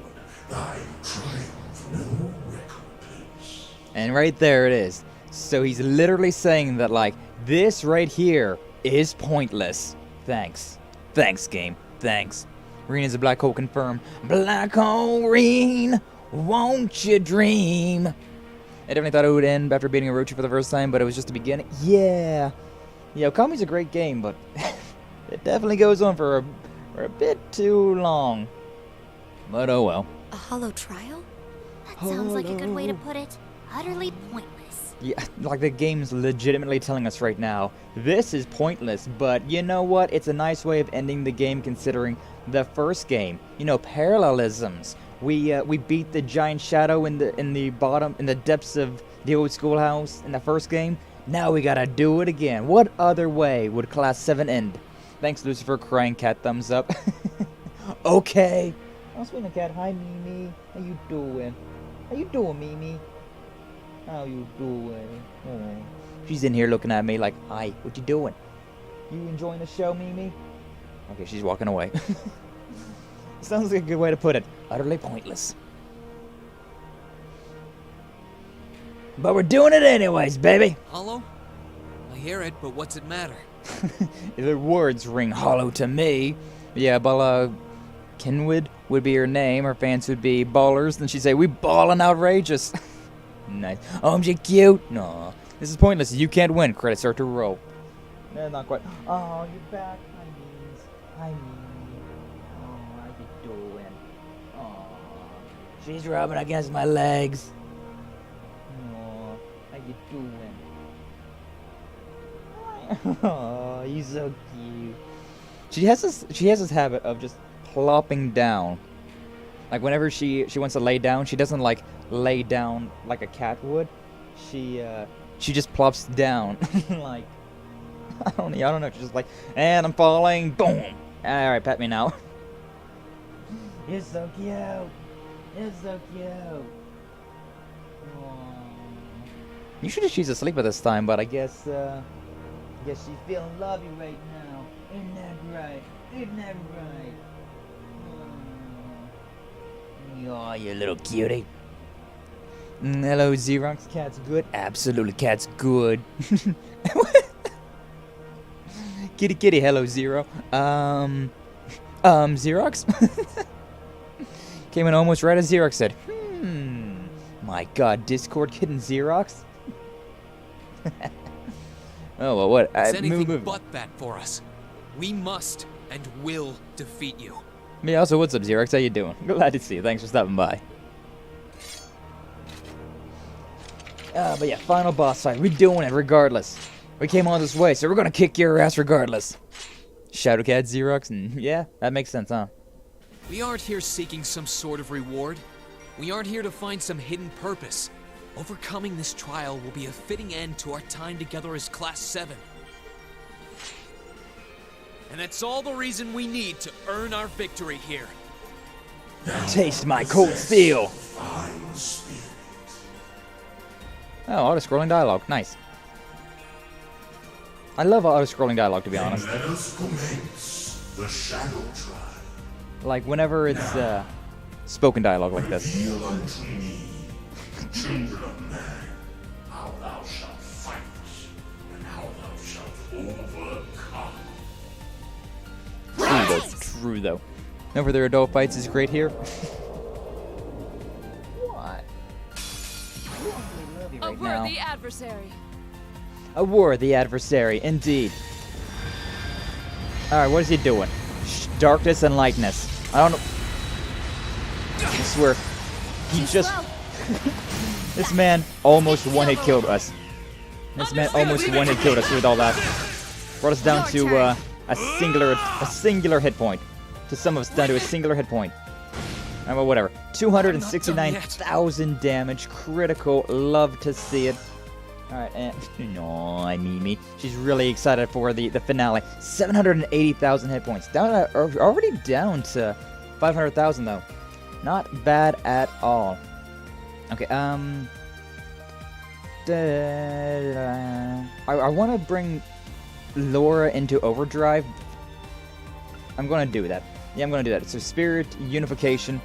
And right there it is. So he's literally saying that, like, this right here is pointless. Thanks. Thanks, game. Thanks. Rean is a black hole confirmed. Black hole, Rean, won't you dream? I definitely thought it would end after beating Orochi for the first time, but it was just the beginning. Yeah. Yeah, Okami's a great game, but it definitely goes on for a bit too long. But oh well. A hollow trial? That sounds like a good way to put it. Utterly pointless. Yeah, like the game's legitimately telling us right now, this is pointless, but you know what? It's a nice way of ending the game considering the first game. You know, parallelisms. We beat the giant shadow in the depths of the old schoolhouse in the first game. Now we gotta do it again. What other way would Class 7 end? Thanks, Lucifer, crying cat thumbs up. Okay. Oh, speaking of cat, hi Mimi. How you doing? How you doing, Mimi? How you doing? Oh. She's in here looking at me like, hi, what you doing? You enjoying the show, Mimi? Okay, she's walking away. Sounds like a good way to put it. Utterly pointless. But we're doing it anyways, baby. Hollow? I hear it, but what's it matter? The words ring hollow to me. Yeah, Bala Kenwood would be her name. Her fans would be ballers. Then she'd say, we ballin' outrageous. Nice. Oh, I'm just cute. No, this is pointless. You can't win. Credits start to roll. No, not quite. Oh, you're back. Hi, Memes. Hi, Mimi. Oh, how you doing? Oh, she's rubbing against my legs. Oh, how you doing? Oh, you're so cute. She has this habit of just plopping down. Like whenever she wants to lay down, she doesn't like lay down like a cat would. She just plops down like I don't know. She's just like, and I'm falling. Boom. All right, pet me now. You're so cute. You're so cute. Aww. Usually she's asleep at this time, but I guess she's feeling lovey right now. Isn't that right? Isn't that right? Oh, you little cutie. Hello, Xerox. Cat's good? Absolutely, cat's good. Kitty, kitty. Hello, Zero. Xerox? Came in almost right as Xerox said. My god, Discord kidding Xerox? Oh, well, what? It's anything but that for us. We must and will defeat you. Me also, what's up, Xerox? How you doing? Glad to see you. Thanks for stopping by. But yeah, final boss fight. We're doing it regardless. We came all this way, so we're gonna kick your ass regardless. Shadowcat, Xerox, and yeah, that makes sense, huh? We aren't here seeking some sort of reward. We aren't here to find some hidden purpose. Overcoming this trial will be a fitting end to our time together as Class 7. And that's all the reason we need to earn our victory here. Taste my cold steel! Oh, auto-scrolling dialogue. Nice. I love auto-scrolling dialogue, to be honest. Let us commence the shadow trial. Like, whenever it's, spoken dialogue like this. Reveal unto me, children of man, how thou shalt fight, and how thou shalt overcome. True though. No further adult fights is great here. What? A worthy adversary. A worthy adversary, indeed. Alright, what is he doing? Darkness and lightness. I don't know. I swear. He just... This man almost one-hit killed us. This man almost one-hit killed us with all that. Brought us down to, a singular hit point. To some of us down to a singular hit point. Well, whatever. 269,000 damage. Critical. Love to see it. Alright, and... No, I mean me. She's really excited for the finale. 780,000 hit points. Already down to 500,000, though. Not bad at all. Okay, I want to bring Laura into overdrive. I'm going to do that. Yeah, I'm going to do that. So Spirit, Unification,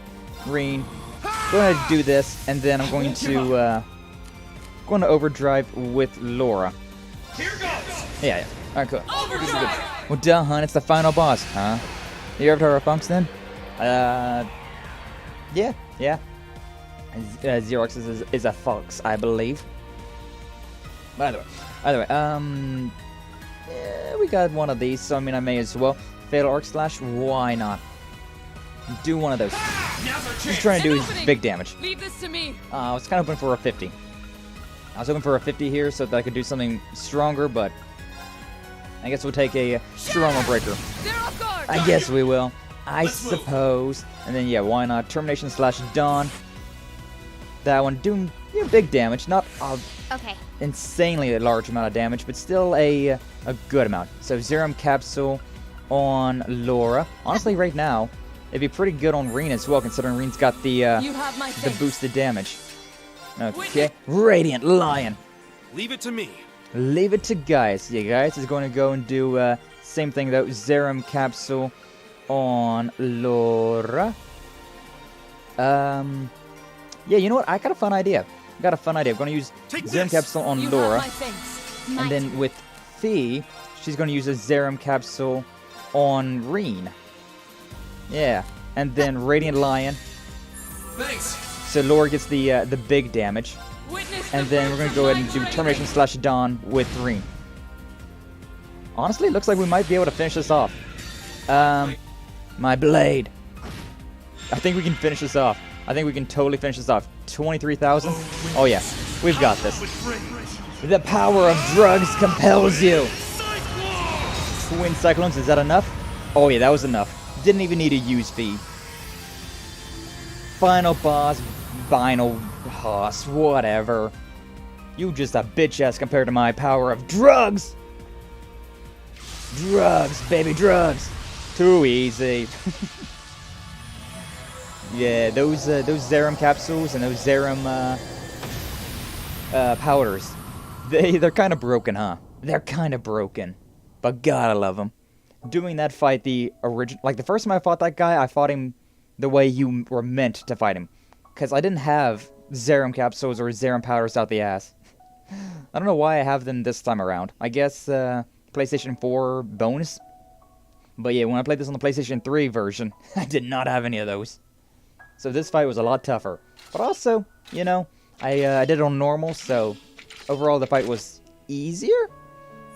Rean. I'm going to do this, and then I'm going to going to overdrive with Laura. Here goes. Yeah. Alright, cool. This is good. Well, duh, hun, it's the final boss, huh? You ever heard of Funks then? Yeah. Xerox is a fox, I believe. By the way, yeah, we got one of these, so I mean, I may as well. Fatal Arc Slash, why not? Do one of those. Just trying to do his big damage. Leave this to me. I was kind of hoping for a 50. I was hoping for a 50 here so that I could do something stronger, but I guess we'll take a strong breaker. I guess we will. I suppose. And then, yeah, why not? Termination slash Dawn. That one doing big damage. Not okay. Insanely large amount of damage, but still a good amount. So, Serum Capsule on Laura. Honestly, right now, it'd be pretty good on Rean as well, considering Rean's got the boosted damage. Okay. Radiant Lion. Leave it to me. Leave it to Gaius. Yeah, Gaius is going to go and do same thing though. Serum Capsule on Laura. Yeah, you know what? I got a fun idea. I'm going to use Serum Capsule on Laura. And then with Fee, she's going to use a Serum Capsule on Rean. Yeah. And then Radiant Lion. Thanks. So Laura gets the big damage. And then we're going to go ahead and do Termination slash Dawn with Rean. Honestly, it looks like we might be able to finish this off. My blade. I think we can finish this off. I think we can totally finish this off. 23,000? Oh yeah, we've got this. The power of drugs compels you. Twin Cyclones, is that enough? Oh yeah, that was enough. Didn't even need to use V. Final boss, final boss, whatever. You just a bitch ass compared to my power of drugs. Drugs, baby, drugs. Too easy. Yeah, those Serum capsules and those Serum powders, they're kind of broken, huh? They're kind of broken, but God, I love them. Doing that fight, the first time I fought that guy, I fought him the way you were meant to fight him, because I didn't have Serum capsules or Serum powders out the ass. I don't know why I have them this time around. I guess PlayStation 4 bonus. But yeah, when I played this on the PlayStation 3 version, I did not have any of those. So this fight was a lot tougher. But also, you know, I did it on normal, so overall the fight was easier?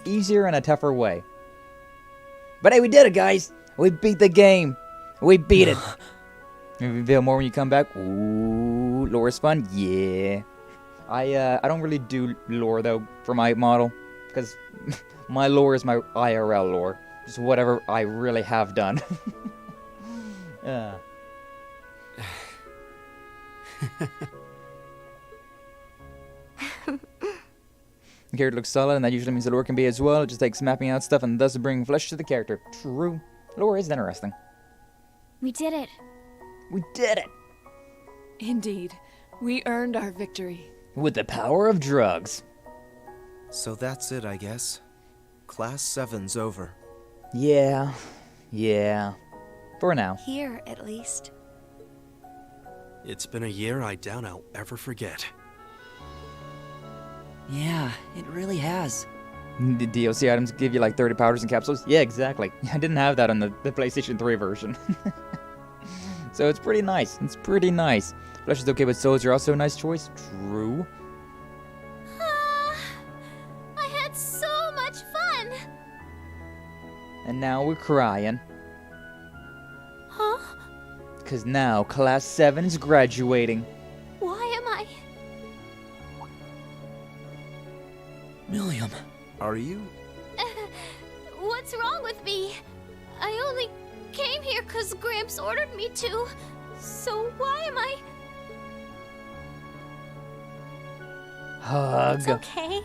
Easier in a tougher way. But hey, we did it, guys! We beat the game! We beat it! Maybe reveal more when you come back. Ooh, lore's fun? Yeah. I don't really do lore, though, for my model. Because my lore is my IRL lore. Just whatever I really have done. The character looks solid, and that usually means the lore can be as well. It just takes mapping out stuff and thus bringing flesh to the character. True. Lore is interesting. We did it. We did it. Indeed. We earned our victory. With the power of drugs. So that's it, I guess. Class 7's over. Yeah. For now. Here, at least. It's been a year I doubt I'll ever forget. Yeah, it really has. The DLC items give you like 30 powders and capsules? Yeah, exactly. I didn't have that on the PlayStation 3 version. So it's pretty nice. It's pretty nice. Flesh is okay, but souls are also a nice choice. True. I had so much fun! And now we're crying. Huh? Because now Class 7 is graduating. Why am I... Milliam. Are you? What's wrong with me? I only came here because Gramps ordered me to. So why am I... Hug. It's okay.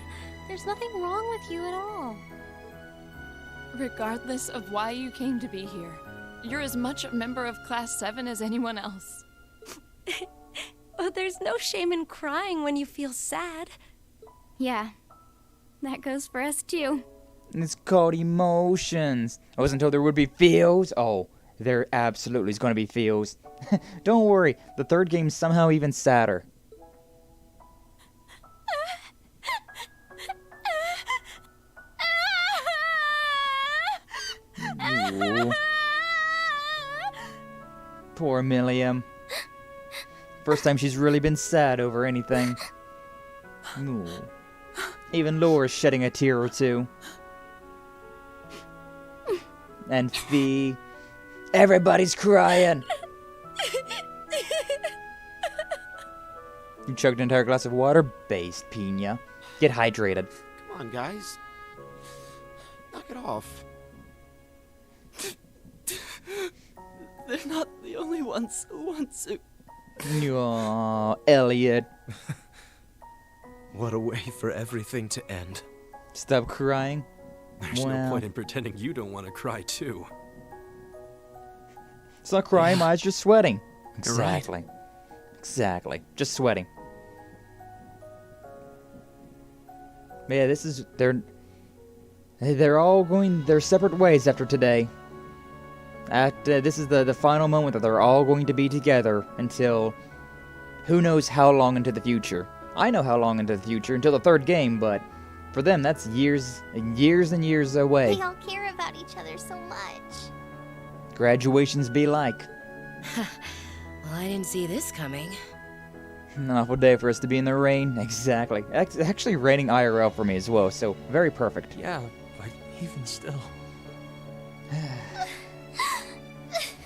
There's nothing wrong with you at all. Regardless of why you came to be here, you're as much a member of Class 7 as anyone else. Oh, there's no shame in crying when you feel sad. Yeah. That goes for us too. It's called emotions. I wasn't told there would be feels. Oh, there absolutely is going to be feels. Don't worry, the third game's somehow even sadder. Ooh. Poor Milliam. First time she's really been sad over anything. Ooh. Even Laura's shedding a tear or two. And Fee. Everybody's crying! You chugged an entire glass of water? Based, Pina. Get hydrated. Come on, guys. Knock it off. They're not the only ones who want to. Aww, Elliot. What a way for everything to end. Stop crying. There's no point in pretending you don't want to cry, too. It's not crying, my eyes just sweating. You're right. Exactly. Exactly. Just sweating. But yeah, this is... They're all going their separate ways after today. This is the final moment that they're all going to be together until... Who knows how long into the future. I know how long into the future, until the third game, but... For them, that's years and years and years away. We all care about each other so much. Graduations be like. Well, I didn't see this coming. An awful day for us to be in the rain. Exactly. Actually raining IRL for me as well, so very perfect. Yeah, but even still.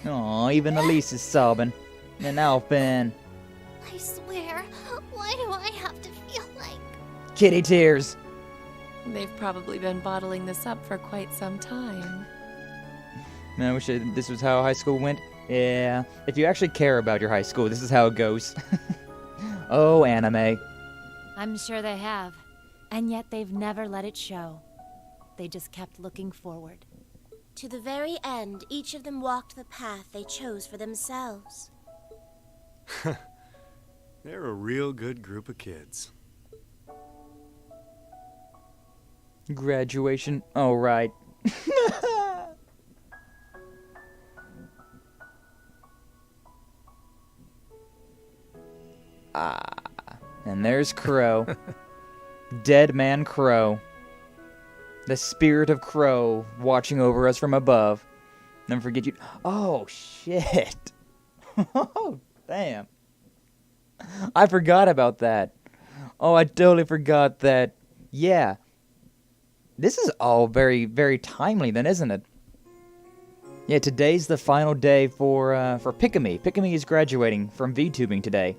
Aw, even Elise is sobbing. And Alpin. I swear, why do I have to feel like... Kitty tears. They've probably been bottling this up for quite some time. Man, I wish this was how high school went. Yeah, if you actually care about your high school, this is how it goes. Oh, anime. I'm sure they have. And yet they've never let it show. They just kept looking forward. To the very end, each of them walked the path they chose for themselves. They're a real good group of kids. Graduation. Oh, right. And there's Crow. Dead man Crow. The spirit of Crow watching over us from above. Never forget you. Oh, shit. Oh, damn. I forgot about that. Oh, I totally forgot that. Yeah. This is all very, very timely then, isn't it? Yeah, today's the final day for Pikami. Pikami is graduating from VTubing today.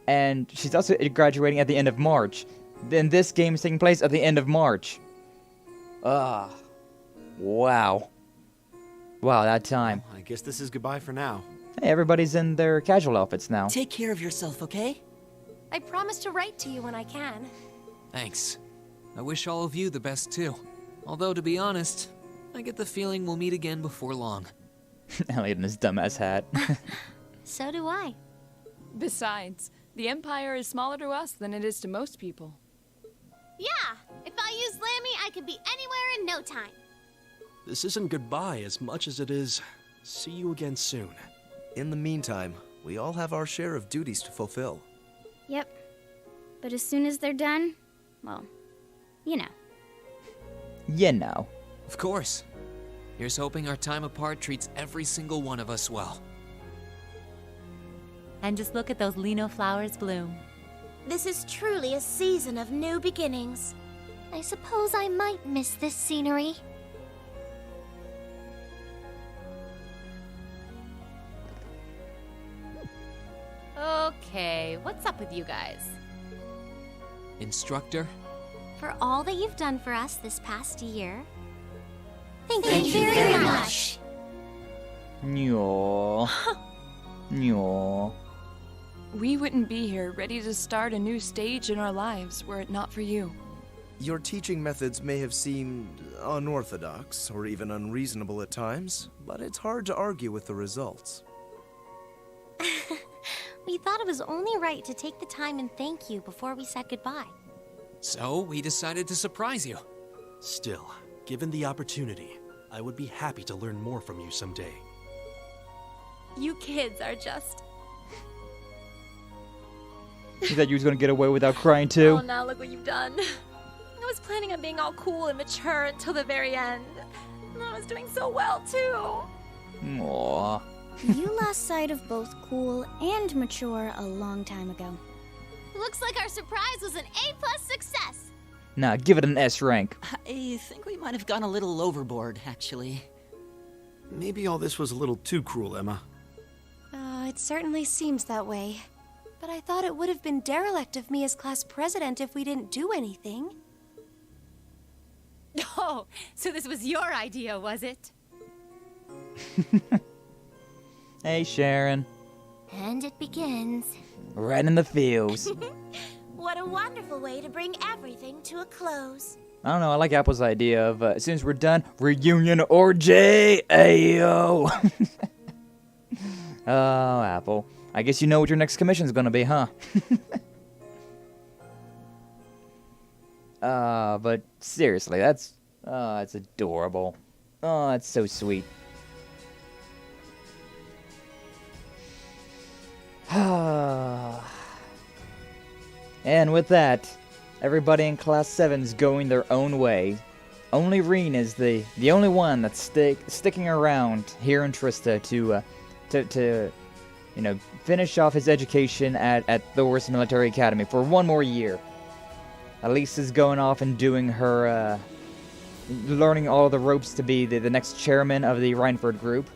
And she's also graduating at the end of March. Then this game is taking place at the end of March. Wow. Wow, that time. I guess this is goodbye for now. Hey, everybody's in their casual outfits now. Take care of yourself, okay? I promise to write to you when I can. Thanks. I wish all of you the best too. Although, to be honest, I get the feeling we'll meet again before long. Elliot in his dumbass hat. So do I. Besides, the Empire is smaller to us than it is to most people. Yeah, if I use Lammy, I could be anywhere in no time. This isn't goodbye as much as it is see you again soon. In the meantime, we all have our share of duties to fulfill. Yep. But as soon as they're done, well, you know. You know. Of course. Here's hoping our time apart treats every single one of us well. And just look at those lino flowers bloom. This is truly a season of new beginnings. I suppose I might miss this scenery. Okay, what's up with you guys? Instructor? For all that you've done for us this past year. Thank you very much. Nyah. Nyah. We wouldn't be here ready to start a new stage in our lives were it not for you. Your teaching methods may have seemed unorthodox or even unreasonable at times, but it's hard to argue with the results. We thought it was only right to take the time and thank you before we said goodbye. So, we decided to surprise you. Still, given the opportunity, I would be happy to learn more from you someday. You kids are just... You thought you was gonna get away without crying too? Oh, now look what you've done. I was planning on being all cool and mature until the very end. I was doing so well, too. Aww. You lost sight of both cool and mature a long time ago. Looks like our surprise was an A+ success. Nah, give it an S rank. I think we might have gone a little overboard, actually. Maybe all this was a little too cruel, Emma. It certainly seems that way. But I thought it would have been derelict of me as class president if we didn't do anything. Oh, so this was your idea, was it? Hey, Sharon. And it begins. Right in the feels. What a wonderful way to bring everything to a close. I don't know, I like Apple's idea of, as soon as we're done, reunion orgy! Ayo! Oh, Apple. I guess you know what your next commission's gonna be, huh? But seriously, that's adorable. Oh, that's so sweet. And with that, everybody in Class 7's going their own way. Only Rean is the only one that's sticking around here in Trista to finish off his education at Thors Military Academy for one more year. Elise is going off and doing her, learning all the ropes to be the next chairman of the Reinford group.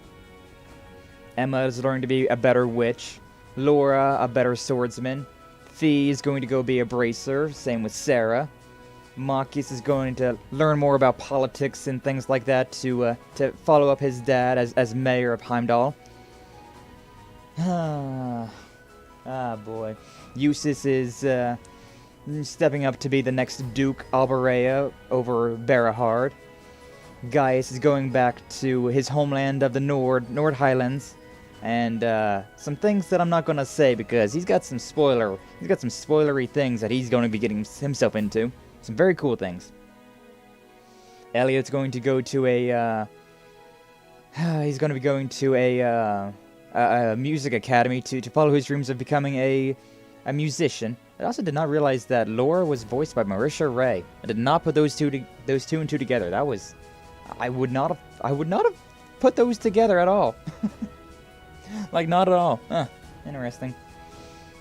Emma is learning to be a better witch. Laura, a better swordsman. Fee is going to go be a bracer, same with Sarah. Makis is going to learn more about politics and things like that to follow up his dad as mayor of Heimdallr. Boy. Eustace is stepping up to be the next Duke Alberea over Berahard. Gaius is going back to his homeland of the Nord Highlands. And some things that I'm not gonna say because he's got some spoilery things that he's going to be getting himself into. Some very cool things. Elliot's going to go to a music academy to follow his dreams of becoming a musician. I also did not realize that Laura was voiced by Marisha Ray. I did not put those two and two together. I would not have put those together at all. Like, not at all. Huh. Interesting.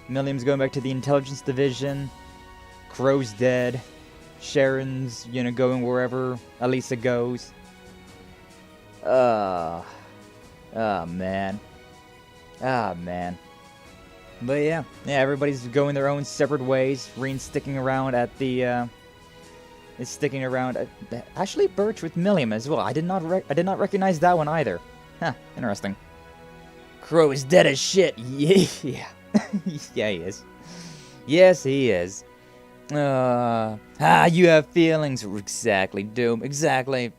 Milliam's going back to the intelligence division. Crow's dead. Sharon's, going wherever Elisa goes. Oh, man. But yeah, everybody's going their own separate ways. Rean's sticking around at the, Ashley Birch with Milliam as well. I did not recognize that one either. Huh, interesting. Crow is dead as shit. Yeah. Yeah, he is. Yes, he is. You have feelings. Exactly, Doom. Exactly.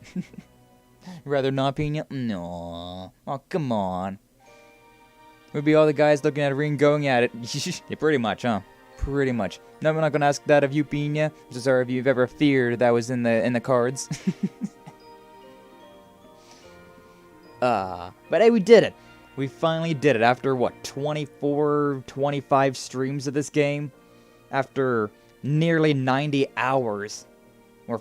Rather not, Pina? No. Oh, come on. Would be all the guys looking at Rean going at it. Yeah, pretty much, huh? Pretty much. No, I'm not gonna ask that of you, Pina. Just sorry if you've ever feared that was in the cards. But hey, we did it. We finally did it after, 24, 25 streams of this game? After nearly 90 hours. We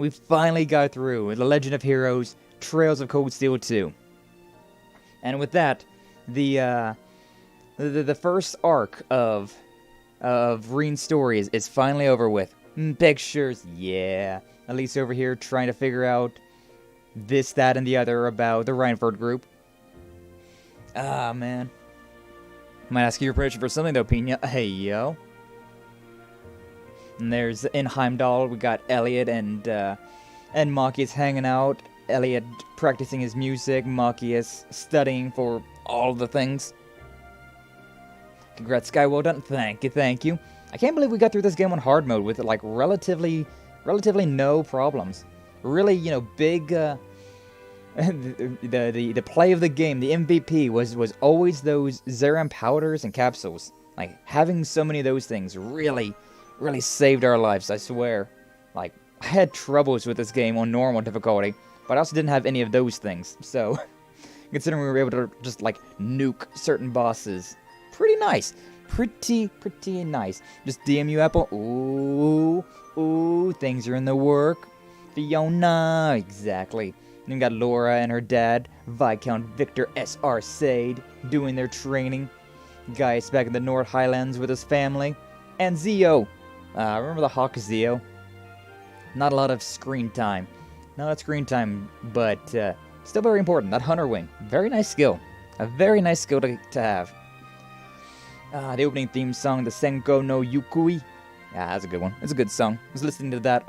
finally got through The Legend of Heroes, Trails of Cold Steel 2. And with that, the first arc of Rean's story is finally over with. Pictures, yeah. At least over here trying to figure out this, that, and the other about the Reinford group. Man. I might ask you your prediction for something though, Pina. Hey, yo. And there's, in Heimdallr, we got Elliot and Machias hanging out. Elliot practicing his music, Machias studying for all the things. Congrats, Sky, well done. Thank you. I can't believe we got through this game on hard mode with, relatively no problems. Really, big, the play of the game, the MVP, was always those Zeram powders and capsules. Like, having so many of those things really saved our lives, I swear. Like, I had troubles with this game on normal difficulty, but I also didn't have any of those things. So, considering we were able to just, nuke certain bosses, pretty nice. Pretty nice. Just DM you, Apple. Ooh, things are in the work. Fiona, exactly. Then we got Laura and her dad, Viscount Victor S.R. Sade, doing their training. Gaius back in the North Highlands with his family. And Zio. Remember the hawk Zio? Not a lot of screen time. Not a lot of screen time, but still very important. That Hunter Wing. Very nice skill. A very nice skill to have. The opening theme song, the Senko no Yukui. Yeah, that's a good one. It's a good song. I was listening to that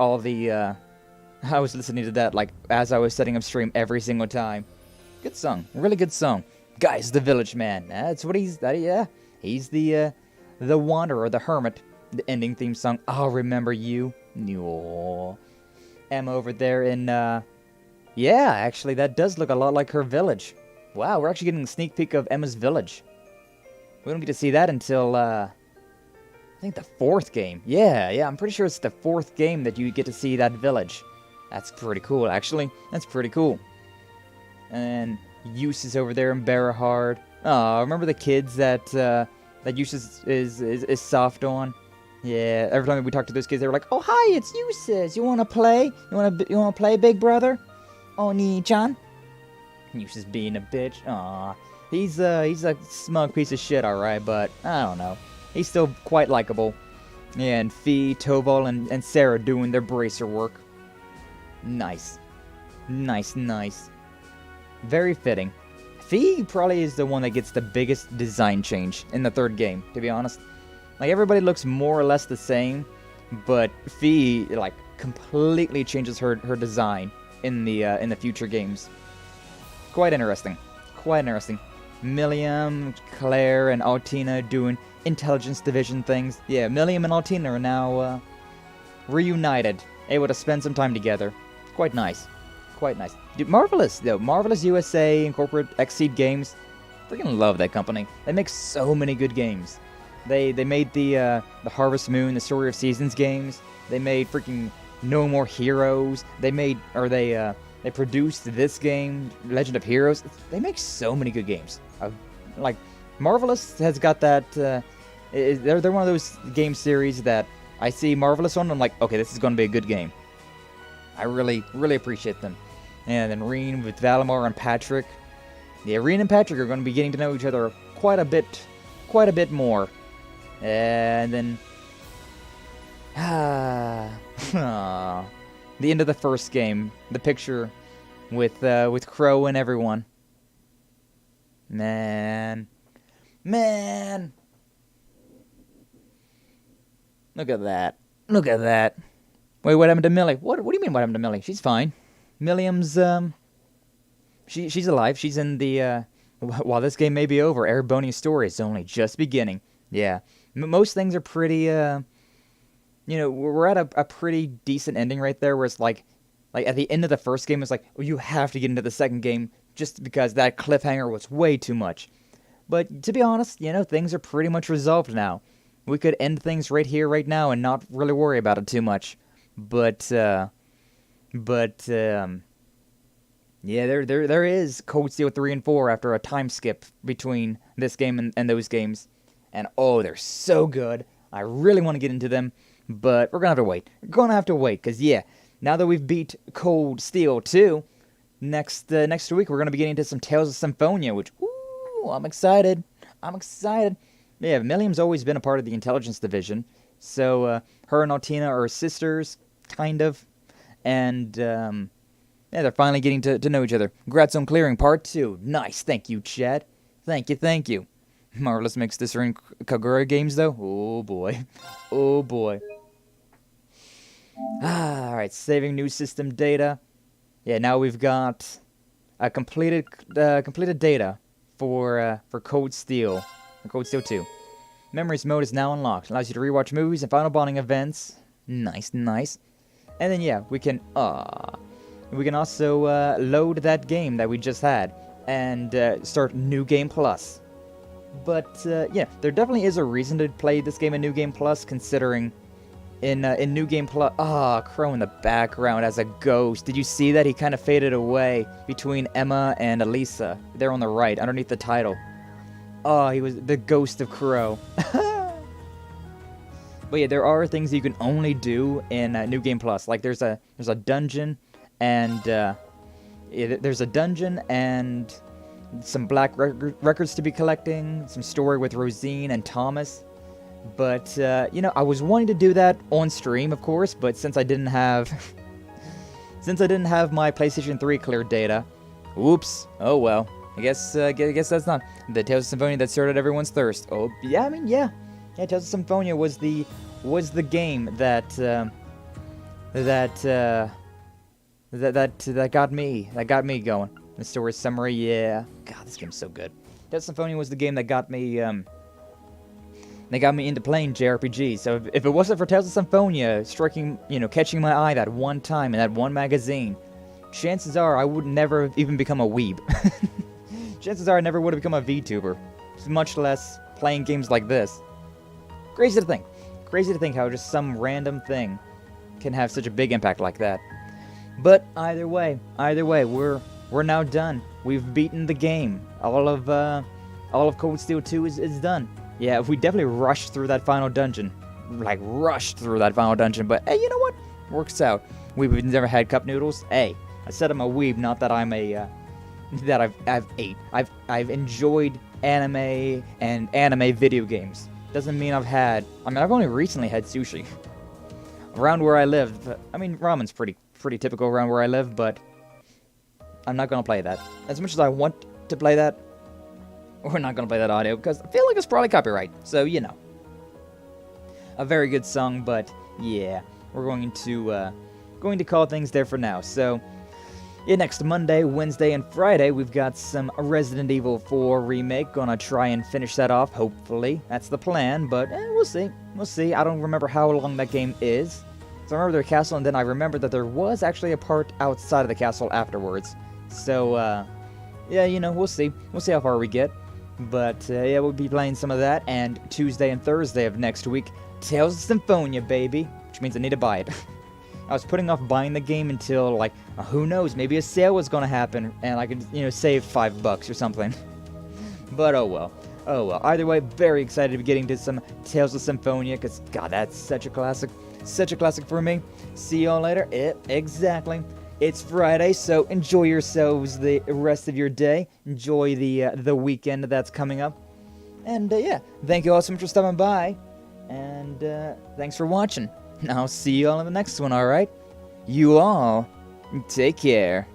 like as I was setting up stream every single time. Good song. Really good song. Guys, the village man. That's what he's yeah. He's the wanderer, the hermit. The ending theme song, I'll remember you. Emma over there in yeah, actually that does look a lot like her village. Wow, we're actually getting a sneak peek of Emma's village. We don't get to see that until I think the 4th game. Yeah, I'm pretty sure it's the 4th game that you get to see that village. That's pretty cool, actually. That's pretty cool. And Eustace over there in Berahard. Oh, remember the kids that Eustace is soft on? Yeah, every time we talk to those kids, they were like, "Oh, hi, it's Eustace. You wanna play? You wanna play, big brother? Oni-chan?" Eustace being a bitch. Aw, he's a smug piece of shit, all right, but I don't know. He's still quite likable. Yeah, and Fee, Toval, and Sarah doing their bracer work. Nice. Very fitting. Fee probably is the one that gets the biggest design change in the 3rd game, to be honest. Like, everybody looks more or less the same, but Fee, like, completely changes her design in the future games. Quite interesting. Milliam, Claire, and Altina doing intelligence division things. Yeah, Milliam and Altina are now reunited, able to spend some time together. Quite nice. Dude, Marvelous, though. Marvelous USA Incorporate Exceed Games. Freaking love that company. They make so many good games. They made the Harvest Moon, the Story of Seasons games. They made freaking No More Heroes. They produced this game, Legend of Heroes. They make so many good games. Like, Marvelous has got that. They're one of those game series that I see Marvelous on, and I'm like, okay, this is going to be a good game. I really appreciate them. And then Rean with Valimar and Patrick. Yeah, Rean and Patrick are going to be getting to know each other quite a bit more. And then, the end of the 1st game, the picture with Crow and everyone. Man, look at that. Wait, what happened to Millie? What do you mean what happened to Millie? She's fine. Milliam's she's alive. She's in the while this game may be over, Erebonia's story is only just beginning. Yeah. Most things are pretty, we're at a pretty decent ending right there, where it's like at the end of the 1st game, it's like, well, you have to get into the 2nd game just because that cliffhanger was way too much. But to be honest, things are pretty much resolved now. We could end things right here, right now, and not really worry about it too much. But yeah, there is Cold Steel 3 and 4 after a time skip between this game and those games. And oh, they're so good. I really want to get into them, but we're going to have to wait. Because yeah, now that we've beat Cold Steel 2, next week we're going to be getting into some Tales of Symphonia, which, ooh, I'm excited. Yeah, Milliam's always been a part of the intelligence division. So her and Altina are sisters, kind of. And yeah, they're finally getting to know each other. Congrats on clearing part 2. Nice, thank you, Chad. Thank you. Marvelous makes this in Kagura games, though. Oh boy. Alright, saving new system data. Yeah, now we've got completed data for Cold Steel. For Cold Steel 2. Memories mode is now unlocked. Allows you to rewatch movies and final bonding events. Nice. And then yeah, we can also load that game that we just had and start New Game Plus. But yeah, there definitely is a reason to play this game in New Game Plus, considering in New Game Plus, Crow in the background as a ghost. Did you see that? He kind of faded away between Emma and Elisa. There on the right, underneath the title. Oh, he was the ghost of Crow. But yeah, there are things you can only do in New Game Plus. Like there's a dungeon, and there's a dungeon and some black records to be collecting, some story with Rosine and Thomas. But, you know, I was wanting to do that on stream, of course, but since I didn't have... since I didn't have my PlayStation 3 cleared data, oops, oh well. I guess that's not the Tales of Symphonia that started everyone's thirst. Oh, yeah, I mean, yeah. Yeah, Tales of Symphonia was the game that got me going. The story summary, yeah. God, this game's so good. Tales of Symphonia was the game that got me into playing JRPGs. So if it wasn't for Tales of Symphonia striking, you know, catching my eye that one time in that one magazine, chances are I would never even become a weeb. Chances are I never would have become a VTuber, much less playing games like this. Crazy to think. Crazy to think how just some random thing can have such a big impact like that. But either way, we're now done. We've beaten the game. All of Cold Steel 2 is done. Yeah, we definitely rushed through that final dungeon. Like, rushed through that final dungeon, but hey, you know what? Works out. We've never had cup noodles. Hey, I said I'm a weeb, not that I'm a, that I've enjoyed anime and anime video games. Doesn't mean I've only recently had sushi. Around where I live, but, I mean, ramen's pretty typical around where I live, but I'm not gonna play that. As much as I want to play that, we're not gonna play that audio, because I feel like it's probably copyright, so, you know. A very good song, but, yeah, we're going to call things there for now, so... Yeah, next Monday, Wednesday, and Friday, we've got some Resident Evil 4 remake. Gonna try and finish that off, hopefully. That's the plan, but we'll see. We'll see. I don't remember how long that game is. So I remember the castle, and then I remember that there was actually a part outside of the castle afterwards. So, yeah, you know, we'll see. We'll see how far we get. But, yeah, we'll be playing some of that. And Tuesday and Thursday of next week, Tales of Symphonia, baby. Which means I need to buy it. I was putting off buying the game until, like, who knows, maybe a sale was gonna happen, and I could, you know, save $5 or something. But oh well. Oh well. Either way, very excited to be getting to some Tales of Symphonia, because, God, that's such a classic. Such a classic for me. See y'all later. Exactly. It's Friday, so enjoy yourselves the rest of your day. Enjoy the weekend that's coming up. And, yeah, thank you all so much for stopping by. And, thanks for watching. I'll see you all in the next one, alright? You all, take care.